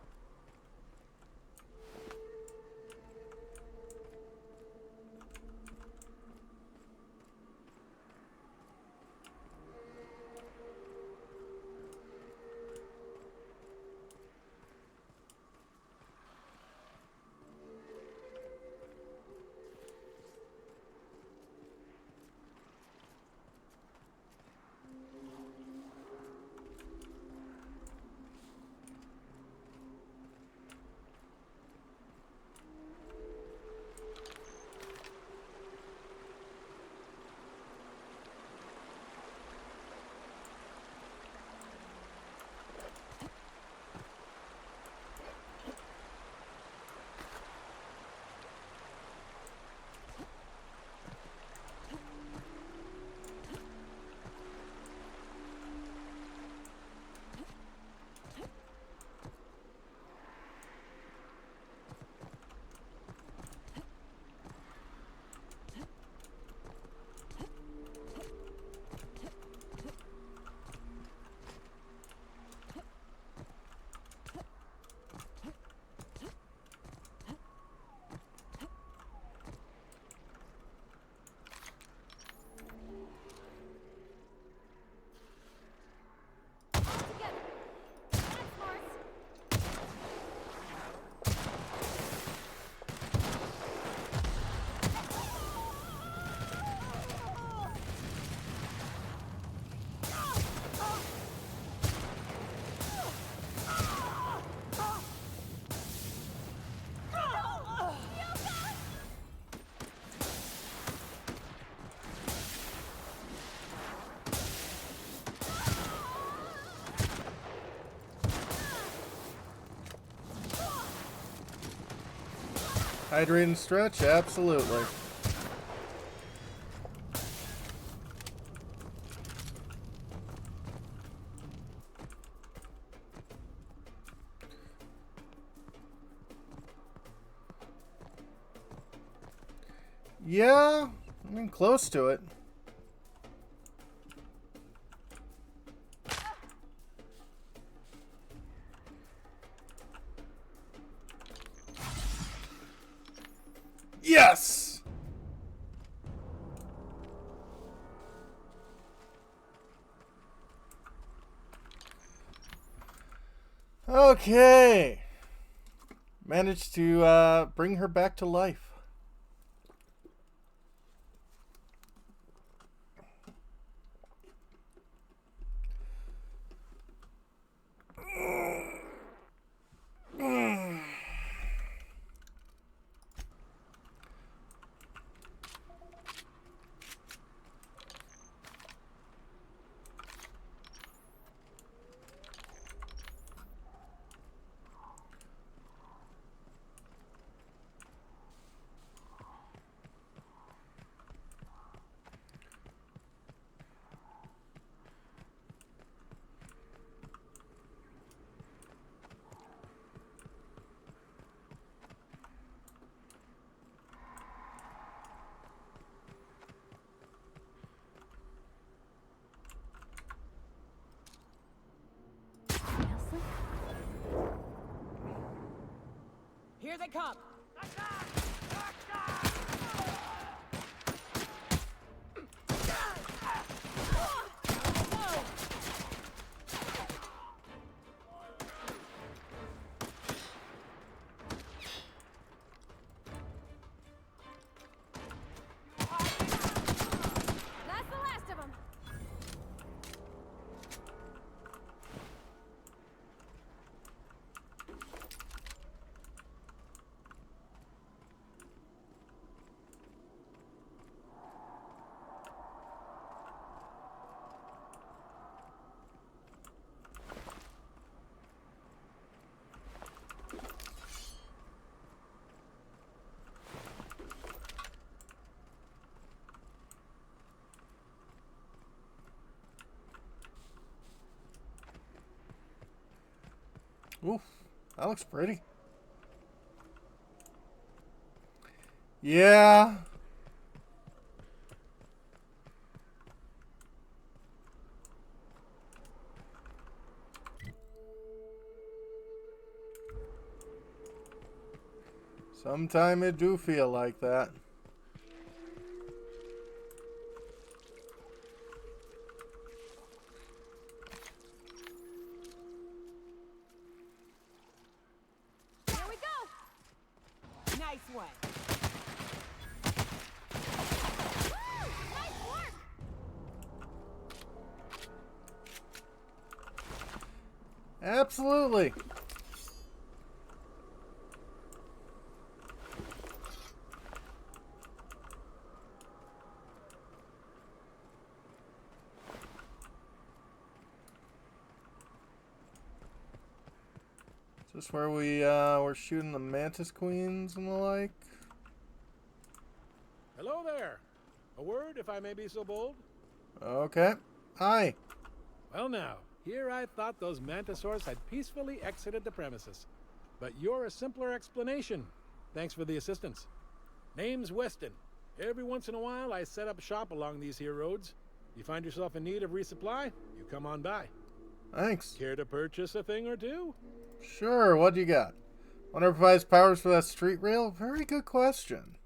Hydrate and stretch, absolutely. Yeah, I mean, close to it. Yes! Okay. Managed to bring her back to life. Here they come! That's the last of them. Oof, that looks pretty. Yeah. Sometime it do feel like that. Here we go! Nice one. Woo! Nice work! Absolutely. Is this where we're shooting the Mantis Queens and the like? Hello there. A word, if I may be so bold? Okay. Hi. Well now, here I thought those Mantisaurs had peacefully exited the premises. But you're a simpler explanation. Thanks for the assistance. Name's Weston. Every once in a while, I set up shop along these here roads. You find yourself in need of resupply, you come on by. Thanks. Care to purchase a thing or two? Sure, what do you got? Wonder if provides powers for that street rail? Very good question.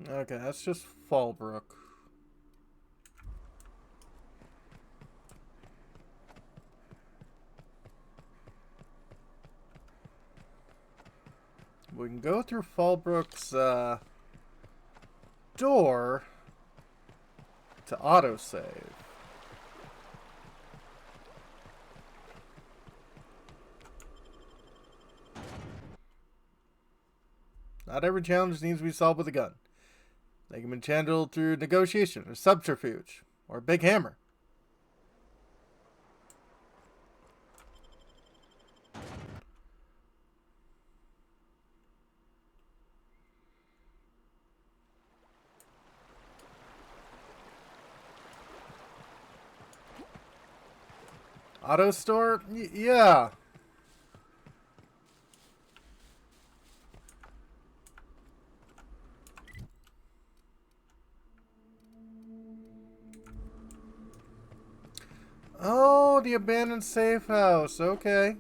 Okay, that's just Fallbrook. We can go through Fallbrook's door to autosave. Not every challenge needs to be solved with a gun. They can be handled through negotiation or subterfuge or a big hammer. Auto store? Yeah. Oh, the abandoned safe house. Okay.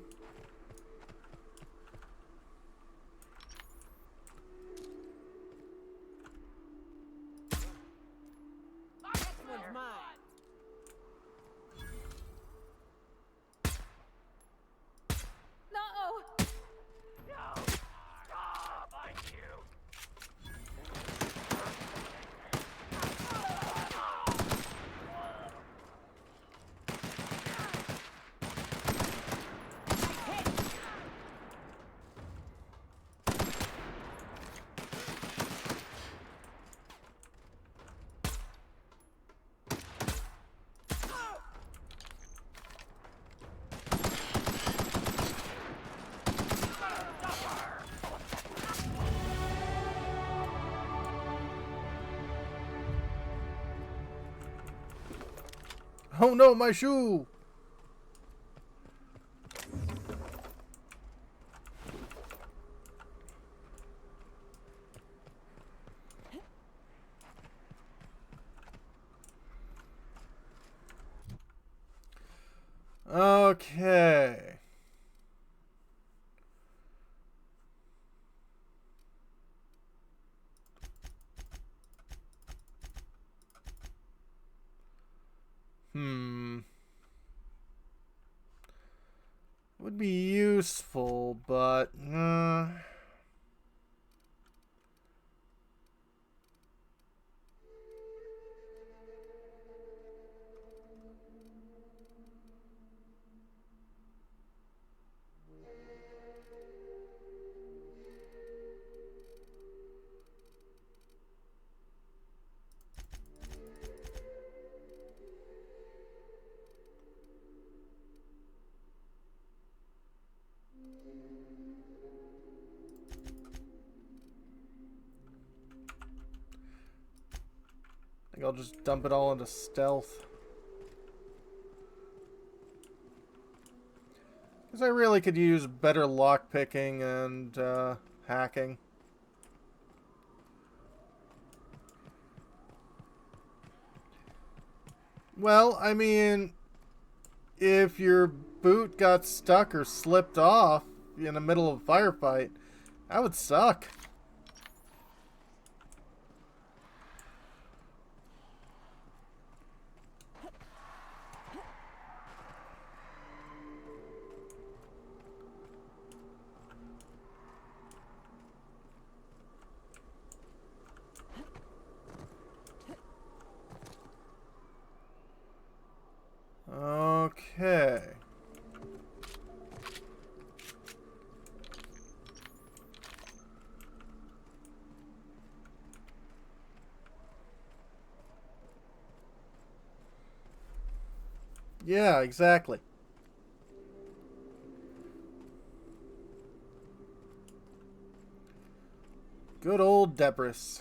Oh no, my shoe! Okay. Would be useful, but I think I'll just dump it all into stealth. Because I really could use better lockpicking and hacking. Well, I mean, if your boot got stuck or slipped off in the middle of a firefight, that would suck. Okay. Yeah, exactly. Good old Debris.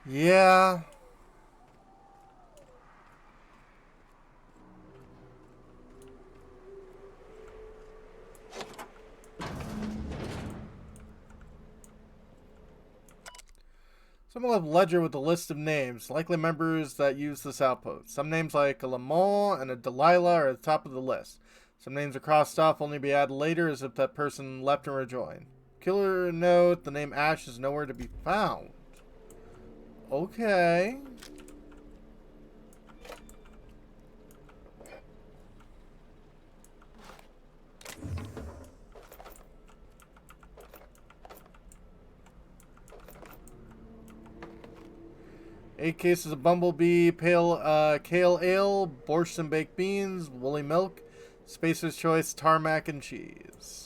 Yeah. Someone left ledger with a list of names, likely members that use this outpost. Some names like a Lamont and a Delilah are at the top of the list. Some names are crossed off, only to be added later as if that person left and rejoined. Killer note, the name Ash is nowhere to be found. Okay. Eight cases of Bumblebee, kale ale, borscht and baked beans, woolly milk, Spacer's Choice, tarmac and cheese.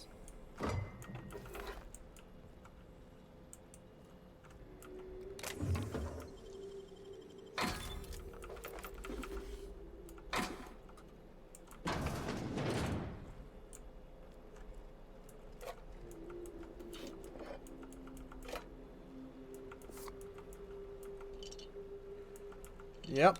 Yep.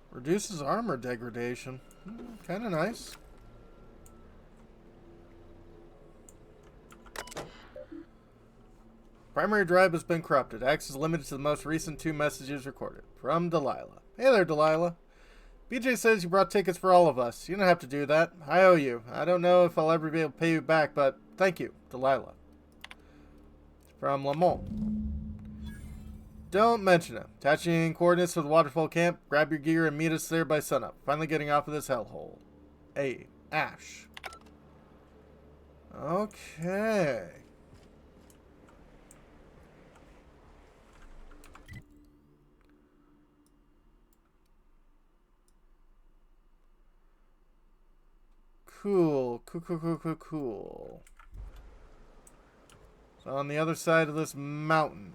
Reduces armor degradation. Kind of nice. Primary drive has been corrupted. Access is limited to the most recent 2 messages recorded. From Delilah. Hey there, Delilah. BJ says you brought tickets for all of us. You don't have to do that. I owe you. I don't know if I'll ever be able to pay you back, but thank you, Delilah. From Lamont. Don't mention it. Attaching coordinates to the waterfall camp. Grab your gear and meet us there by sunup. Finally getting off of this hellhole. A. Ash. Okay. Cool. Cool. So on the other side of this mountain.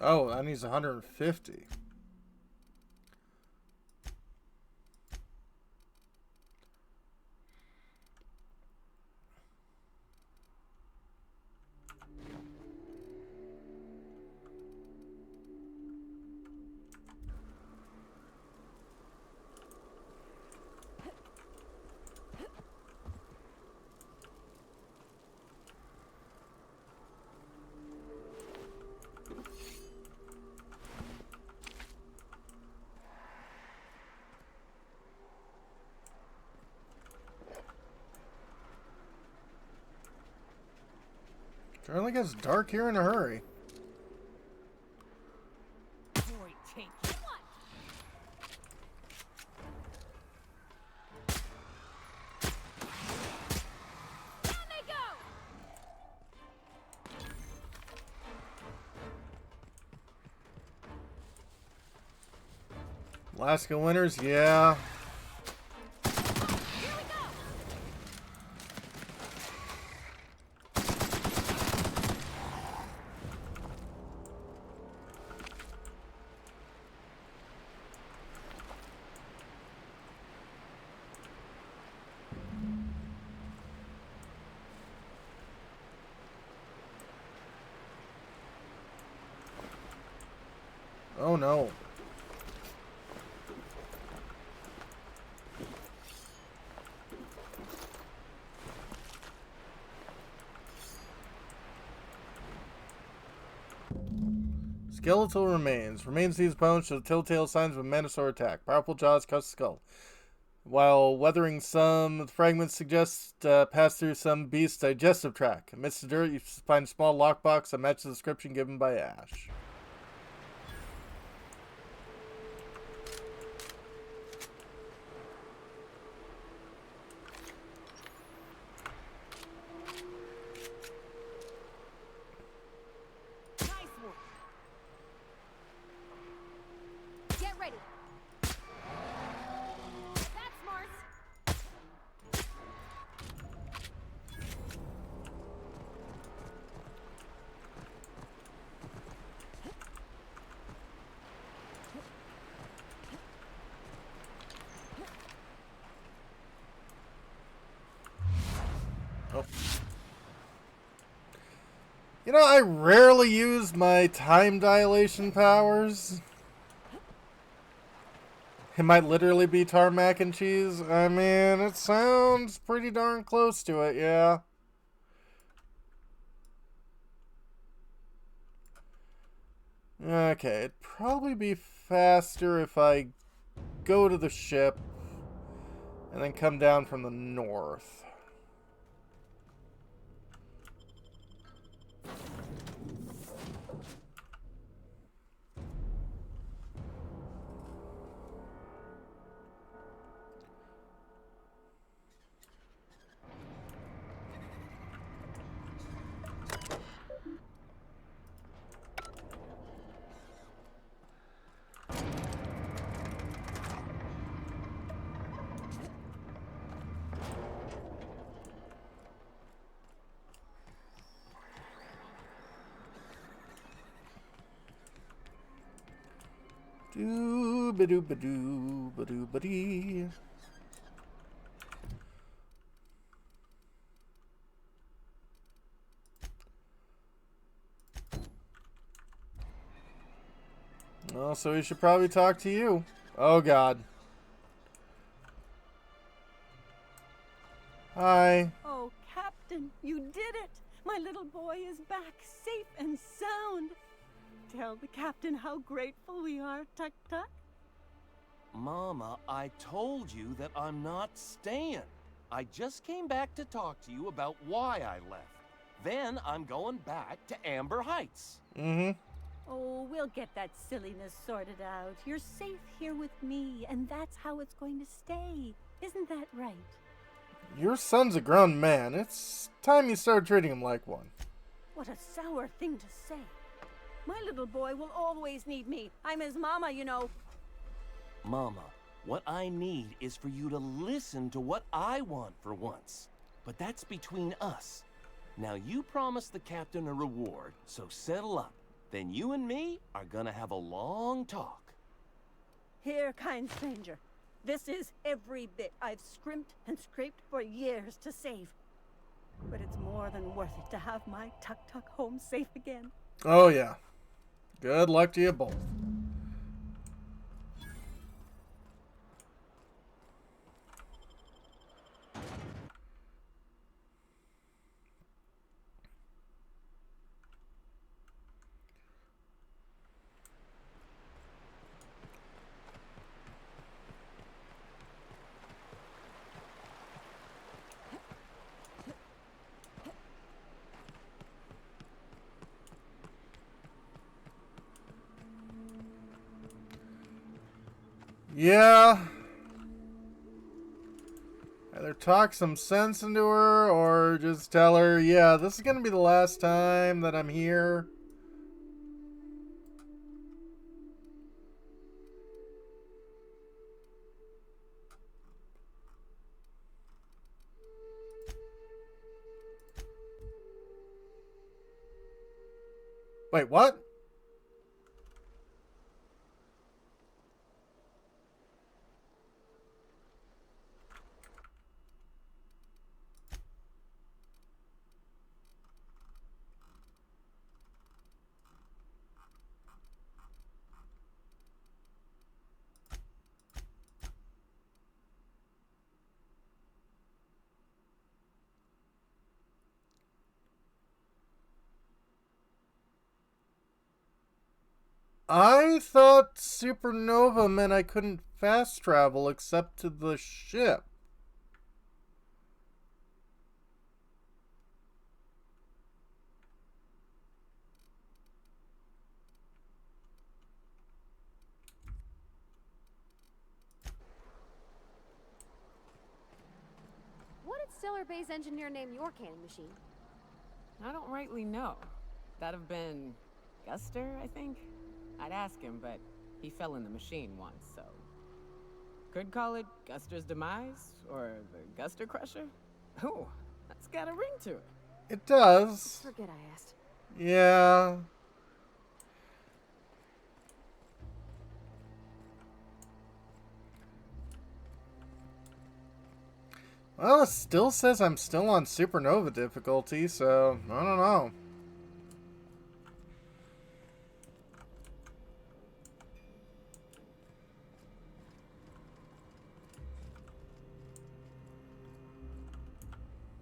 Oh, that needs 150. Charlie gets dark here in a hurry. Alaska Winters, yeah. Oh no. Skeletal remains. Remains of these bones show telltale signs of a Manosaur attack. Powerful jaws cut the skull. While weathering some fragments suggest pass through some beast's digestive tract. Amidst the dirt, you find a small lockbox that matches the description given by Ash. You know, I rarely use my time dilation powers. It might literally be tarmac and cheese. I mean, it sounds pretty darn close to it, yeah. Okay, it'd probably be faster if I go to the ship and then come down from the north. Doo-ba-doo-ba-doo-ba-doo-ba-dee. Well, so we should probably talk to you. Oh, God. Hi. Oh, Captain, you did it! My little boy is back, safe and sound. Tell the captain how grateful we are, Tuk Tuk. Mama, I told you that I'm not staying. I just came back to talk to you about why I left. Then I'm going back to Amber Heights. Mm-hmm. Oh, we'll get that silliness sorted out. You're safe here with me, and that's how it's going to stay. Isn't that right? Your son's a grown man. It's time you start treating him like one. What a sour thing to say. My little boy will always need me. I'm his mama, you know. Mama, what I need is for you to listen to what I want for once. But that's between us. Now you promised the captain a reward, so settle up. then you and me are gonna have a long talk. Here, kind stranger. This is every bit I've scrimped and scraped for years to save. But it's more than worth it to have my Tuk-Tuk home safe again. Oh, yeah. Good luck to you both. Yeah. Either talk some sense into her or just tell her, yeah, this is going to be the last time that I'm here. Wait, what? I thought supernova meant I couldn't fast travel except to the ship. What did Stellar Bay's engineer name your cannon machine? I don't rightly know. That'd have been Guster, I think? I'd ask him, but he fell in the machine once, so... Could call it Guster's Demise, or the Guster Crusher? Oh, that's got a ring to it. It does. Forget I asked. Yeah. Well, it still says I'm still on supernova difficulty, so I don't know.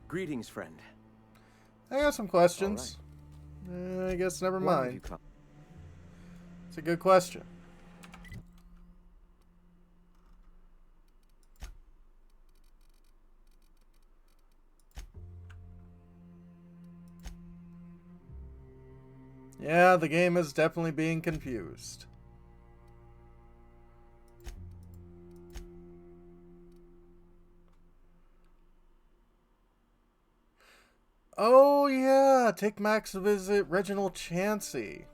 Greetings, friend. I got some questions. I guess never Why have mind. you come? It's a good question. Yeah, the game is definitely being confused. Oh yeah, take Max to visit Reginald Chansey.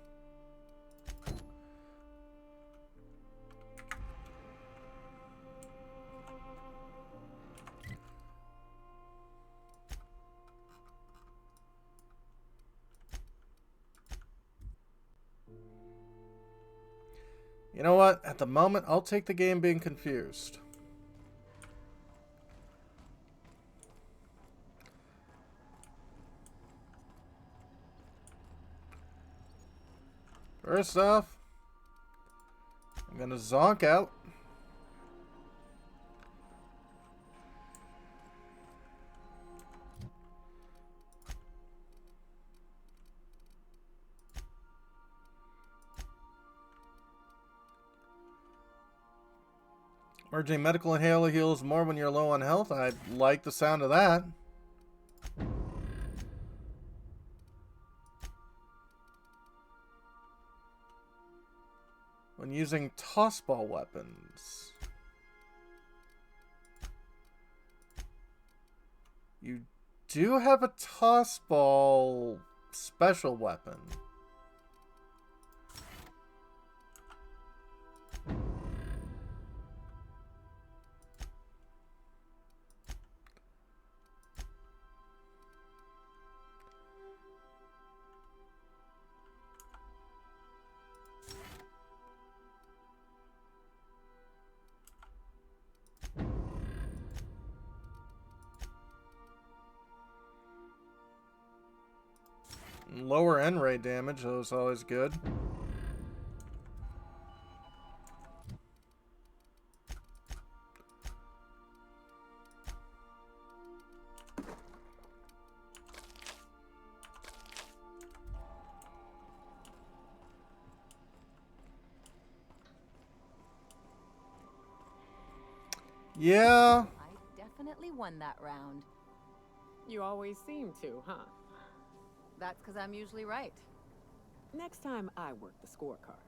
You know what? At the moment, I'll take the game being confused. First off, I'm gonna zonk out. Merging medical inhaler heals more when you're low on health. I like the sound of that. When using tossball weapons, you do have a tossball special weapon. Lower end rate damage, that was always good. Yeah. I definitely won that round. You always seem to, huh? That's because I'm usually right. Next time I work the scorecard.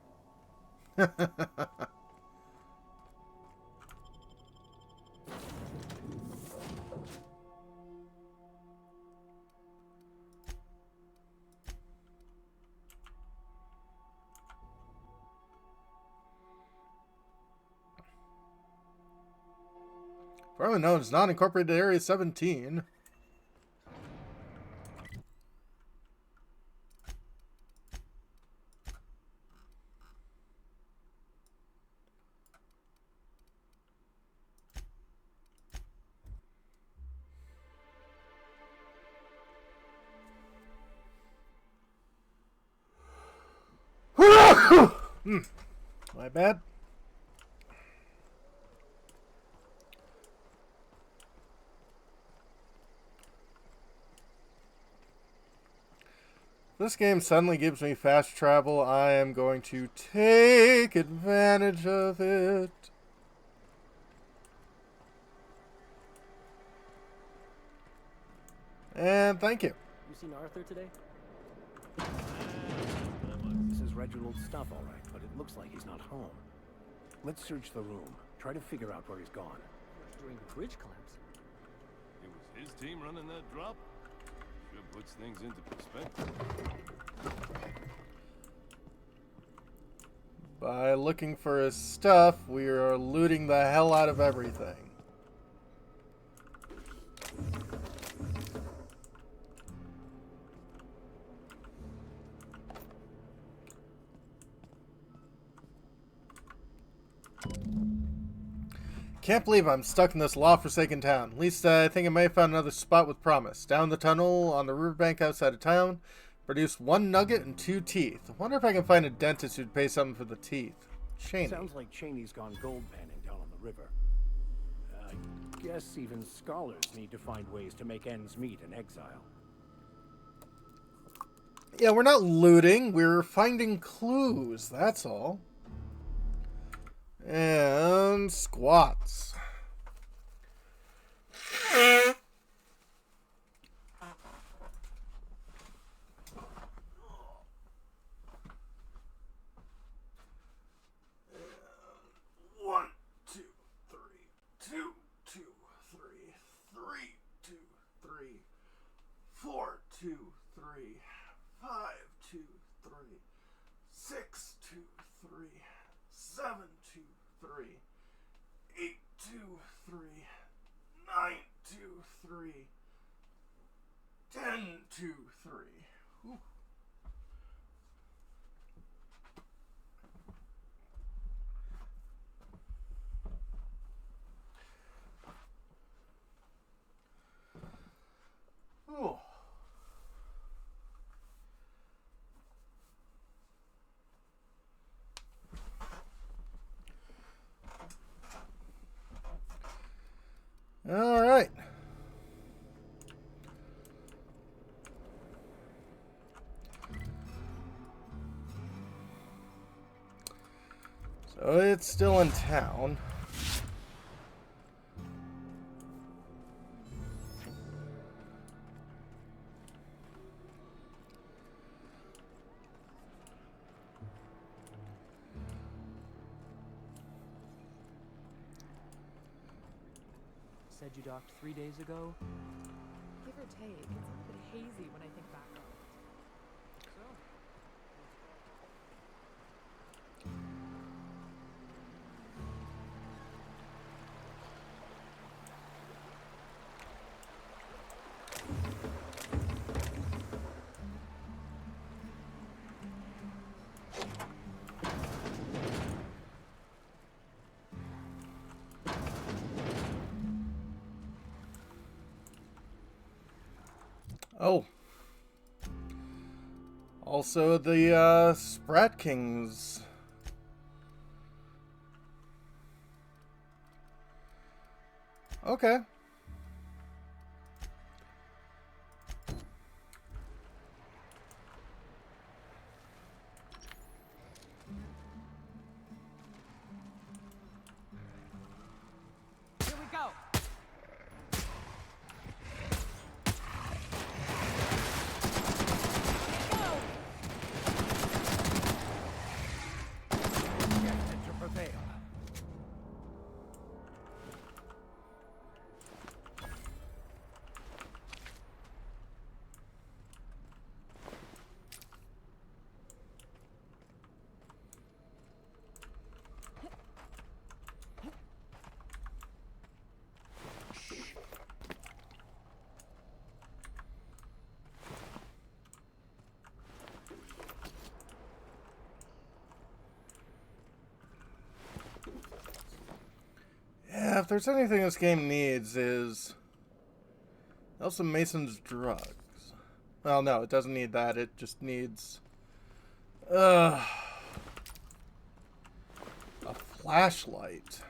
Formerly known as Non-Incorporated Area 17. My bad. This game suddenly gives me fast travel. I am going to take advantage of it. And thank you. You seen Arthur today? This is Reginald's stuff, all right, but it looks like he's not home. Let's search the room. Try to figure out where he's gone. During the bridge collapse. It was his team running that drop? Sure puts things into perspective. By looking for his stuff, we are looting the hell out of everything. Can't believe I'm stuck in this law-forsaken town. At least I think I may have found another spot with promise. Down the tunnel on the riverbank outside of town. Produced 1 nugget and 2 teeth. I wonder if I can find a dentist who'd pay something for the teeth. Cheney. Sounds like Cheney's gone gold panning down on the river. I guess even scholars need to find ways to make ends meet in exile. Yeah, we're not looting. We're finding clues. That's all. And squats. One, two, three, 2, 2, 3, 3, 2, 3, 4, 2, 3, 5, 2, 3, 6, 2, 3, 7, 2, 3, 8, 2, 3, 9, 2, 3, 10, 2, 3. Whew. Oh. All right. So it's still in town. Said you docked 3 days ago? Give or take, it's a bit hazy when I think back on it. Oh. Also, the Sprat Kings. Okay. Here we go. Destined to prevail. Yeah, if there's anything this game needs is Nelson Mason's drugs. Well, no, it doesn't need that. It just needs a flashlight.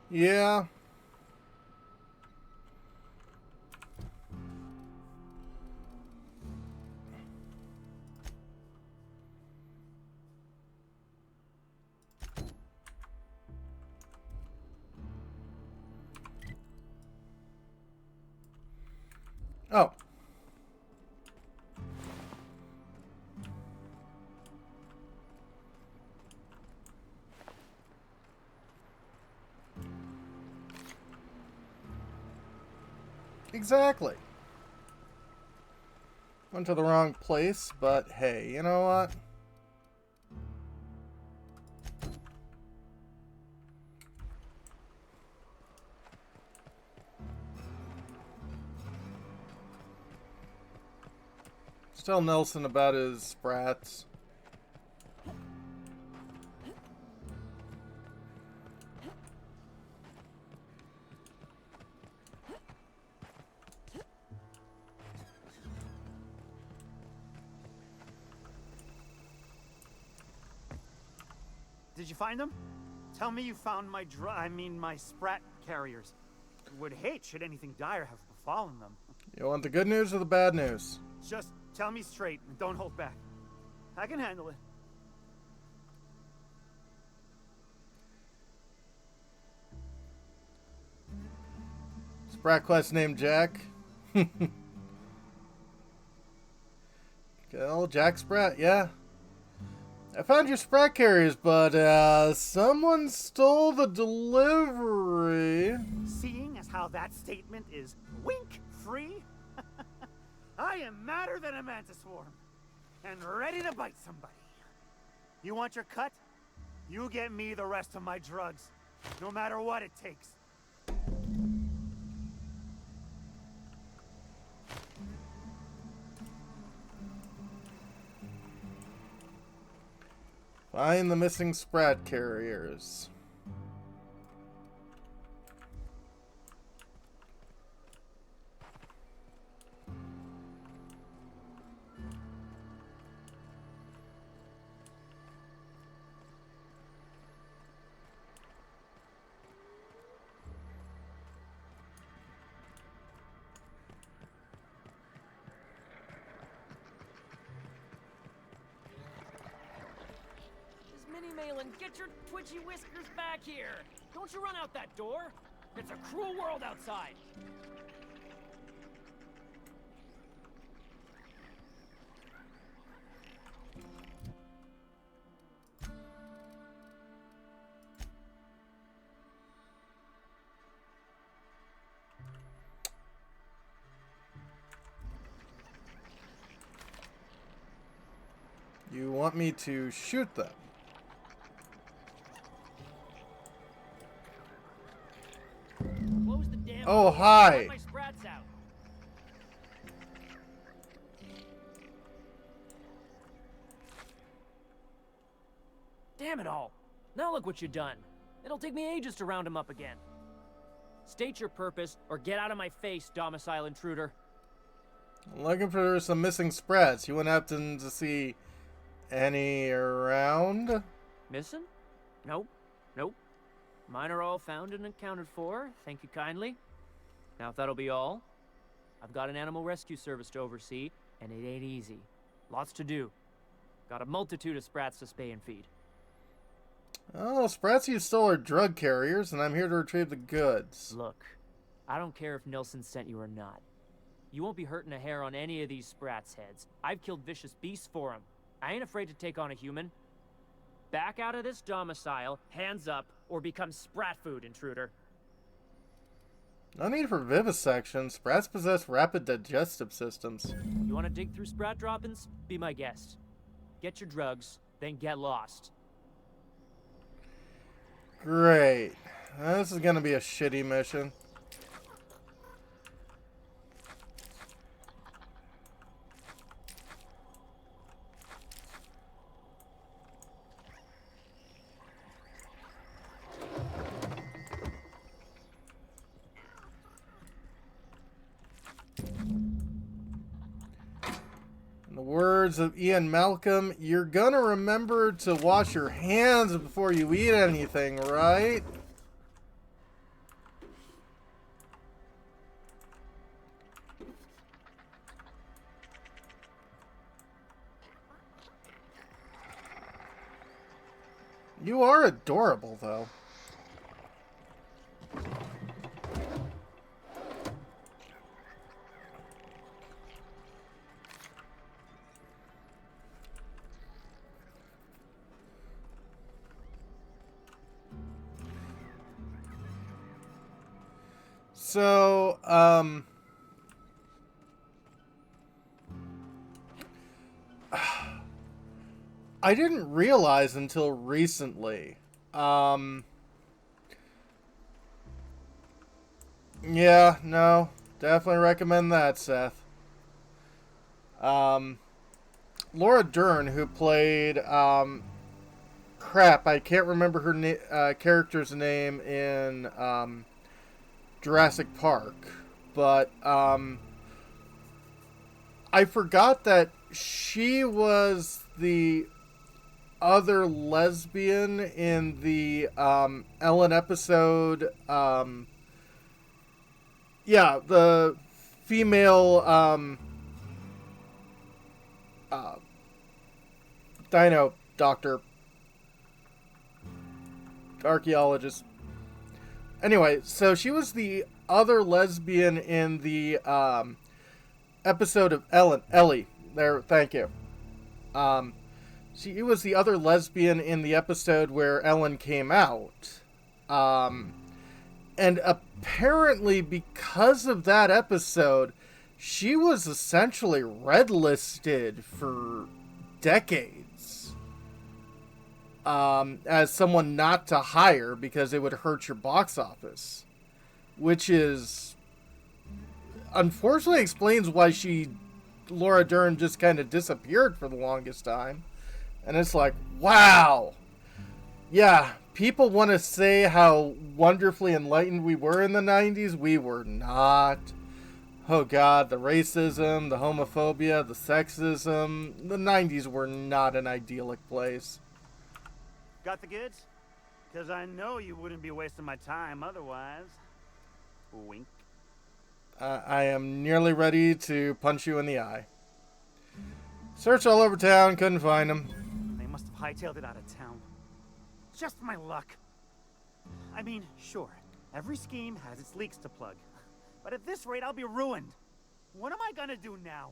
Yeah. Oh. Exactly. Went to the wrong place, but hey, you know what? Just tell Nelson about his sprats. Did you find them? Tell me you found my my Sprat carriers. Would hate should anything dire have befallen them. You want the good news or the bad news? Just tell me straight and don't hold back. I can handle it. Sprat quest named Jack. Oh, Jack Sprat, yeah. I found your Sprat carriers, but someone stole the delivery. Seeing as how that statement is wink-free, I am madder than a mantis swarm, and ready to bite somebody. You want your cut? You get me the rest of my drugs, no matter what it takes. Find the missing Sprat carriers. Minnie Malin, get your twitchy whiskers back here! Don't you run out that door! It's a cruel world outside! You want me to shoot them? Close the damn Oh, door. hi. Let my sprats out. Damn it all. Now look what you've done. It'll take me ages to round him up again. State your purpose, or get out of my face, domicile intruder. I'm looking for some missing sprats. You wouldn't happen to see any around? Missing? Nope. Nope. Mine are all found and accounted for. Thank you kindly. Now, if that'll be all, I've got an animal rescue service to oversee, and it ain't easy. Lots to do. Got a multitude of sprats to spay and feed. Oh, sprats you stole are drug carriers, and I'm here to retrieve the goods. Look, I don't care if Nilsson sent you or not. You won't be hurting a hair on any of these sprats' heads. I've killed vicious beasts for them. I ain't afraid to take on a human. Back out of this domicile, hands up, or become sprat food, intruder. No need for vivisection. Sprats possess rapid digestive systems. You want to dig through sprat droppings? Be my guest. Get your drugs, then get lost. Great. This is gonna be a shitty mission. In the words of Ian Malcolm, you're gonna remember to wash your hands before you eat anything, right? You are adorable, though. So, I didn't realize until recently. Yeah, no, definitely recommend that, Seth. Laura Dern, who played, crap, I can't remember her character's name in, Jurassic Park, but, I forgot that she was the other lesbian in the Ellen episode. Yeah, the female dino doctor, archaeologist. Anyway, so she was the other lesbian in the episode of Ellie. There, thank you. She was the other lesbian in the episode where Ellen came out. And apparently because of that episode, she was essentially red-listed for decades. As someone not to hire because it would hurt your box office. Which is... unfortunately explains why Laura Dern just kind of disappeared for the longest time. And it's like, wow. Yeah, people want to say how wonderfully enlightened we were in the 90s. We were not. Oh God, the racism, the homophobia, the sexism. The 90s were not an idyllic place. Got the goods? Because I know you wouldn't be wasting my time otherwise. Wink. I am nearly ready to punch you in the eye. Searched all over town, couldn't find him. They must have hightailed it out of town. Just my luck. I mean, sure, every scheme has its leaks to plug. But at this rate, I'll be ruined. What am I gonna do now?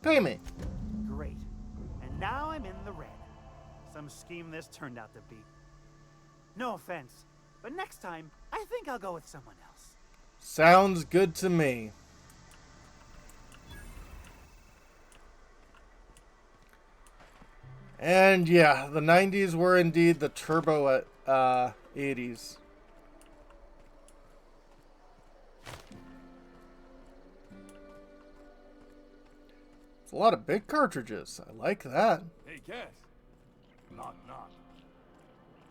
Pay me. Great. And now I'm in the red. Some scheme this turned out to be. No offense, but next time, I think I'll go with someone else. Sounds good to me. And yeah, the 90s were indeed the turbo 80s. It's a lot of big cartridges. I like that. Hey, Cass. Knock, knock.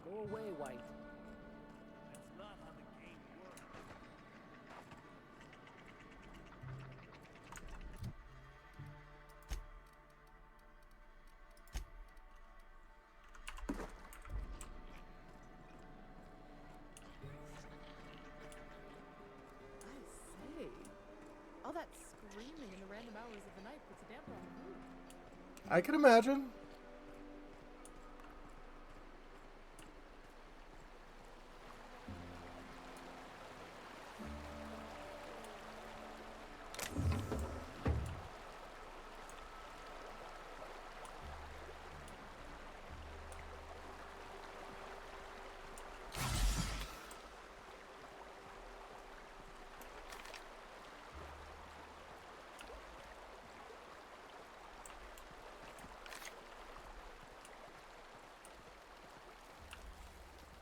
Go away, White. That's not how the game works. I say, all that screaming in the random hours of the night puts a damper on the mood. I can imagine.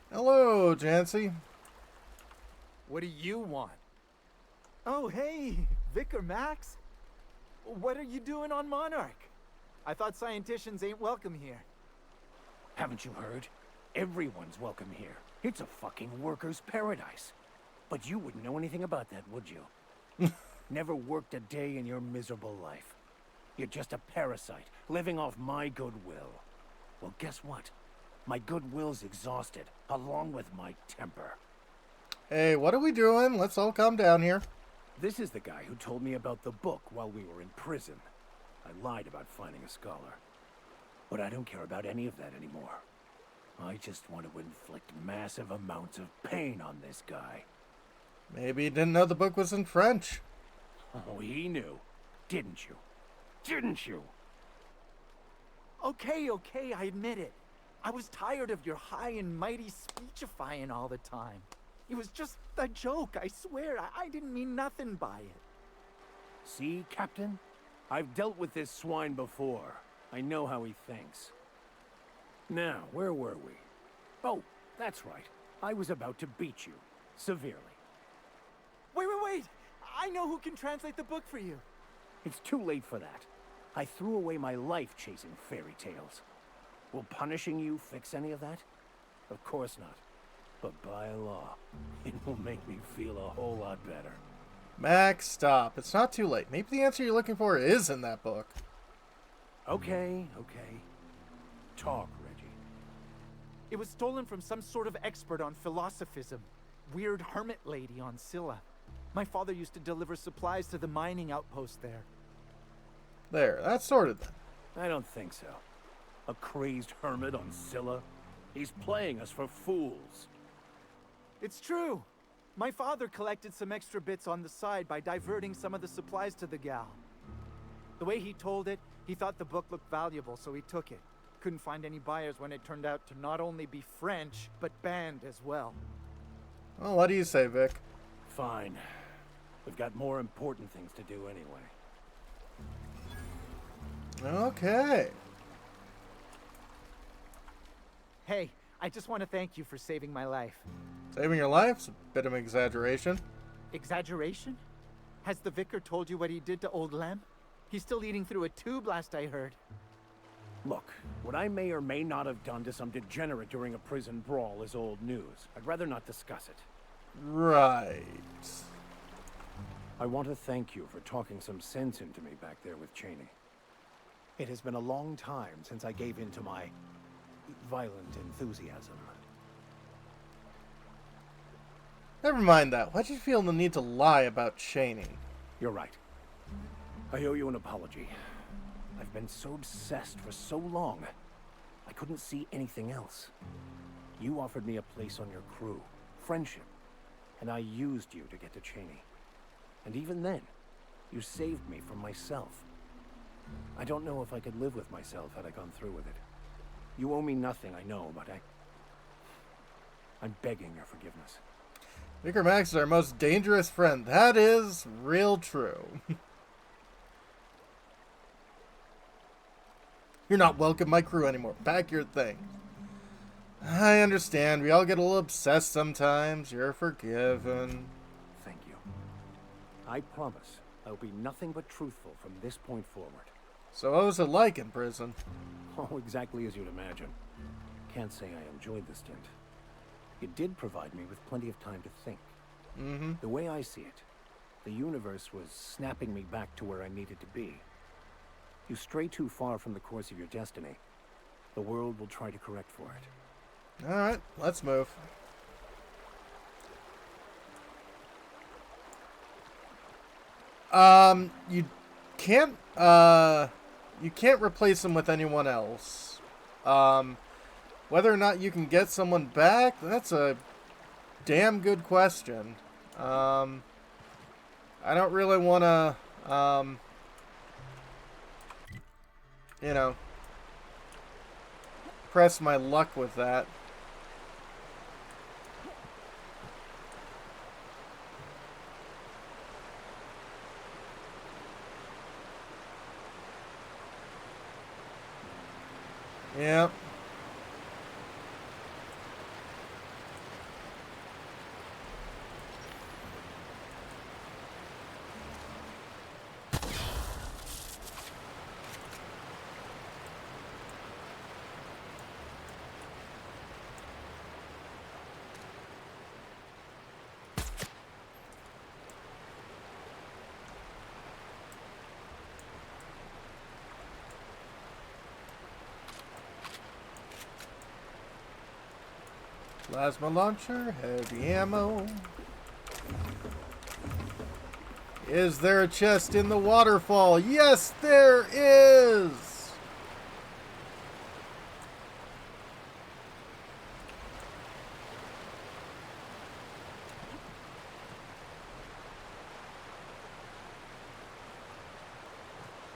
Hello, Jancy. What do you want? Oh, hey, Vicar Max. What are you doing on Monarch? I thought scienticians ain't welcome here. Haven't you heard? Everyone's welcome here. It's a fucking worker's paradise. But you wouldn't know anything about that, would you? Never worked a day in your miserable life. You're just a parasite, living off my goodwill. Well, guess what? My goodwill's exhausted, along with my temper. Hey, what are we doing? Let's all calm down here. This is the guy who told me about the book while we were in prison. I lied about finding a scholar. But I don't care about any of that anymore. I just want to inflict massive amounts of pain on this guy. Maybe he didn't know the book was in French. Oh, he knew. Didn't you? Didn't you? Okay, I admit it. I was tired of your high and mighty speechifying all the time. It was just a joke, I swear. I didn't mean nothing by it. See, Captain? I've dealt with this swine before. I know how he thinks. Now, where were we? Oh, that's right. I was about to beat you. Severely. Wait. I know who can translate the book for you. It's too late for that. I threw away my life chasing fairy tales. Will punishing you fix any of that? Of course not. But by law, it will make me feel a whole lot better. Max, stop. It's not too late. Maybe the answer you're looking for is in that book. Okay. Talk, Reggie. It was stolen from some sort of expert on philosophism. Weird hermit lady on Scylla. My father used to deliver supplies to the mining outpost there. There, that's sorted then. I don't think so. A crazed hermit on Scylla? He's playing us for fools. It's true. My father collected some extra bits on the side by diverting some of the supplies to the gal. The way he told it, he thought the book looked valuable, so he took it. Couldn't find any buyers when it turned out to not only be French, but banned as well. Well, what do you say, Vic? Fine. We've got more important things to do anyway. Okay. Hey, I just want to thank you for saving my life. Saving your life's a bit of an exaggeration. Exaggeration? Has the vicar told you what he did to old Lem? He's still eating through a tube, last I heard. Look, what I may or may not have done to some degenerate during a prison brawl is old news. I'd rather not discuss it. Right. I want to thank you for talking some sense into me back there with Cheney. It has been a long time since I gave in to my violent enthusiasm. Never mind that. Why'd you feel the need to lie about Cheney? You're right. I owe you an apology. I've been so obsessed for so long, I couldn't see anything else. You offered me a place on your crew, friendship, and I used you to get to Cheney. And even then, you saved me from myself. I don't know if I could live with myself had I gone through with it. You owe me nothing, I know, but I'm begging your forgiveness. Vicar Max is our most dangerous friend. That is real true. You're not welcome my crew anymore. Pack your thing. I understand. We all get a little obsessed sometimes. You're forgiven. Thank you. I promise I'll be nothing but truthful from this point forward. So what was it like in prison? Oh, exactly as you'd imagine. Can't say I enjoyed the stint. It did provide me with plenty of time to think. Mm-hmm. The way I see it, the universe was snapping me back to where I needed to be. You stray too far from the course of your destiny, the world will try to correct for it. Alright, let's move. You can't replace them with anyone else. Whether or not you can get someone back, that's a damn good question. I don't really want to, you know, press my luck with that. Yeah. Plasma launcher, heavy ammo. Is there a chest in the waterfall? Yes, there is!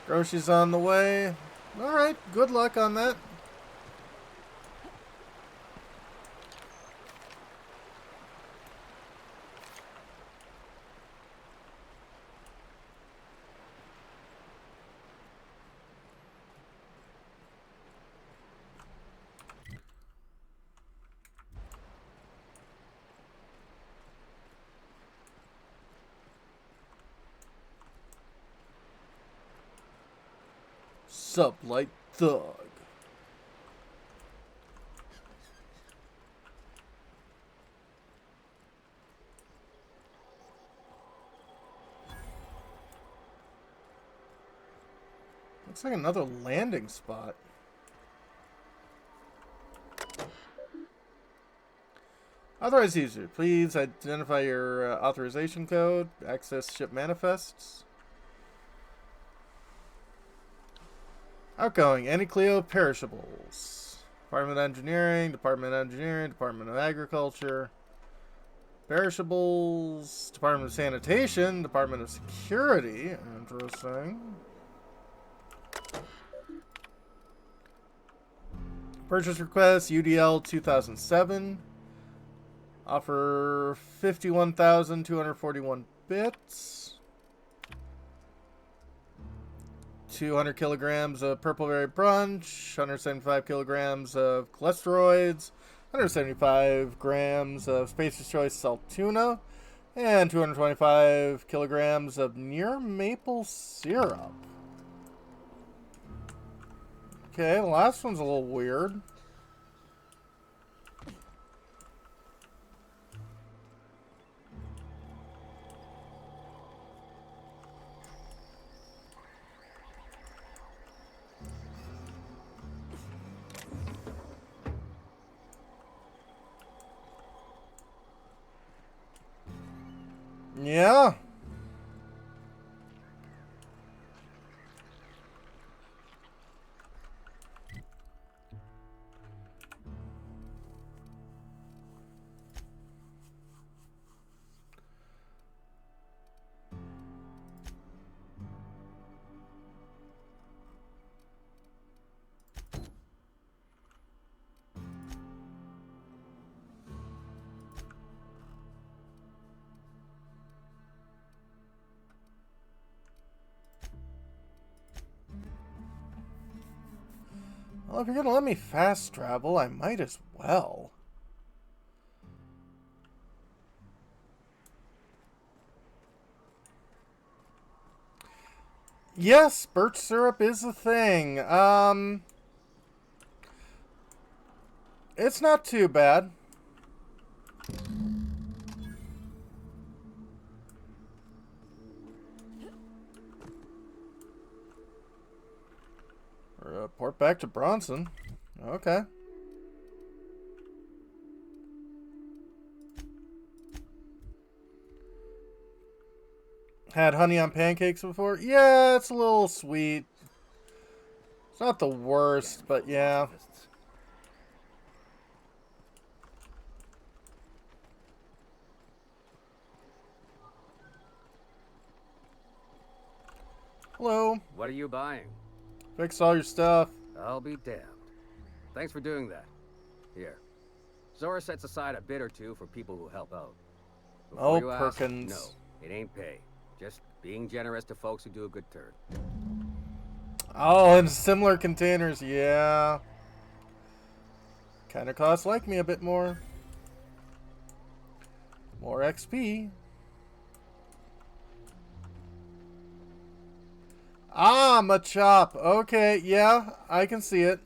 Groceries on the way. Alright, good luck on that. Sublight Thug. Looks like another landing spot. Authorized user, please identify your authorization code, access ship manifests. Outgoing, Anticleo perishables. Department of Engineering, Department of Agriculture. Perishables, Department of Sanitation, Department of Security. Interesting. Purchase request, UDL 2007. Offer 51,241 bits. 200 kilograms of purple berry brunch, 175 kilograms of cholesterol, 175 grams of Spacer's Choice salt tuna, and 225 kilograms of near maple syrup. Okay, the last one's a little weird. Yeah. Well, if you're gonna let me fast travel, I might as well. Yes, birch syrup is a thing. It's not too bad. Report back to Bronson. Okay. Had honey on pancakes before? Yeah, it's a little sweet. It's not the worst, but yeah. Hello. What are you buying? Fix all your stuff. I'll be damned. Thanks for doing that. Here. Zora sets aside a bit or two for people who help out. Before you ask, Perkins. no, it ain't pay. Just being generous to folks who do a good turn. Oh, and similar containers, yeah. Kinda costs like me a bit more. More XP. Ah, Machop. Okay, yeah, I can see it.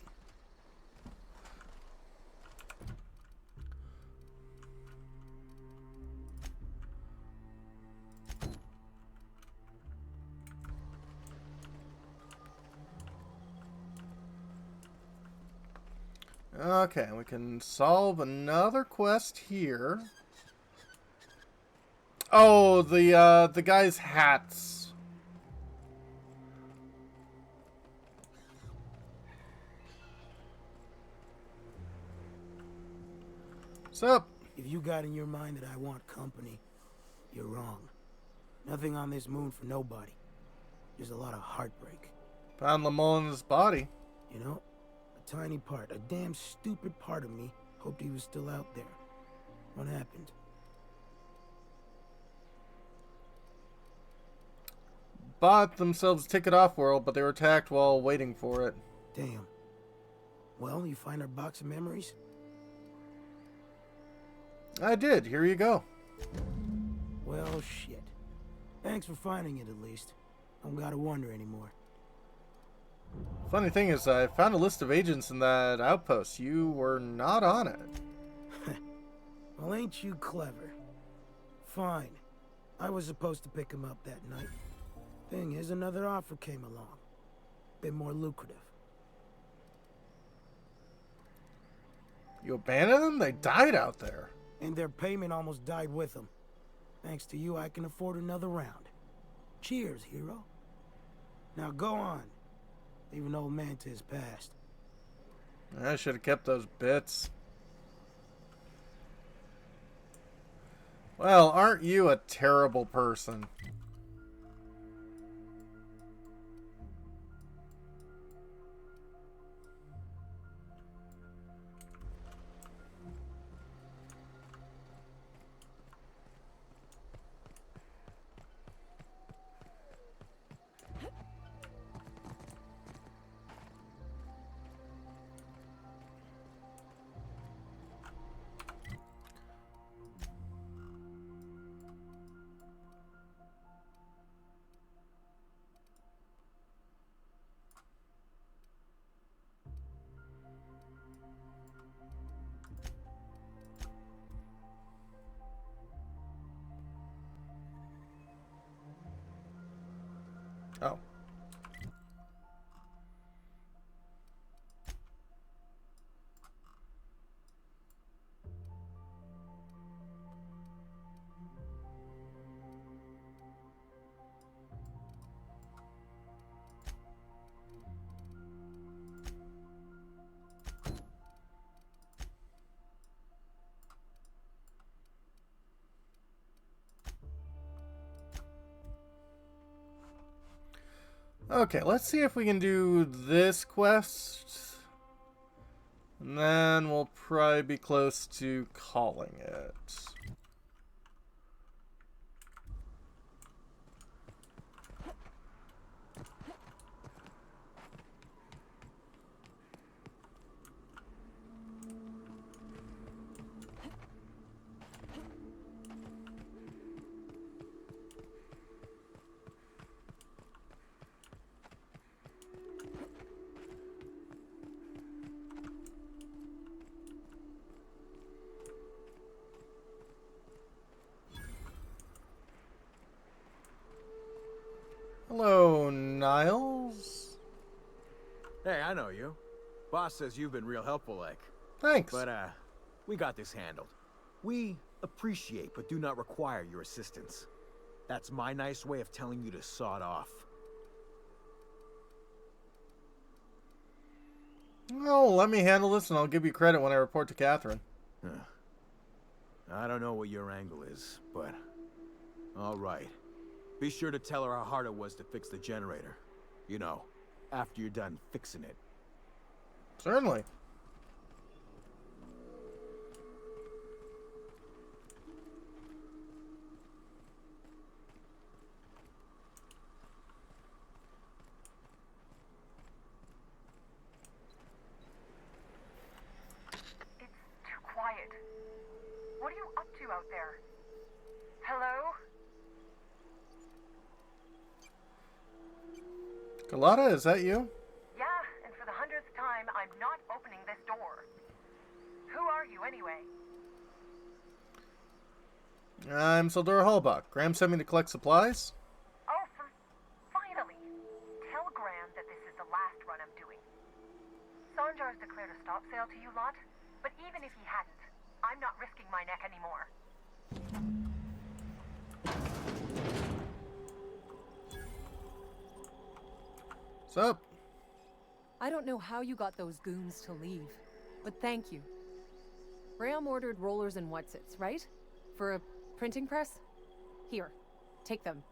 Okay, we can solve another quest here. Oh, the guy's hats. What's up? If you got in your mind that I want company, you're wrong. Nothing on this moon for nobody. There's a lot of heartbreak. Found Lamone's body. You know, a tiny part, a damn stupid part of me hoped he was still out there. What happened? Bought themselves a ticket off world, but they were attacked while waiting for it. Damn. Well, you find our box of memories? I did. Here you go. Well, shit. Thanks for finding it, at least. I don't gotta wonder anymore. Funny thing is, I found a list of agents in that outpost. You were not on it. Well, ain't you clever? Fine. I was supposed to pick him up that night. Thing is, another offer came along. Bit more lucrative. You abandoned them? They died out there. And their payment almost died with them. Thanks to you, I can afford another round. Cheers, hero. Now go on. Leave an old man to his past. I should have kept those bits. Well, aren't you a terrible person? Oh. Okay, let's see if we can do this quest. And then we'll probably be close to calling it. Niles? Hey, I know you. Boss says you've been real helpful, like. Thanks. But, we got this handled. We appreciate but do not require your assistance. That's my nice way of telling you to sod off. Oh, let me handle this and I'll give you credit when I report to Catherine. I don't know what your angle is, but... Alright. Be sure to tell her how hard it was to fix the generator. You know, after you're done fixing it. Certainly. Quiet. What are you up to out there? Hello? Galata, is that you? Yeah, and for the 100th time, I'm not opening this door. Who are you, anyway? I'm Sildura Hallbuck. Graham sent me to collect supplies. Oh, finally! Tell Graham that this is the last run I'm doing. Sanjar's declared a stop sale to you lot, but even if he hadn't, I'm not risking my neck anymore. What's up? I don't know how you got those goons to leave, but thank you. Graham ordered rollers and whatsits, right? For a printing press? Here, take them.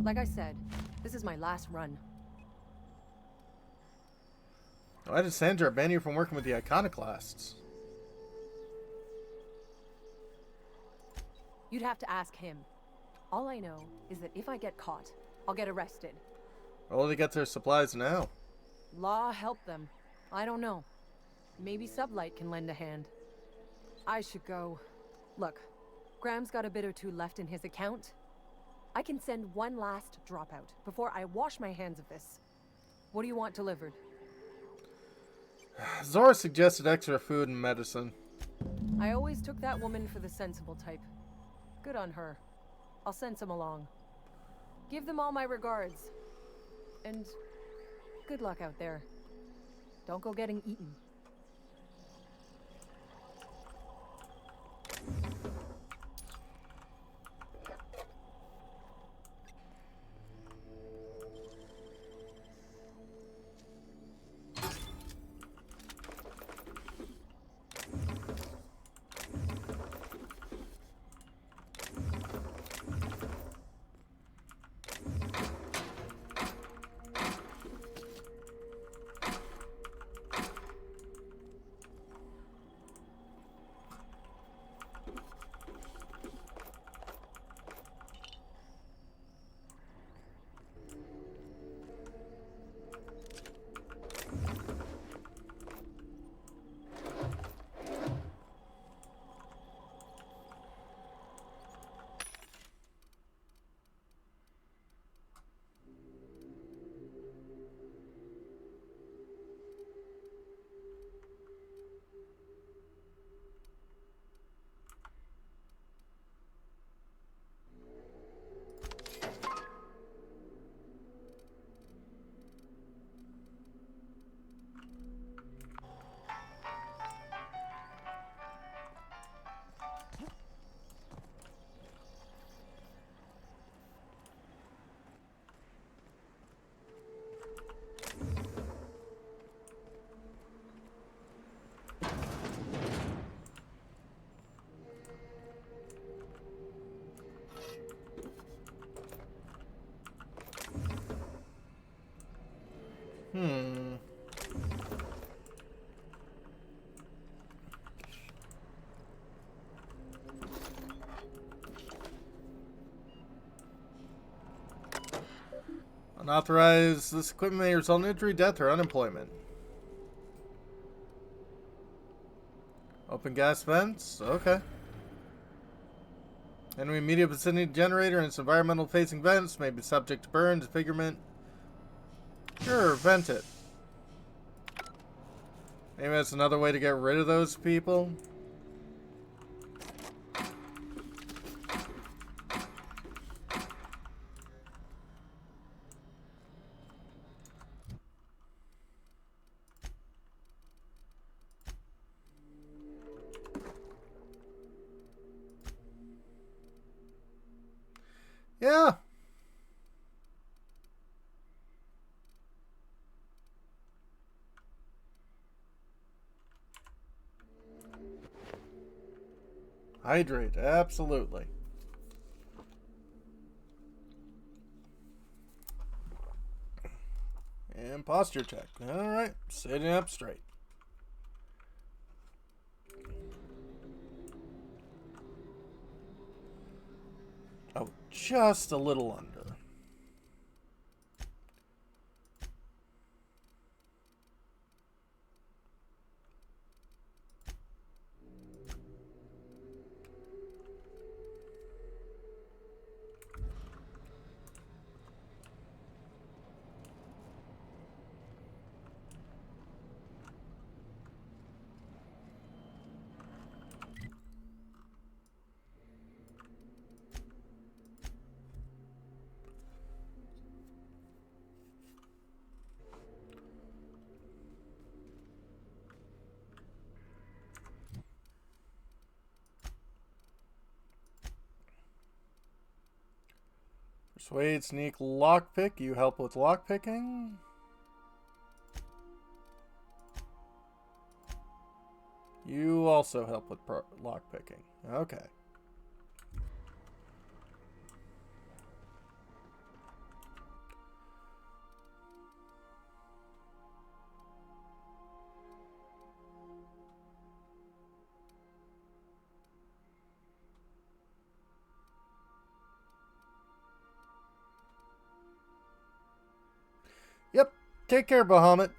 Like I said, this is my last run. Why did Sandra ban you from working with the Iconoclasts? You'd have to ask him. All I know is that if I get caught, I'll get arrested. Where will they get their supplies now? Law help them. I don't know. Maybe Sublight can lend a hand. I should go. Look, Graham's got a bit or two left in his account. I can send one last dropout before I wash my hands of this. What do you want delivered? Zora suggested extra food and medicine. I always took that woman for the sensible type. Good on her. I'll send some along. Give them all my regards. And good luck out there. Don't go getting eaten. Unauthorized. This equipment may result in injury, death, or unemployment. Open gas vents? Okay. Enemy immediate vicinity generator and its environmental facing vents may be subject to burn, disfigurement. Sure, vent it. Maybe that's another way to get rid of those people. Yeah. Hydrate, absolutely. And posture check. Alright, sitting up straight. Oh, just a little under. Persuade, sneak, lockpick. You help with lockpicking. You also help with lockpicking. Okay. Yep. Take care, Bahamut.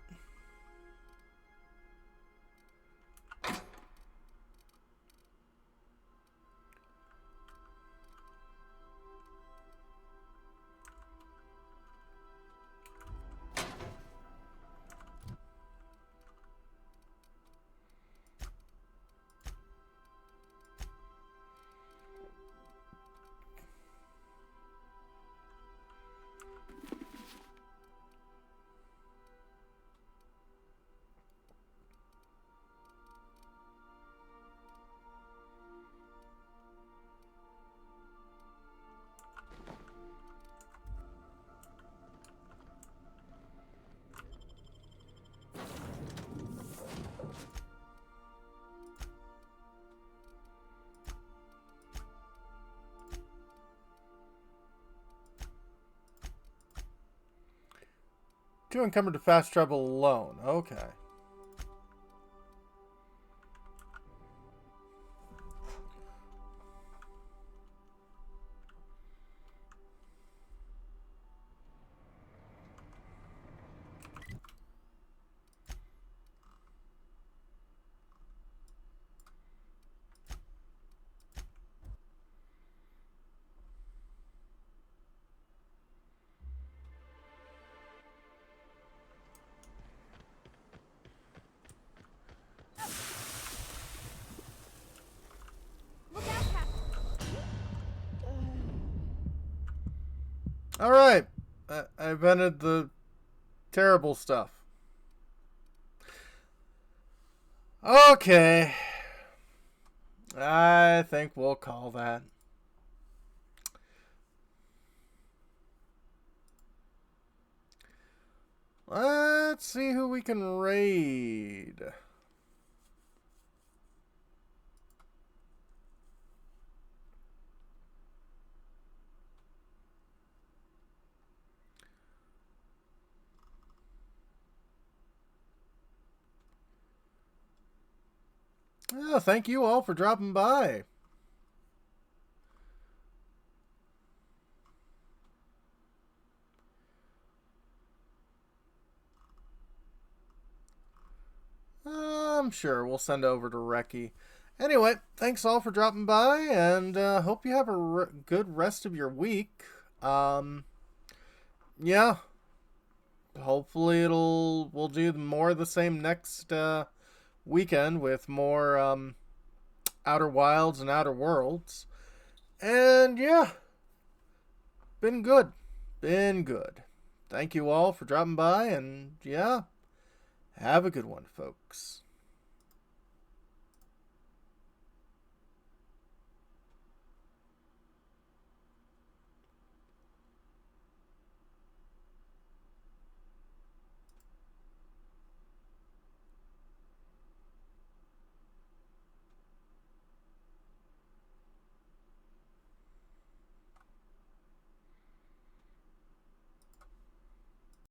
Too encumbered to fast travel alone. Okay. Alright. I invented the terrible stuff. Okay. I think we'll call that. Let's see who we can raid. Oh, thank you all for dropping by. I'm sure we'll send over to Reki. Anyway, thanks all for dropping by, and hope you have a good rest of your week. Yeah. Hopefully we'll do more of the same next weekend with more Outer Wilds and Outer Worlds. And yeah, been good. Thank you all for dropping by, and yeah, have a good one, folks.